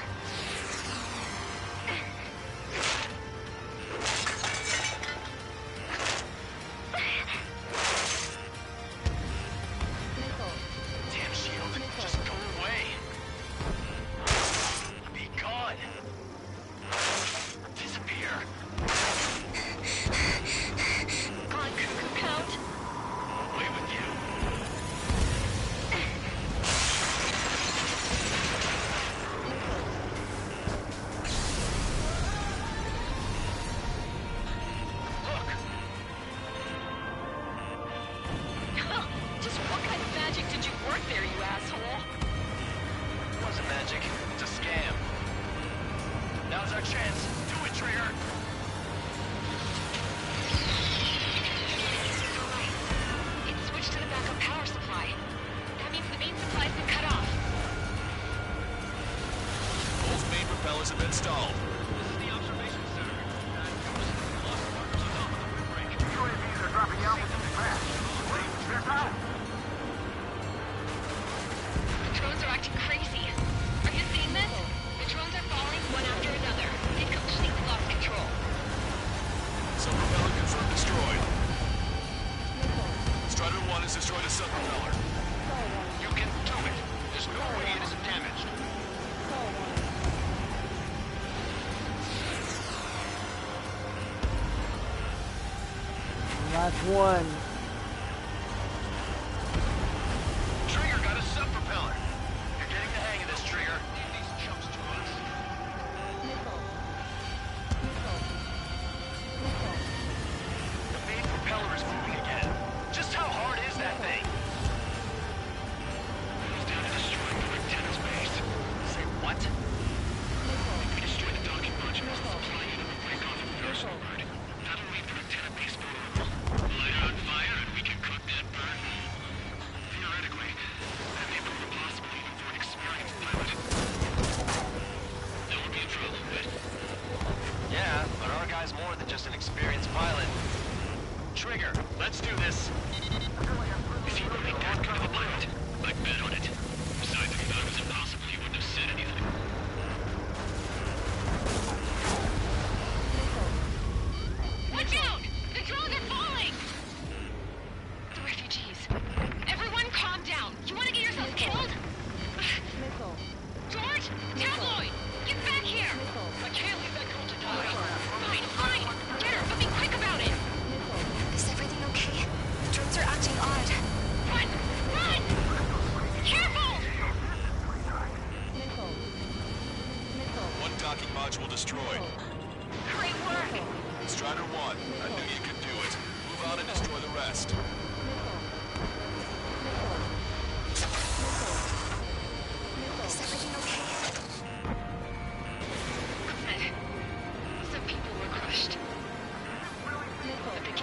Damn shield. Just go away. Be gone. Disappear. On cuckoo count. Away with you. Just what kind of magic did you work there, you asshole? It wasn't magic. It's a scam. Now's our chance. Do it, Trigger. It switched to the backup power supply. That means the main supply's been cut off. Both main propellers have been stalled. This is the observation center. Lost markers on top of the windbreak. UAVs are dropping altitude fast. Wait, they're out! The drones are acting crazy. Are you seeing this? The drones are falling one after another. They've completely lost control. Sub propeller confirmed destroyed. Strider 1 has destroyed a sub propeller. You can do it. There's no way it isn't damaged. Last one. Trigger got a sub propeller. You're getting the hang of this, Trigger. Leave these chumps to us. The main propeller is moving again. Just how hard is that thing? It's down to destroying the antenna's base. Say what? We destroy the docking modules and supply unit will break off in Versal Road. That'll leave the antenna base vulnerable. Light it on fire and we can cook that bird. Theoretically, that may prove impossible even for an experienced pilot. That would be a trouble, but... Yeah, but our guy's more than just an experienced pilot. Trigger, let's do this. If he really that good of a pilot, I'd bet on it. Besides, if he thought it was impossible, he wouldn't have said anything. Watch out! The drones are falling! The refugees. Everyone calm down. You want to get yourself killed? George? Tabloid! Get back here! I can't leave that girl to die. Fine, fine. Get her, but be quick about it. Is everything okay? The drones are acting odd.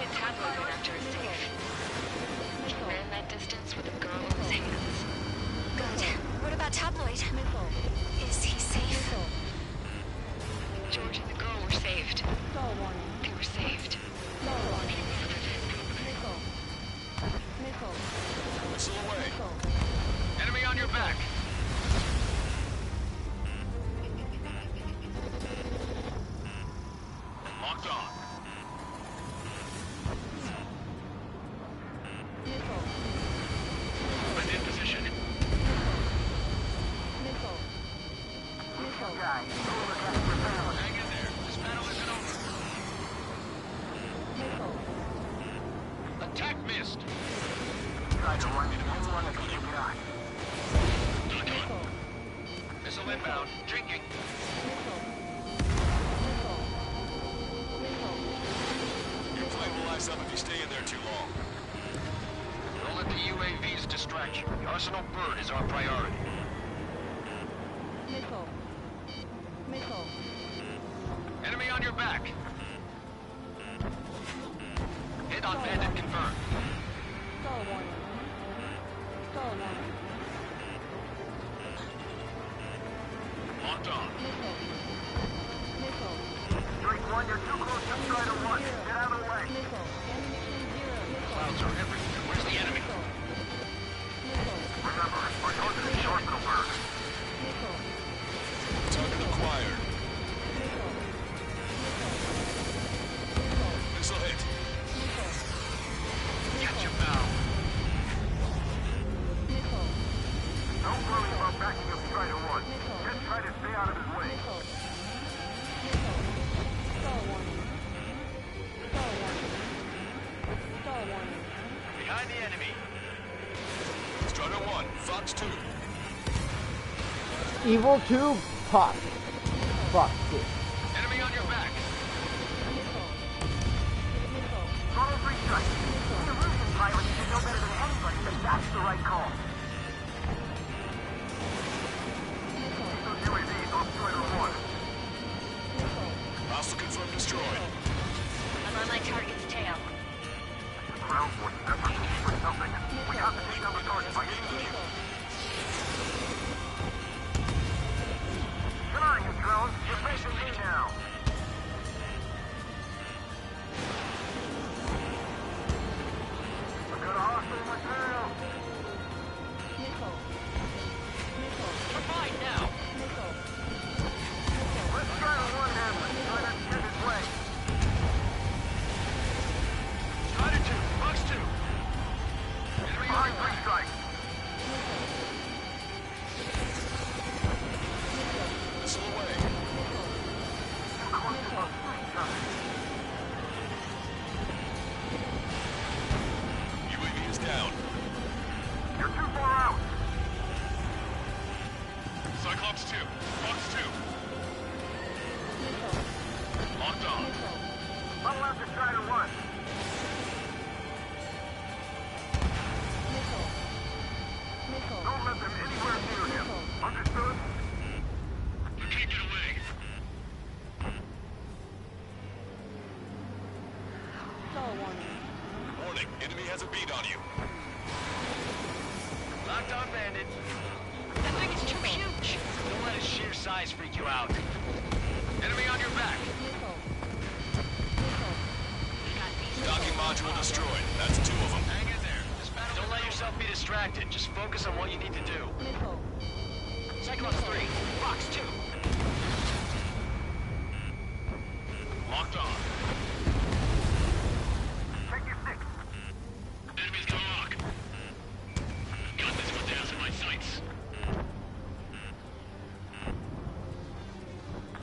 kid tabloid reactor is safe. He ran that distance with a girl in his hands. Good. What about tabloid? Is he safe? George and the girl were saved. They were saved. Missile away. Enemy on your back. Locked on. I'm in position. Hang in there. This battle isn't over. Attack missed. Try to run into anyone that can get out. Missile inbound. Drinking. Your flight will ice up if you stay in there too long. Don't let the UAVs distract you. The Arsenal bird is our priority. Enemy on your back. Hit on bandit confirmed. Locked on. Drake 1, you're too close to Strider 1. Get out of the way. Clouds are everywhere. Where's the enemy? Remember, we're targeting the Arsenal bird. Target acquired. Missile hit. Catch him now. Don't worry about backing up Strider 1. Just try to stay out of his way. Behind the enemy. Strider 1. Fox 2. Evil 2, pop. Fuck it. Enemy on your back. Follow 3 strikes. The illusion pilots should know better than anybody that that's the right call. Those UAVs off Strider 1. Hostile confirmed destroyed. I'm on my target's tail. Ground force effort for something. We have to take down the target by any means. Come on, you drones. You're facing me now. I got a hostile in my tail. Combine now. Let's try to one-handle it. Try not to get his way. Strider 2. Fox 2. Enemy on Behind your 3 back. strikes. Missile away. Too close to us. UAV is down. You're too far out. Cyclops 2. Fox 2. Locked on. Level after Strider 1. Don't let them anywhere near him. Understood? You can't get away. Warning. Enemy has a beat on you. Locked on bandit. That thing is too huge. Don't let his sheer size freak you out. Enemy on your back. Docking module destroyed. That's 2 of them. Hang in there. This battle Don't let yourself be distracted. Just focus on what you need to do. Cyclops 3. Fox 2. Locked on. Take your 6. Enemy's gonna lock. Got this one down in my sights.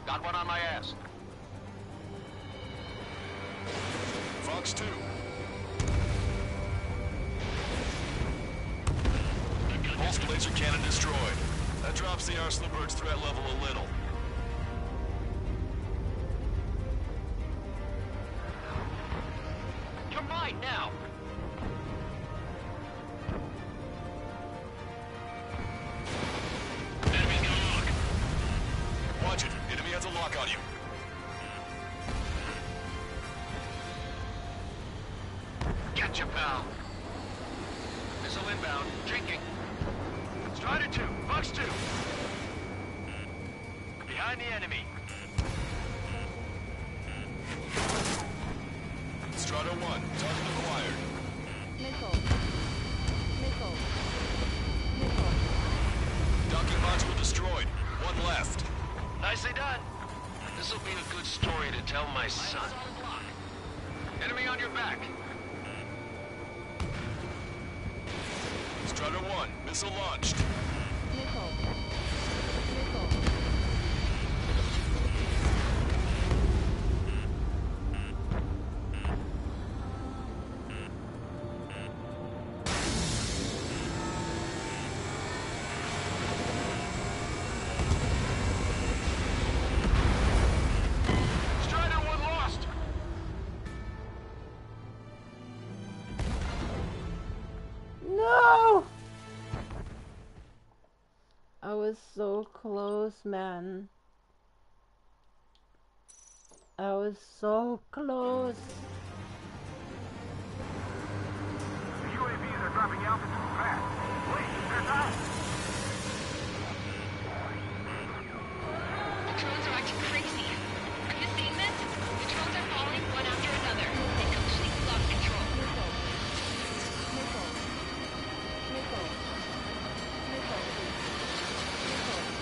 Got one on my ass. Fox 2. Pulse laser cannon destroyed. That drops the Arsenal bird's threat level a little. Combine now. Enemy's gonna lock. Watch it. Enemy has a lock on you. Getcha, pal. Missile inbound. Jinking. Strider 2. Fox 2. Behind the enemy. Strider 1, target acquired. Missile. Missile. Missile. Docking module destroyed. One left. Nicely done. This'll be a good story to tell my son. Enemy on your back. Strider 1, missile launched. Missile. Missile. Strider 1 lost. No! I was so close, man. I was so close. The UAVs are dropping altitude fast. Wait, they're down. The drones are acting crazy. Are you seeing this? The drones are falling one after another. They completely lost control. Missile. Missile. Missile. Missile. Missile. Missile.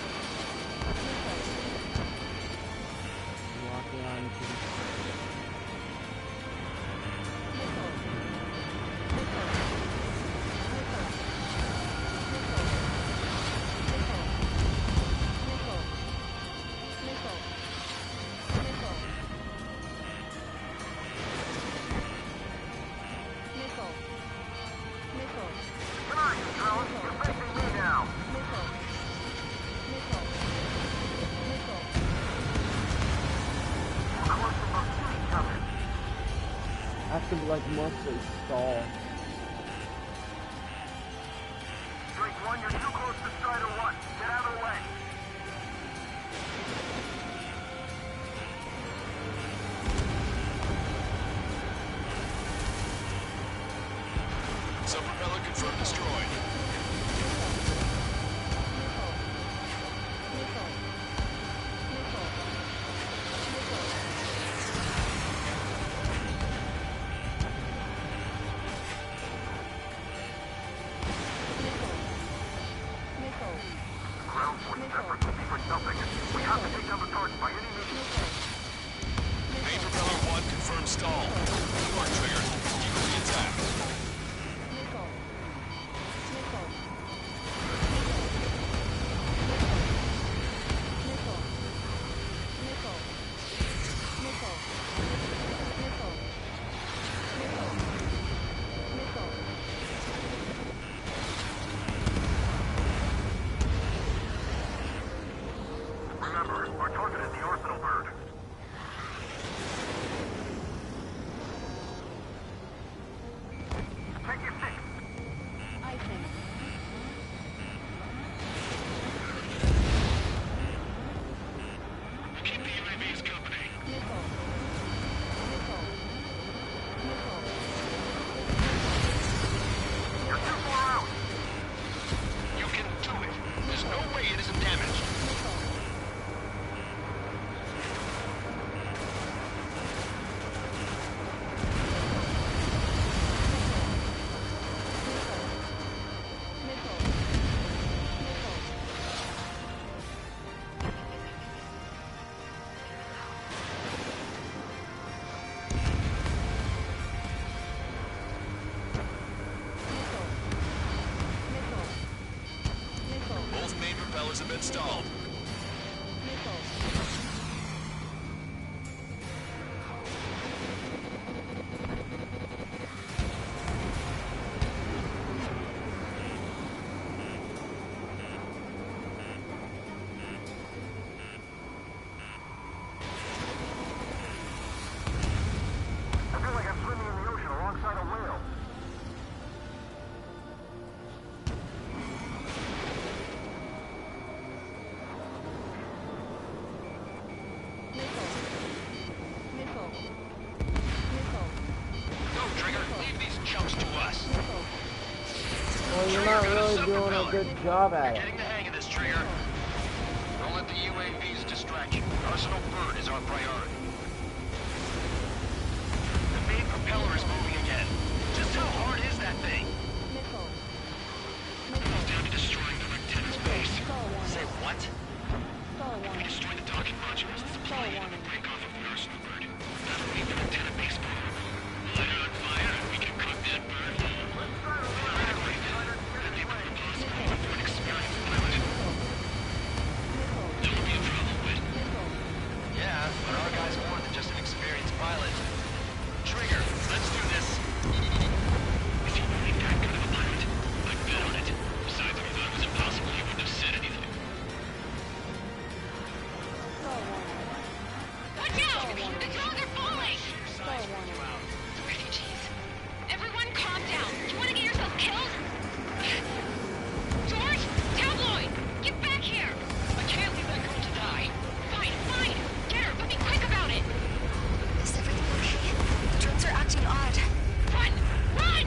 Walking on to the Come on, you drones. You're facing me now. We're close enough to each other. I have to like mostly stall. Drake 1, you're too close to Strider 1. Get out of the way. Subpropeller confirmed destroyed. Ground force efforts will be for nothing. We have to take down the target by any means. Main propeller 1 confirmed stall. Good work, Trigger. Keep up the attack. Remember, our target is the Arsenal bird. Take your seat. I think. Keep the UAVs company. Missile. Missile. Missile. You're too far out. You can do it. There's no way it isn't damaged. Both main propellers have been stalled. I feel like I'm swimming in the ocean alongside a whale. Well, you're not really doing a good job at it. Getting the hang of this, Trigger. Don't let the UAVs distract you. Arsenal Bird is our priority. The main propeller is moving again. Just how hard is that thing? Missile. Goes down to destroying the lieutenant's base. Say what? If we destroy the docking modules, the supply unit will break off of the Arsenal Bird. That'll leave the lieutenant base vulnerable. Light it on fire and we can cook that bird whole. Theoretically, that may prove possible for an experienced pilot. That would be a trouble, but... Yeah, but our guy's more than just an experienced pilot. Trigger, let's do this. If he really that good of a pilot, I'd bet on it. Besides, if he thought it was impossible, he wouldn't have said anything. Watch out! The drones are falling! Refugees. Everyone calm down. You want to get yourself killed? George! Tabloid! Get back here! I can't leave that girl to die. Fine, fine! Get her, but be quick about it! Is everything okay? The drones are acting odd. Run! Run!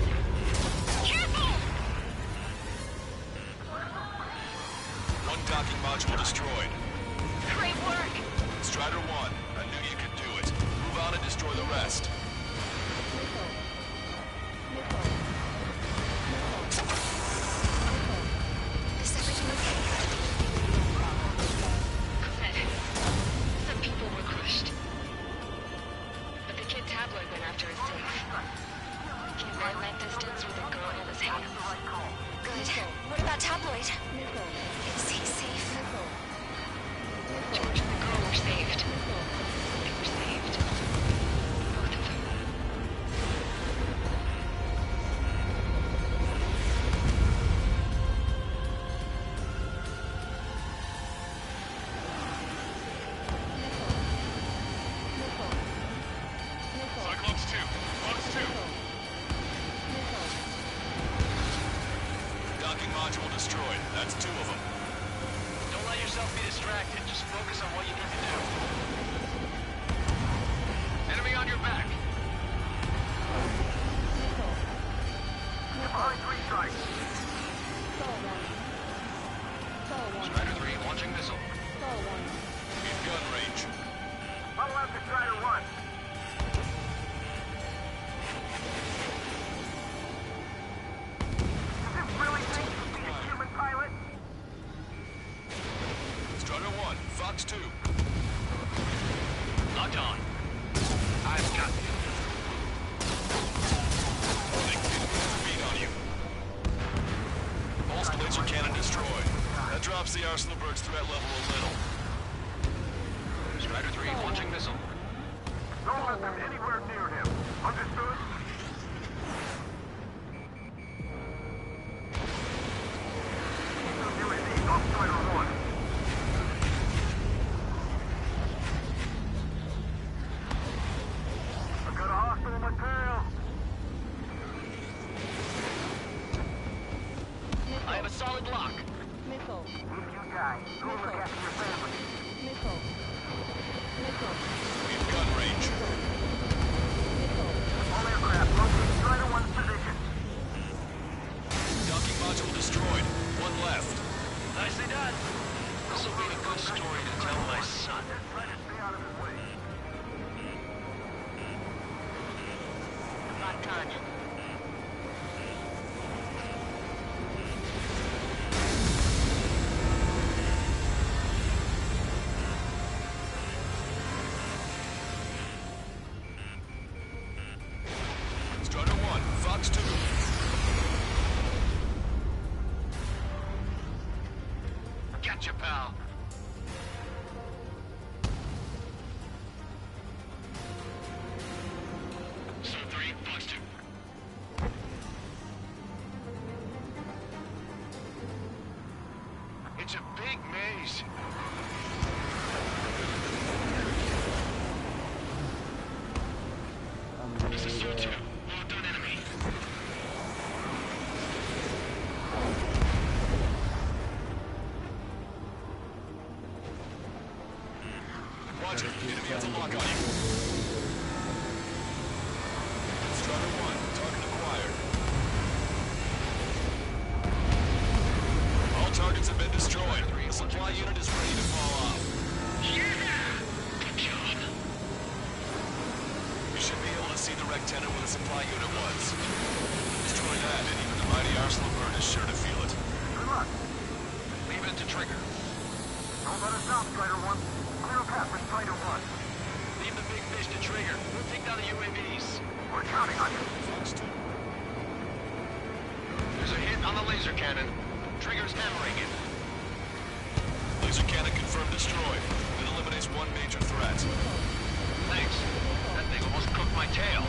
Careful! One docking module destroyed. Great work! Strider 1, I knew you could do it. Move on and destroy the rest. Is everything okay? Good. Some people were crushed. But the kid Tabloid went after his safe. He ran that distance with a gun in his hands. Good. What about Tabloid? Is he safe? George and the girl were saved. They were saved. Both of them. Cyclops 2, Fox 2. Docking module destroyed. That's 2 of them. Don't let yourself be distracted. Just focus on what you need to do. Enemy on your back. Behind 3 strikes. Strider 3, launching missile. In gun range. Huddle after Strider 1. Does this really think you can be a human pilot? Strider 1, Fox 2. Locked on. I've got you. Speed on you. Pulse laser cannon destroyed. That drops the Arsenal Bird's threat level a little. Strider 3, launching missile. Don't let them anywhere near him. Understood? UAV off Strider 1. I got a hostile in my tail. I have a solid lock. Missile. If you die, go look after your family. Missile. In gun range. All aircraft locate Strider 1's position. Docking module destroyed. 1 left. Nicely done. This will be a good story to tell my son. Try to stay out of his way. Locked on. Strider 1, Fox 2. Gotcha, pal. So 3, Fox 2. It's a big maze. This is Sol 2. Locked on enemy. Roger. Enemy has a lock on you. Strider 1, target acquired. supply unit is ready to fall off. Yeah! Good job. You should be able to see the rectenna where the supply unit was. Destroy that, and even the mighty Arsenal bird is sure to feel it. Good luck. Leave it to Trigger. Don't let us down, Strider 1. Clear a path for Strider 1. Leave the big fish to Trigger. We'll take down the UAVs. We're counting on you. There's a hit on the laser cannon. Trigger's hammering it. Laser cannon confirmed destroyed. It eliminates one major threat. Thanks. That thing almost cooked my tail.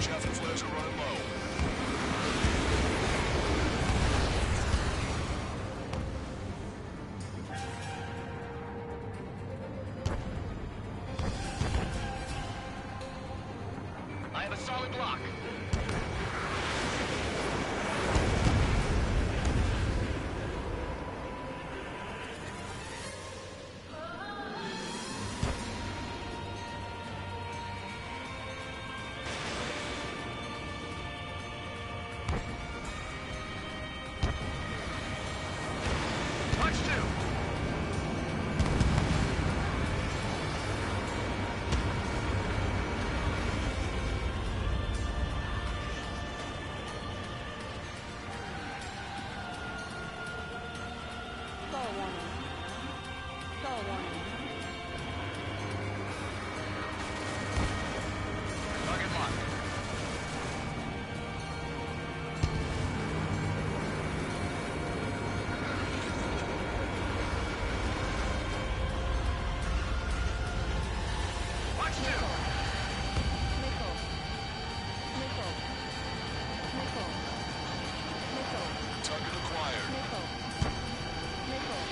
Chaff and flares are running low. I have a solid lock. Touch 2. Stall warning. Stall warning. Target locked. Watch 2. Missile. Missile. Missile. Missile. Target acquired. Missile. Missile.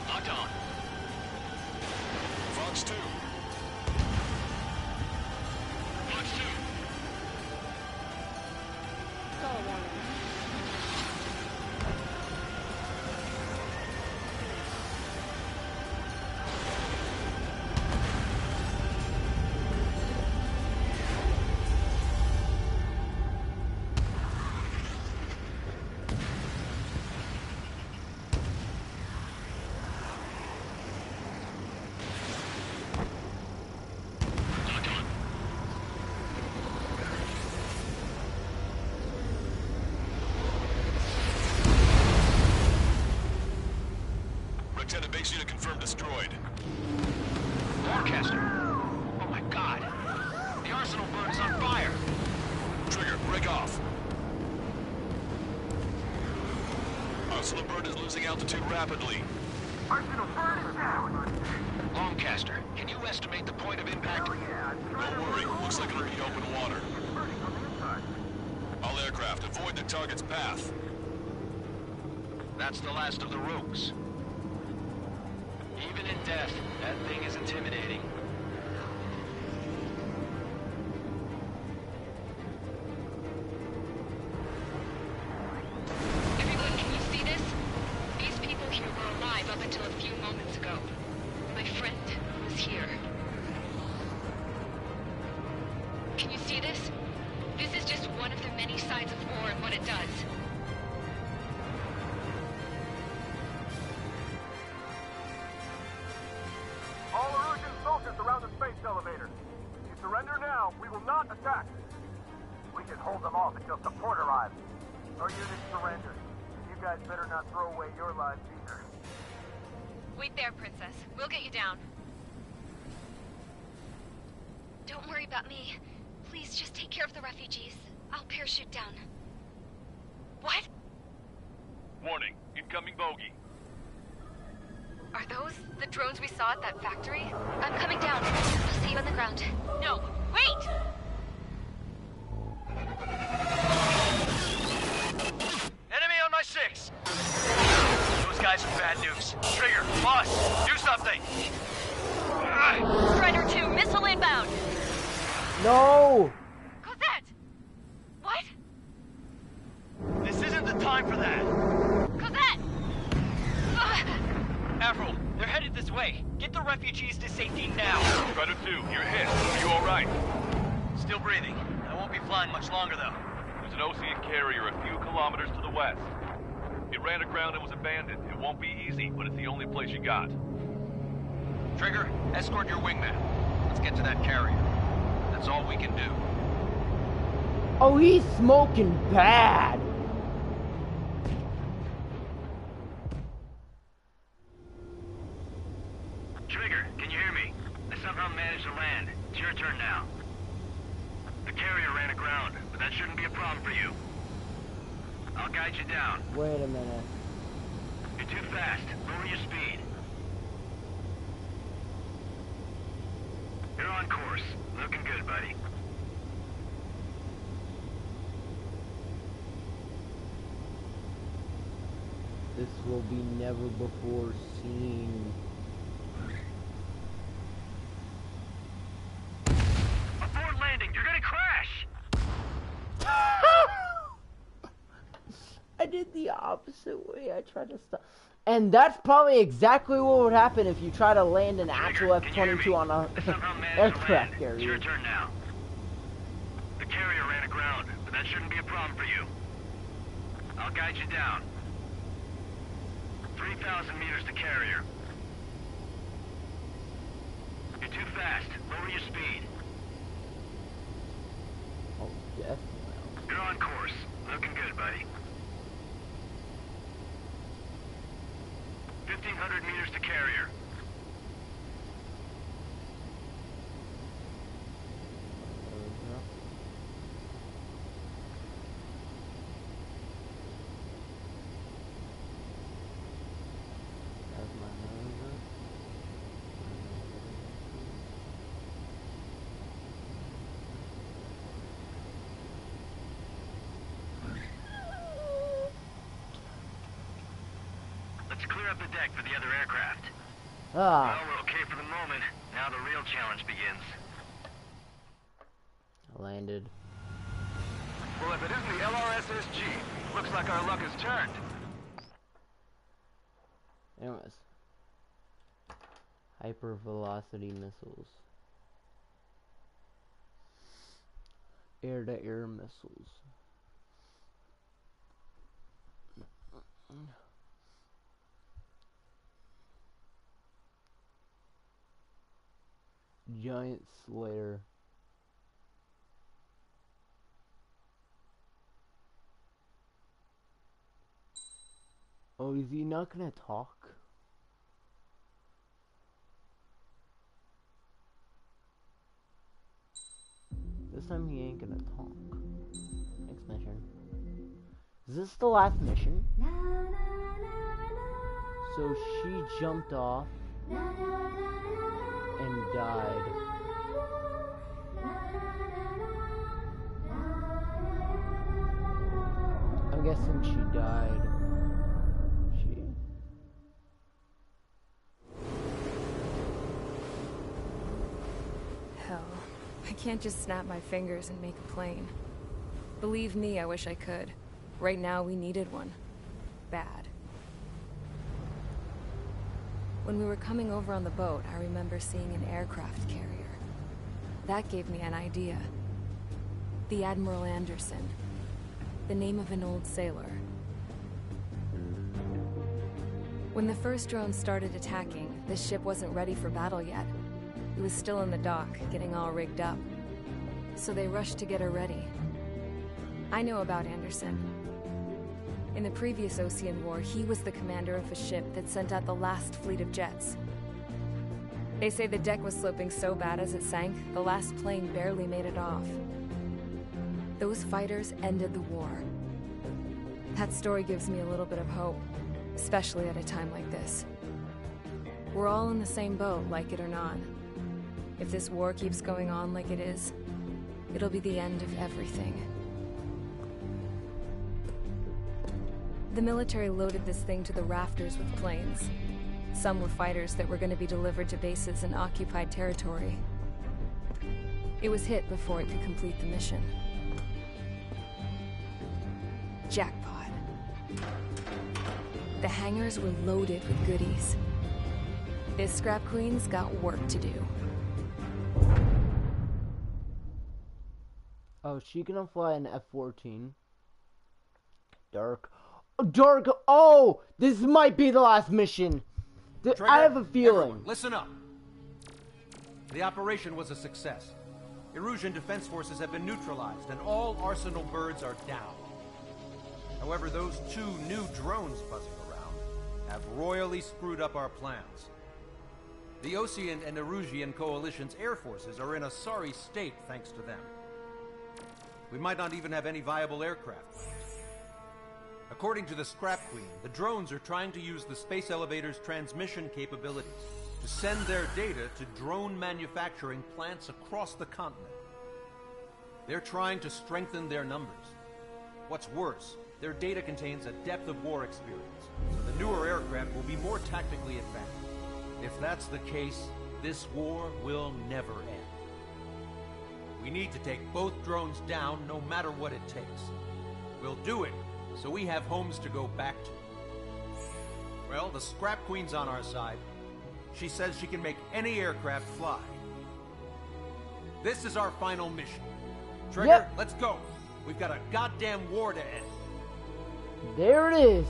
Locked on. Fox 2. Watch 2. Stall warning. Locked on. Rectenna base unit confirmed destroyed. Broadcaster. Oh my god. The Arsenal bird is on fire. Trigger, break off. Arsenal bird is losing altitude rapidly. Arsenal bird is down. Longcaster, can you estimate the point of impact? Don't worry, looks like it'll be open water. All aircraft, avoid the target's path. That's the last of the rogues. Even in death, that thing is intimidating. Everyone, can you see this? These people here were alive up until a few moments ago. My friend was here. Can you see this? This is just one of the many sides of war and what it does. All Erusian soldiers around the space elevator. If you surrender now, we will not attack. We can hold them off until support arrives. Our unit surrendered. You guys better not throw away your lives either. Wait there, Princess. We'll get you down. Don't worry about me. Please just take care of the refugees. I'll parachute down. What? Warning, incoming bogey. Are those the drones we saw at that factory? I'm coming down. I'll see you on the ground. No, wait! Enemy on my 6. Those guys are bad news. Trigger, boss, do something. Strider 2, missile inbound! No! Cosette! What? This isn't the time for that. Cosette! Avril, they're headed this way. Get the refugees to safety now. Strider 2, you're hit. Are you alright? Still breathing. I won't be flying much longer, though. There's an Ocean carrier a few kilometers to the west. It ran aground and was abandoned. It won't be easy, but it's the only place you got. Trigger, escort your wingman. Let's get to that carrier. That's all we can do. Oh, he's smoking bad. Trigger, can you hear me? I somehow managed to land. It's your turn now. The carrier ran aground, but that shouldn't be a problem for you. I'll guide you down. Wait a minute. You're too fast. Lower your speed. You're on course. Looking good, buddy. This will be never before seen. Abort landing. You're gonna crash. I did the opposite way. I tried to stop. And that's probably exactly what would happen if you try to land an actual F-22 on a aircraft carrier. It's your turn now. The carrier ran aground, but that shouldn't be a problem for you. I'll guide you down. 3,000 meters to carrier. You're too fast. Lower your speed. Oh, definitely. You're on course. Looking good, buddy. 1,500 meters to carrier. Let's clear up the deck for the other aircraft. Ah. Well, we're okay for the moment. Now the real challenge begins. I landed. Well, if it isn't the LRSSG, looks like our luck has turned. Anyways. Hypervelocity missiles. Air-to-air missiles. Giant Slayer. Oh, is he not gonna talk? This time he ain't gonna talk. Next mission. Is this the last mission? So she jumped off and died. I'm guessing she died. She? Hell, I can't just snap my fingers and make a plane. Believe me, I wish I could. Right now, we needed one. Bad. When we were coming over on the boat, I remember seeing an aircraft carrier. That gave me an idea. The Admiral Anderson. The name of an old sailor. When the first drone started attacking, the ship wasn't ready for battle yet. It was still in the dock, getting all rigged up. So they rushed to get her ready. I know about Anderson. In the previous Ocean War, he was the commander of a ship that sent out the last fleet of jets. They say the deck was sloping so bad as it sank, the last plane barely made it off. Those fighters ended the war. That story gives me a little bit of hope, especially at a time like this. We're all in the same boat, like it or not. If this war keeps going on like it is, it'll be the end of everything. The military loaded this thing to the rafters with planes. Some were fighters that were going to be delivered to bases in occupied territory. It was hit before it could complete the mission. Jackpot. The hangars were loaded with goodies. This scrap queen's got work to do. Oh, she gonna fly an F-14. Dark. Dark. Oh, this might be the last mission. Trigger, I have a feeling. everyone, listen up. The operation was a success. Erusian defense forces have been neutralized, and all Arsenal birds are down. However, those 2 new drones buzzing around have royally screwed up our plans. The Osean and Erusian coalition's air forces are in a sorry state thanks to them. We might not even have any viable aircraft. According to the Scrap Queen, the drones are trying to use the space elevator's transmission capabilities to send their data to drone manufacturing plants across the continent. They're trying to strengthen their numbers. What's worse, their data contains a depth of war experience, so the newer aircraft will be more tactically advanced. If that's the case, this war will never end. We need to take both drones down no matter what it takes. We'll do it so we have homes to go back to. Well, the Scrap Queen's on our side. She says she can make any aircraft fly. This is our final mission. Trigger, Yep. Let's go. We've got a goddamn war to end. There it is.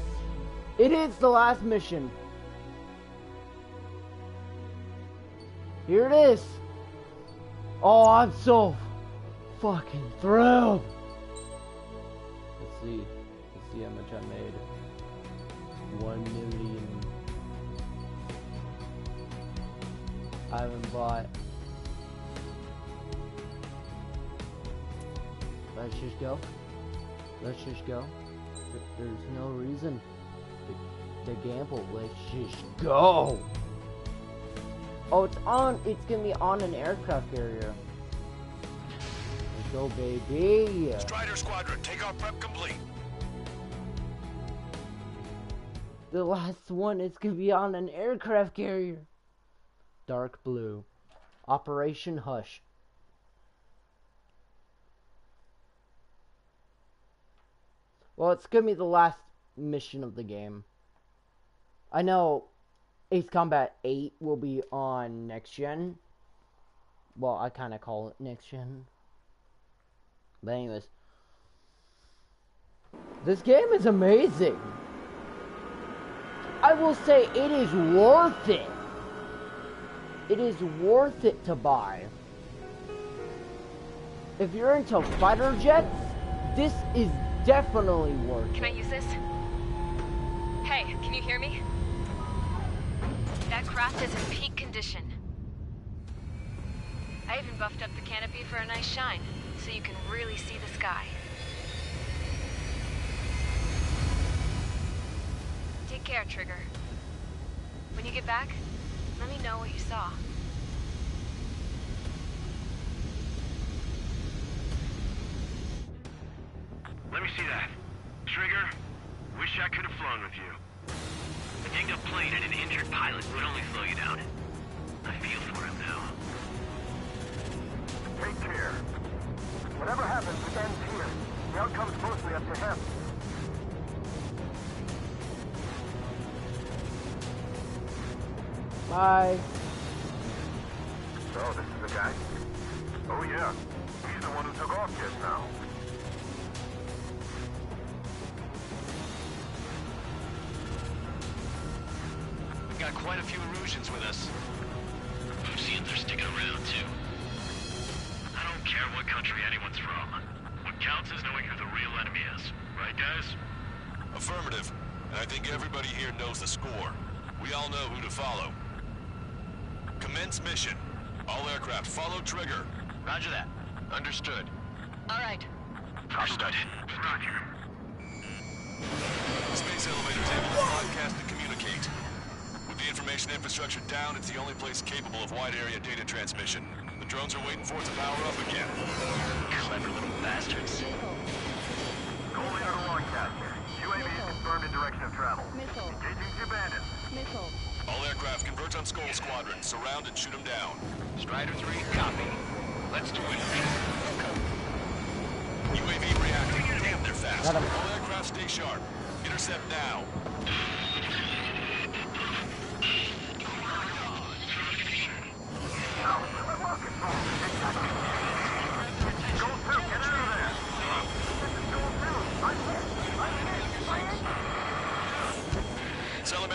It is the last mission. Here it is. Oh, I'm so fucking thrilled. Let's see how much I made. 1 million. I haven't bought. Let's just go. Let's just go. There's no reason to gamble. Let's just go. Oh, it's gonna be on an aircraft carrier. Let's go, baby. Strider Squadron, takeoff prep complete. The last one is gonna be on an aircraft carrier. Dark blue. Operation Hush. Well, it's gonna be the last mission of the game. I know Ace Combat 8 will be on next gen. Well, I kind of call it next gen. But anyways. This game is amazing. I will say it is worth it. It is worth it to buy. If you're into fighter jets, this is definitely worth it. Can I use this? Hey, can you hear me? That craft is in peak condition. I even buffed up the canopy for a nice shine, so you can really see the sky. Take care, Trigger. When you get back, let me know what you saw. Let me see that. Trigger, wish I could have flown with you. A dinged up plane and an injured pilot would only slow you down. I feel for him now. Take care. Whatever happens, it ends here. The outcome's mostly up to him. Bye. So, this is the guy? Oh yeah. He's the one who took off just now. We've got quite a few Erusians with us. Oseans are sticking around, too. I don't care what country anyone's from. What counts is knowing who the real enemy is. Right, guys? Affirmative. And I think everybody here knows the score. We all know who to follow. Commence mission. All aircraft follow Trigger. Roger that. Understood. All right. Understood. Roger. The space elevator's able to broadcast and communicate. With the information infrastructure down, it's the only place capable of wide area data transmission. The drones are waiting for it to power up again. Clever little bastards. Goal leader to Lancaster. UAV is confirmed in direction of travel. Missile. Engaging the bandits. Missile. All aircraft converge on Skull Squadron. Surround and shoot them down. Strider 3, copy. Let's do it. UAV reacting. Damn, they're fast. Got 'em. All aircraft stay sharp. Intercept now.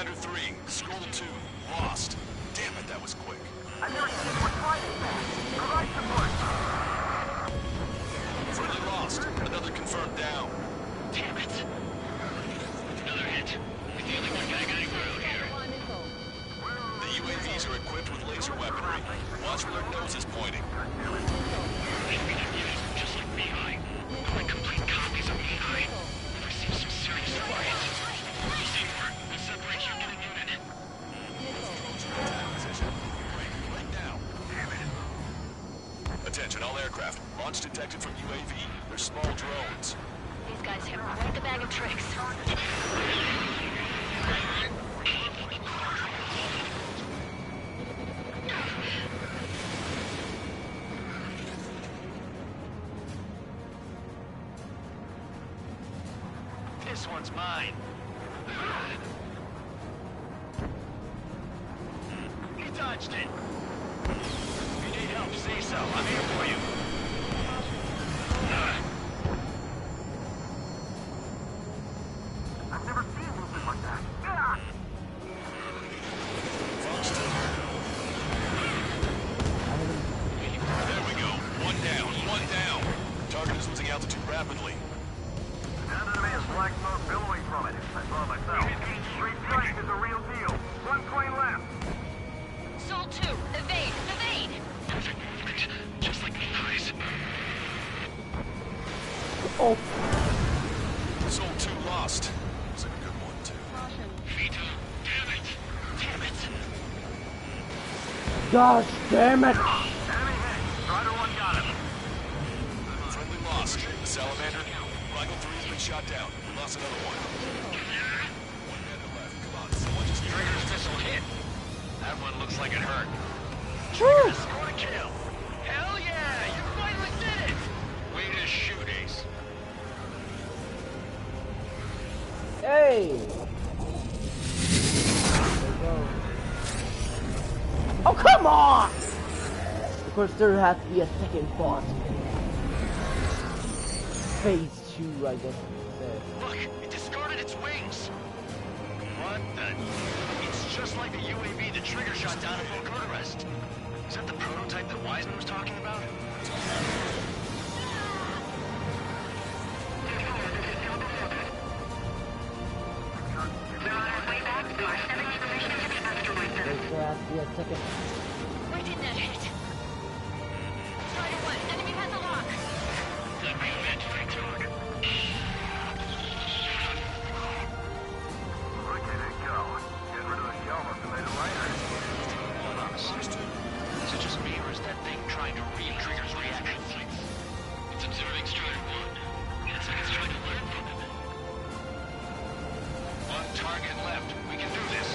Salamander 3, Scroll 2, lost. Damn it, that was quick. I've never seen anyone try this fast. Provide support. Friendly lost. Another confirmed down. Damn it. Another hit. We're the only one getting anywhere out here. The UAVs are equipped with laser weaponry. Watch where their nose is pointing. They've been used just like Mihai. Like complete copies of Mihai. We've received some serious upgrades. We'll see more. We'll separate you and unit. Right now. Damn it. Attention, all aircraft. Launch detected from UAV. They're small drones. These guys have quite the bag of tricks. This one's mine. You dodged it. If you need help, say so. I'm here for you. I've never seen movement like that. Ah! There we go. One down. One down. Target is losing altitude rapidly. That enemy is black smoke billowing from it. I saw it myself. Free strike is a real deal. One plane left. Soul 2, evade, evade! Perfect movement. Just like Mihai's. Oh. Soul 2 lost. It's a good one, too. Vito, damn it. Damn it. Gosh damn it! Enemy hit. Strider 1 got him. Friendly lost. The Salamander. Rifle 3 has been shot down. We lost another one. One man left. Come on, someone just... Trigger's missile hit. That one looks like it hurt. Woo! Scored a kill. Hell yeah! You finally did it! Way to shoot, Ace. Hey! There we go. Oh, come on! Of course, there has to be a second boss. Phase 2, I guess you could say. Look, it discarded its wings. What the... It's just like the UAV the Trigger shot down at Bucharest. Is that the prototype that Wiseman was talking about? There has to be a second. Why didn't that hit? Strider 1, enemy has a lock. Let me vent, Vito. Look at it go. Getting rid of the shell must have made it lighter. Hold on a second. Is it just me or is that thing trying to read Trigger's reactions? It's observing Strider 1. It's like it's trying to learn from him. One target left. We can do this.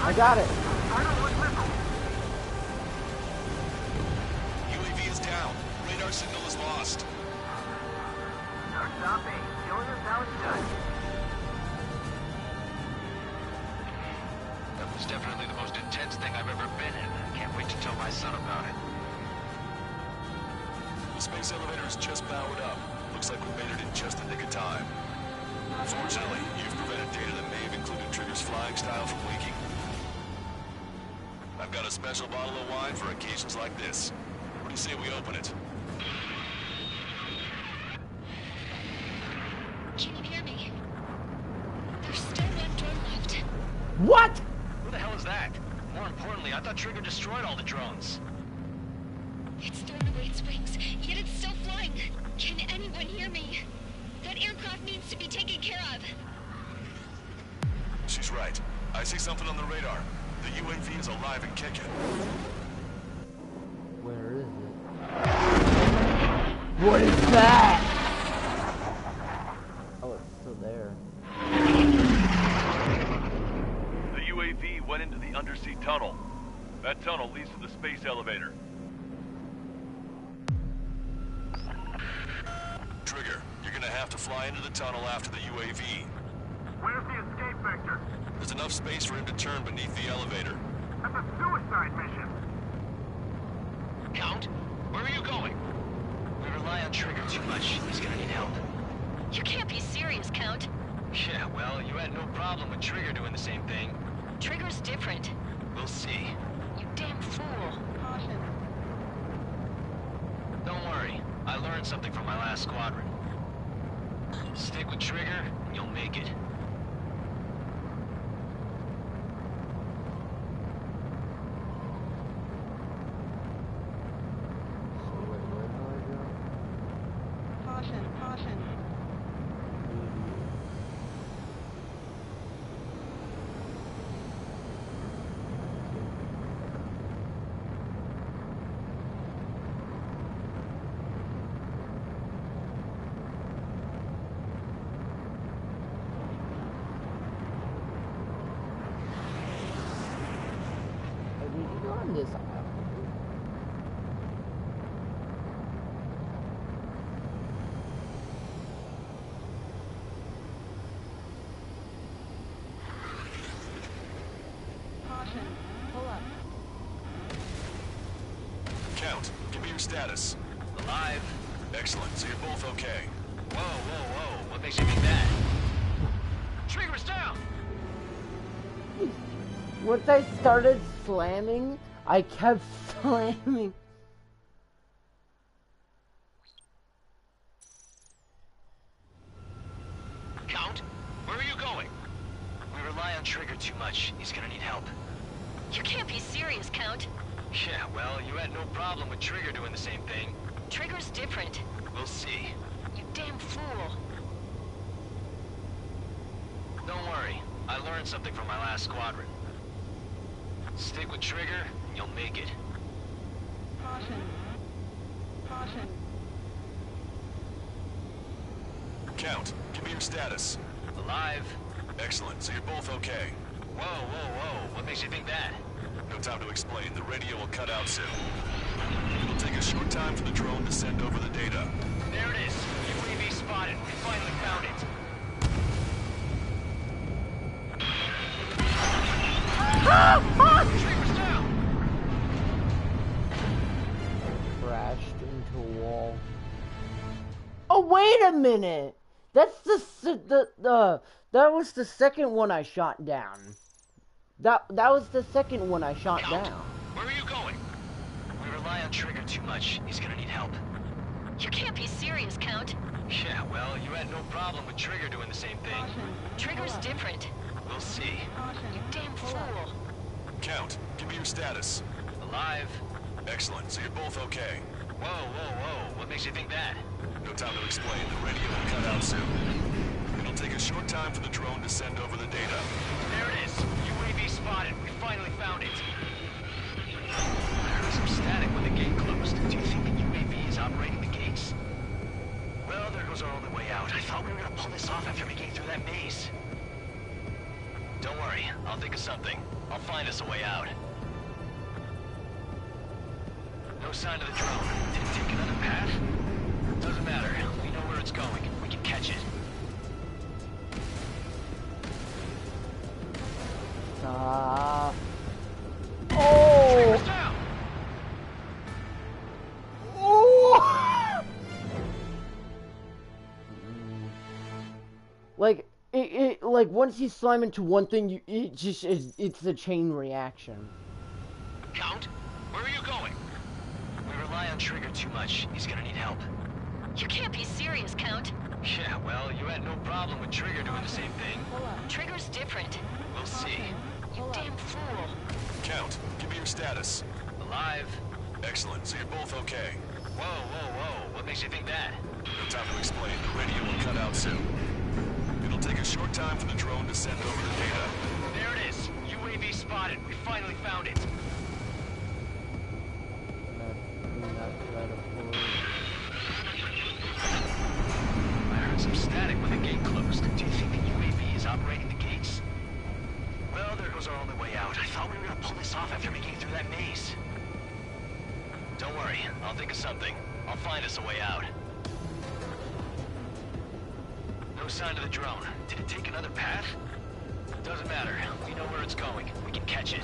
I got it. UAV is down. Radar signal is lost. No stopping. Killing us how it's done. That was definitely the most intense thing I've ever been in. I can't wait to tell my son about it. The space elevator is just powered up. Looks like we made it in just the nick of time. Fortunately, you've prevented data that may have included Trigger's flying style from leaking. I've got a special bottle of wine for occasions like this. What do you say we open it? Can you hear me? There's still one door left. What? Who the hell is that? More importantly, I thought Trigger destroyed all the drones. It's thrown away its wings, yet it's still flying. Can anyone hear me? That aircraft needs to be taken care of. She's right. I see something on the radar. The UAV is alive and kicking. Where is it? What is that? Oh, it's still there. The UAV went into the undersea tunnel. That tunnel leads to the space elevator. Trigger, you're gonna have to fly into the tunnel after the UAV. Where's the escape vector? There's enough space for him to turn beneath the elevator. That's a suicide mission. Count, where are you going? We rely on Trigger too much. He's gonna need help. You can't be serious, Count. Yeah, well, you had no problem with Trigger doing the same thing. Trigger's different. We'll see. You damn fool. Caution. Don't worry. I learned something from my last squadron. Stick with Trigger, and you'll make it. Caution, caution. Did you go on this island? Caution. Pull up. Count, give me your status. Alive. Excellent, so you're both okay. Whoa, whoa, whoa. What makes you think that? Trigger's down! Once I started slamming, I kept slamming. Count, where are you going? We rely on Trigger too much. He's gonna need help. You can't be serious, Count. Yeah, well, you had no problem with Trigger doing the same thing. Trigger's different. We'll see. You damn fool. Don't worry. I learned something from my last squadron. Stick with Trigger, and you'll make it. Caution. Caution. Count, give me your status. Alive. Excellent, so you're both okay. Whoa, whoa, whoa. What makes you think that? No time to explain. The radio will cut out soon. It'll take a short time for the drone to send over the data. There it is. UAV spotted. We finally found it. Trigger's down! Crashed into a wall. Oh, wait a minute! That's that was the second one I shot down. That was the second one I shot Count, down. where are you going? We rely on Trigger too much. He's gonna need help. You can't be serious, Count. Yeah, well, you had no problem with Trigger doing the same thing. Trigger's different. We'll see. You damn fool. Count, give me your status. Alive. Excellent, so you're both okay. Whoa, whoa, whoa. What makes you think that? No time to explain. The radio will cut out soon. It'll take a short time for the drone to send over the data. There it is. UAV spotted. We finally found it. I heard some static when the gate closed. Do you think the UAV is operating the gates? Well, there goes our only way out. I thought we were gonna pull this off after making it through that maze. Don't worry. I'll think of something. I'll find us a way out. No sign of the drone. Did it take another path? Doesn't matter. We know where it's going. We can catch it. Oh! Trigger's down! Oh! Like like once you slam into one thing, it's a chain reaction. Count, where are you going? We rely on Trigger too much. He's gonna need help. You can't be serious, Count. Yeah, well, you had no problem with Trigger doing the same thing. Trigger's different. We'll see. You damn fool. Count, give me your status. Alive. Excellent, so you're both okay. Whoa, whoa, whoa. What makes you think that? No time to explain. The radio will cut out soon. It'll take a short time for the drone to send over the data. There it is. UAV spotted. We finally found it. I heard some static when the gate closed. Do you think the UAV is operating the gates? Well, there goes our only way out. I thought we were gonna pull this off after making it through that maze. Don't worry. I'll think of something. I'll find us a way out. No sign of the drone. Did it take another path? Doesn't matter. know where it's going. We can catch it.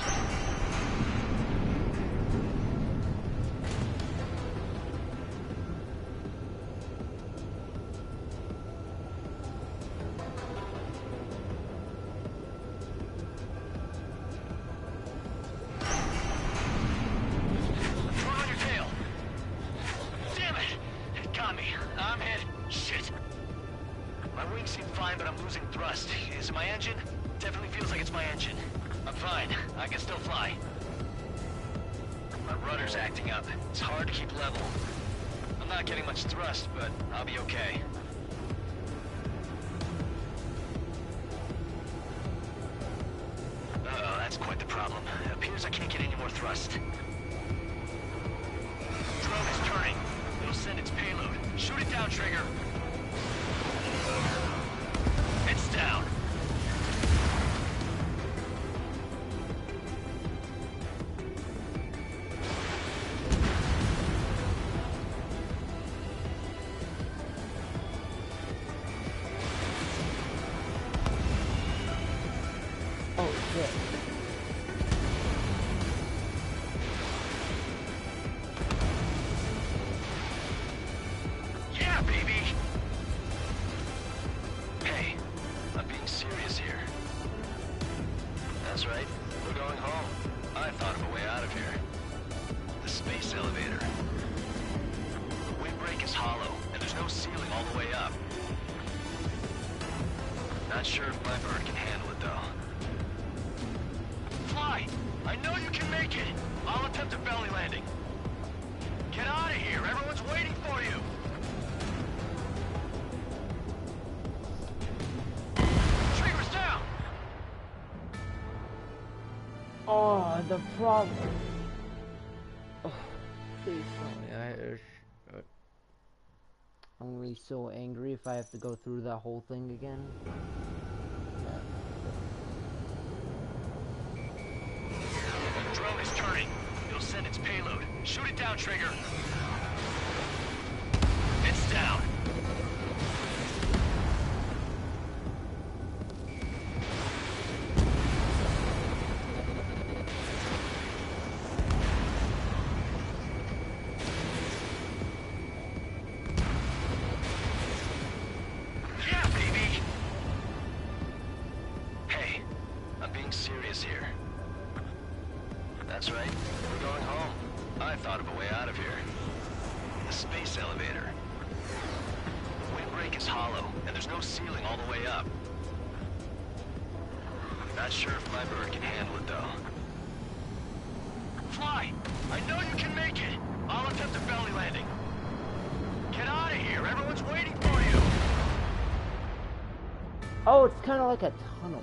Yeah, baby! Hey, I'm being serious here. That's right, we're going home. I thought of a way out of here. The space elevator. The windbreak is hollow, and there's no ceiling all the way up. Not sure if my bird can handle it, though. Fly! I know you can make it! I'll attempt a belly landing. Get out of here! Everyone's waiting for you! Trigger's down! Oh, the problem. Oh, please tell me I'm gonna be so angry if I have to go through that whole thing again. Drone is turning. It'll send its payload. Shoot it down, Trigger. It's down. Yeah, baby! Hey, I'm being serious here. That's right, we're going home. I thought of a way out of here. The space elevator. The windbreak is hollow, and there's no ceiling all the way up. Not sure if my bird can handle it, though. Fly! I know you can make it! I'll attempt a belly landing. Get out of here! Everyone's waiting for you! Oh, it's kind of like a tunnel.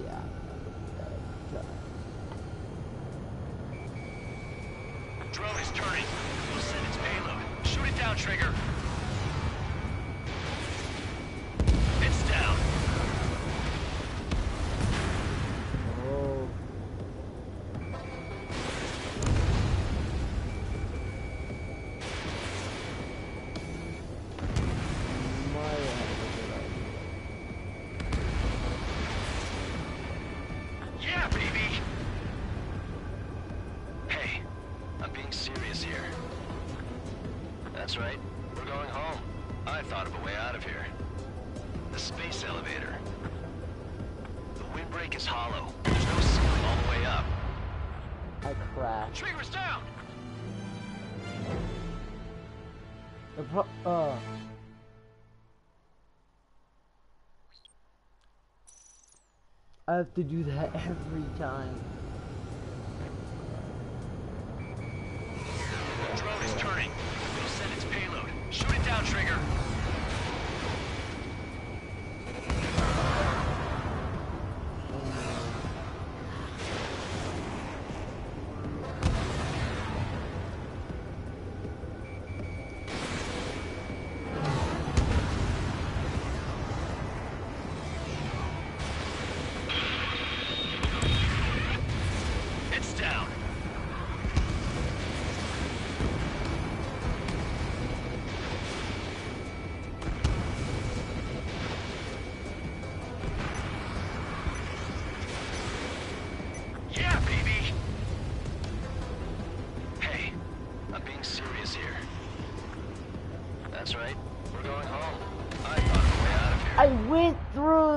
Yeah. Drone is turning. We'll send its payload. Shoot it down, Trigger. It's down. Oh. Yeah, baby! Hey, I'm being serious here. That's right, we're going home. I thought of a way out of here. The space elevator. The windbreak is hollow. There's no ceiling all the way up. I crashed. Trigger's down! I have to do that every time. Drone is turning. It'll send its payload. Shoot it down, Trigger.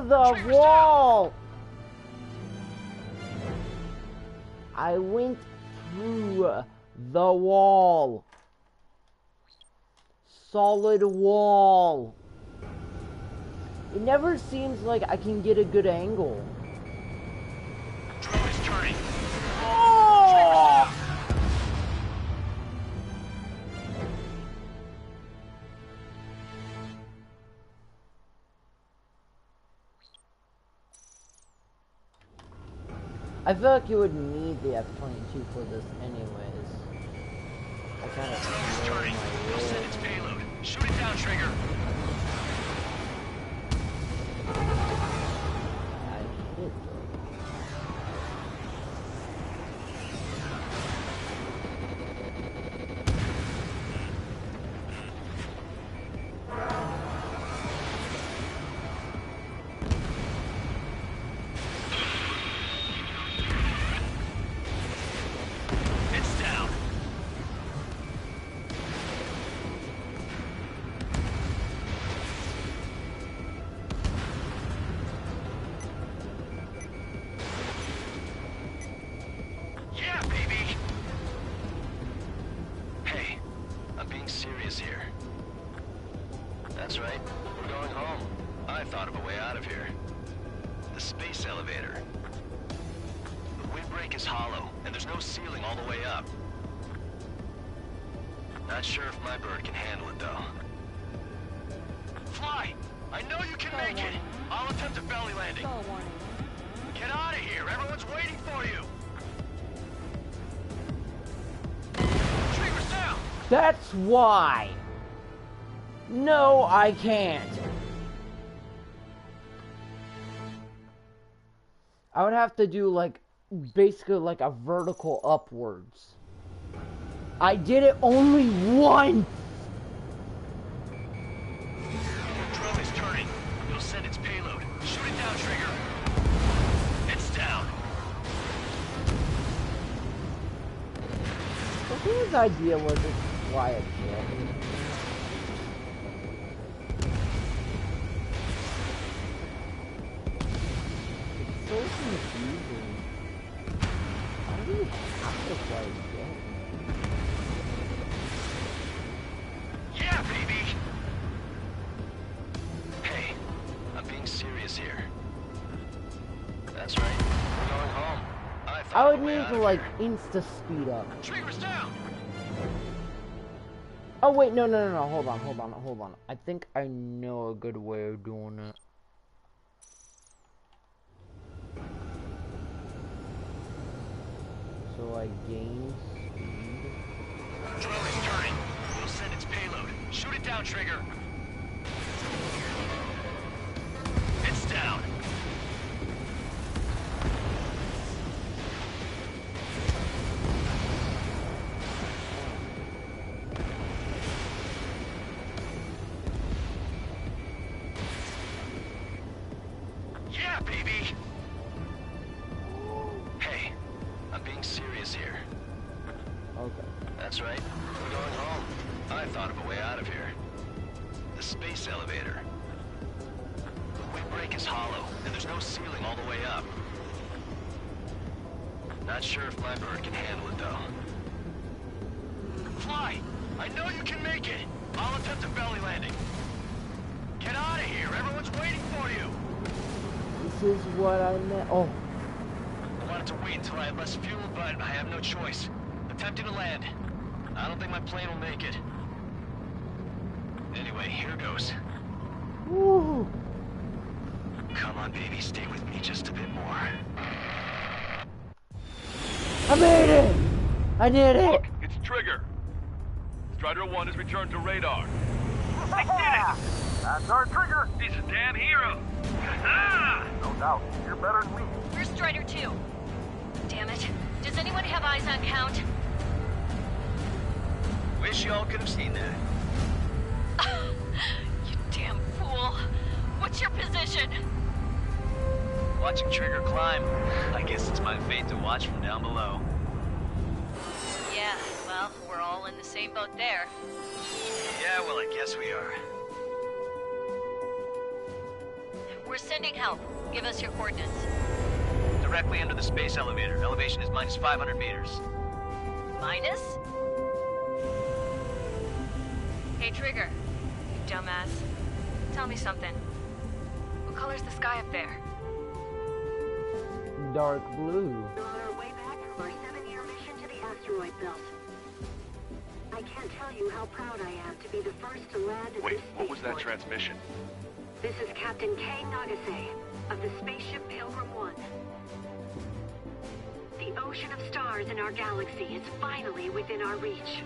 through the wall! I went through the wall. Solid wall. It never seems like I can get a good angle. Drone is turning. Oh! I feel like you would need the F-22 for this anyways. I kind of know my You'll send its payload. Shoot it down, Trigger. I hit it though. It's down. Yeah, baby. Hey, I'm being serious here. That's right. We're going home. I thought of a way out of here. The space elevator. The windbreak is hollow, and there's no ceiling all the way up. Not sure if my bird can handle it, though. Fly! I know you can make it! I'll attempt a belly landing. Get out of here! Everyone's waiting for you! Trigger's down! That's why. No, I can't. I would have to do like basically like a vertical upwards. I did it only once. Drone is turning. You'll send its payload. Shoot it down, Trigger. It's down. So whose idea was it to fly a jet? It's so confusing. Why do you have to fly a jet? Yeah, baby! Hey, I'm being serious here. That's right. We're going home. I would need to like insta speed up. Trigger's down! Oh wait, no, hold on. I think I know a good way of doing it. So I gain speed. Drone is turning. We'll send its payload. Shoot it down, Trigger. It's down. Yeah, baby! Hey, I'm being serious here. Okay. That's right. We're going home. I thought of a way out of here. The space elevator. The windbreak is hollow, and there's no ceiling all the way up. Not sure if my bird can handle it, though. Fly! I know you can make it! I'll attempt a belly landing. Get out of here! Everyone's waiting for you! This is what I meant. Oh. I wanted to wait until I had less fuel, but I have no choice. Attempting to land. I don't think my plane will make it. Anyway, here goes. Woo. Come on, baby, stay with me just a bit more. I made it! I did it! Look, it's Trigger. Strider 1 has returned to radar. I did it! That's our Trigger! He's a damn hero! No doubt. You're better than me. Where's Strider 2? Damn it. Does anyone have eyes on Count? Wish y'all could have seen that. You damn fool. What's your position? Watching Trigger climb. I guess it's my fate to watch from down below. Yeah, well, we're all in the same boat there. Yeah, well, I guess we are. We're sending help. Give us your coordinates. Directly under the space elevator. Elevation is minus 500 meters. Minus? Hey, Trigger. You dumbass. Tell me something. What color's the sky up there? Dark blue. We're on our way back from our 7-year mission to the asteroid belt. I can't tell you how proud I am to be the first to land at Wait, this what was that spaceport. transmission? This is Captain Kay Nagase of the spaceship Pilgrim 1. The ocean of stars in our galaxy is finally within our reach.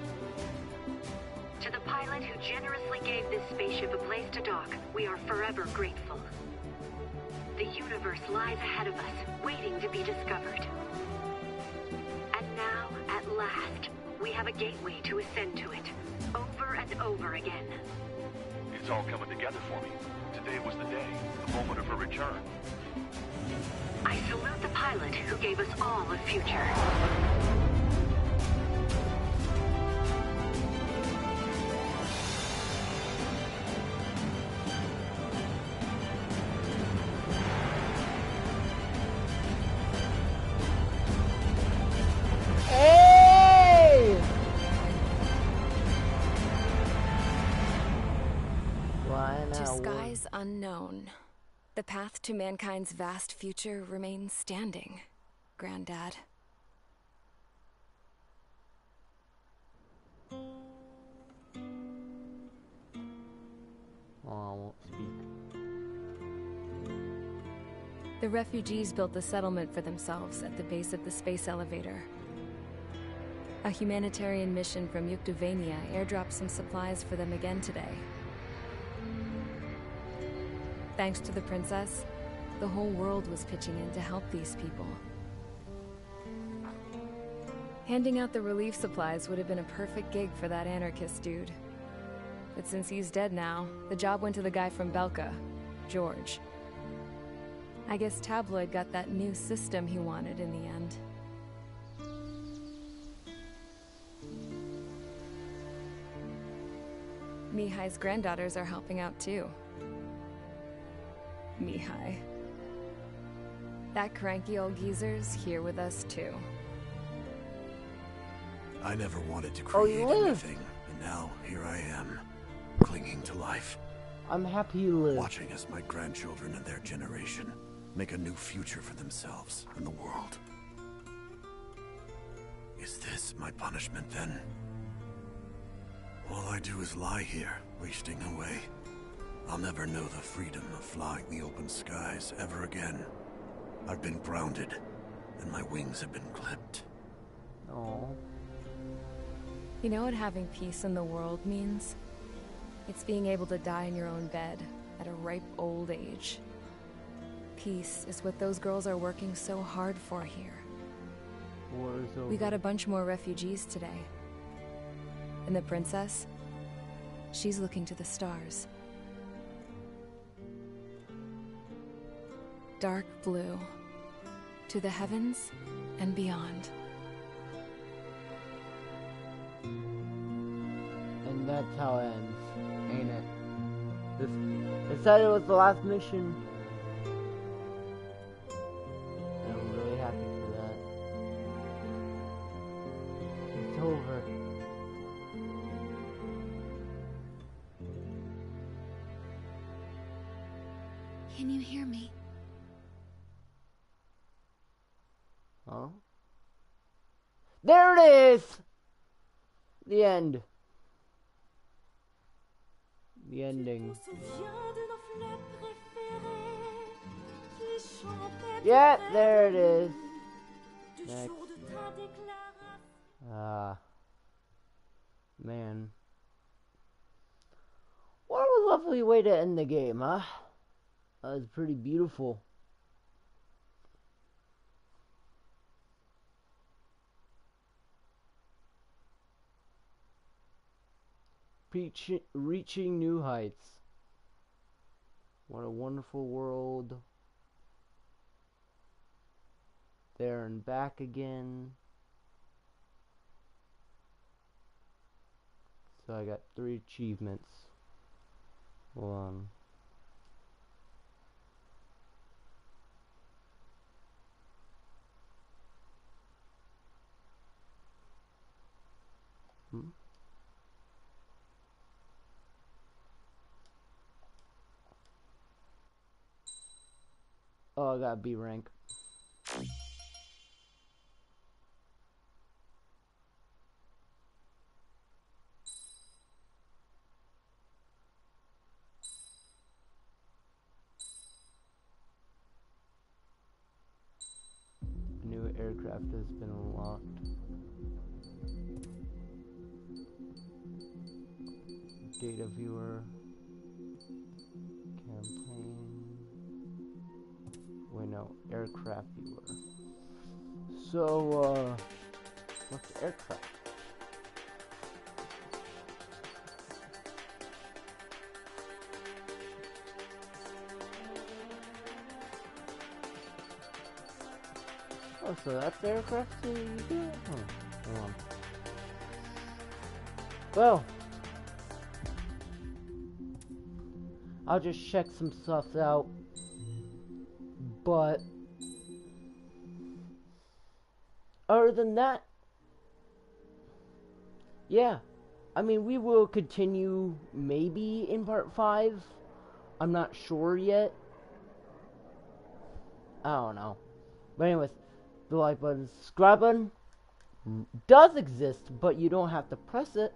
To the pilot who generously gave this spaceship a place to dock, we are forever grateful. The universe lies ahead of us, waiting to be discovered. And now, at last, we have a gateway to ascend to it, over and over again. It's all coming together for me. Today was the day, the moment of her return. I salute the pilot who gave us all a future. Hey! Flying To out. skies unknown, the path to mankind's vast future remains standing, Granddad. Oh, I won't speak. The refugees built the settlement for themselves at the base of the space elevator. A humanitarian mission from Yuktovania airdropped some supplies for them again today. Thanks to the princess, the whole world was pitching in to help these people. Handing out the relief supplies would have been a perfect gig for that anarchist dude. But since he's dead now, the job went to the guy from Belka, George. I guess Tabloid got that new system he wanted in the end. Mihai's granddaughters are helping out too. Mihai. That cranky old geezer's here with us too. I never wanted to Oh, you create live. anything, and now here I am, clinging to life. I'm happy you live. Watching as my grandchildren and their generation make a new future for themselves and the world. Is this my punishment then? All I do is lie here, wasting away. I'll never know the freedom of flying the open skies ever again. I've been grounded, and my wings have been clipped. Oh. You know what having peace in the world means? It's being able to die in your own bed at a ripe old age. Peace is what those girls are working so hard for here. War is over. We got a bunch more refugees today. And the princess? She's looking to the stars. Dark blue. To the heavens and beyond. And that's how it ends, ain't it? It said it was the last mission. And I'm really happy for that. It's over. Can you hear me? Huh? There it is! The end. The ending. Yeah, there it is. Next. Man. What a lovely way to end the game, huh? That was pretty beautiful. Reaching new heights. What a wonderful world. There and back again. So I got 3 achievements. Hold on. Oh, I got B rank. New aircraft has been unlocked. Data viewer. Campaign. Wait, no, aircraft viewer. So, what's aircraft? Oh, so that's the aircraft you do? Hold on. Well, I'll just check some stuff out. But other than that, yeah. I mean, we will continue maybe in part 5. I'm not sure yet. I don't know. But anyways, the like button, subscribe button does exist, but you don't have to press it.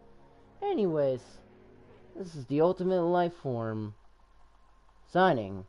Anyways, this is the ultimate life form signing.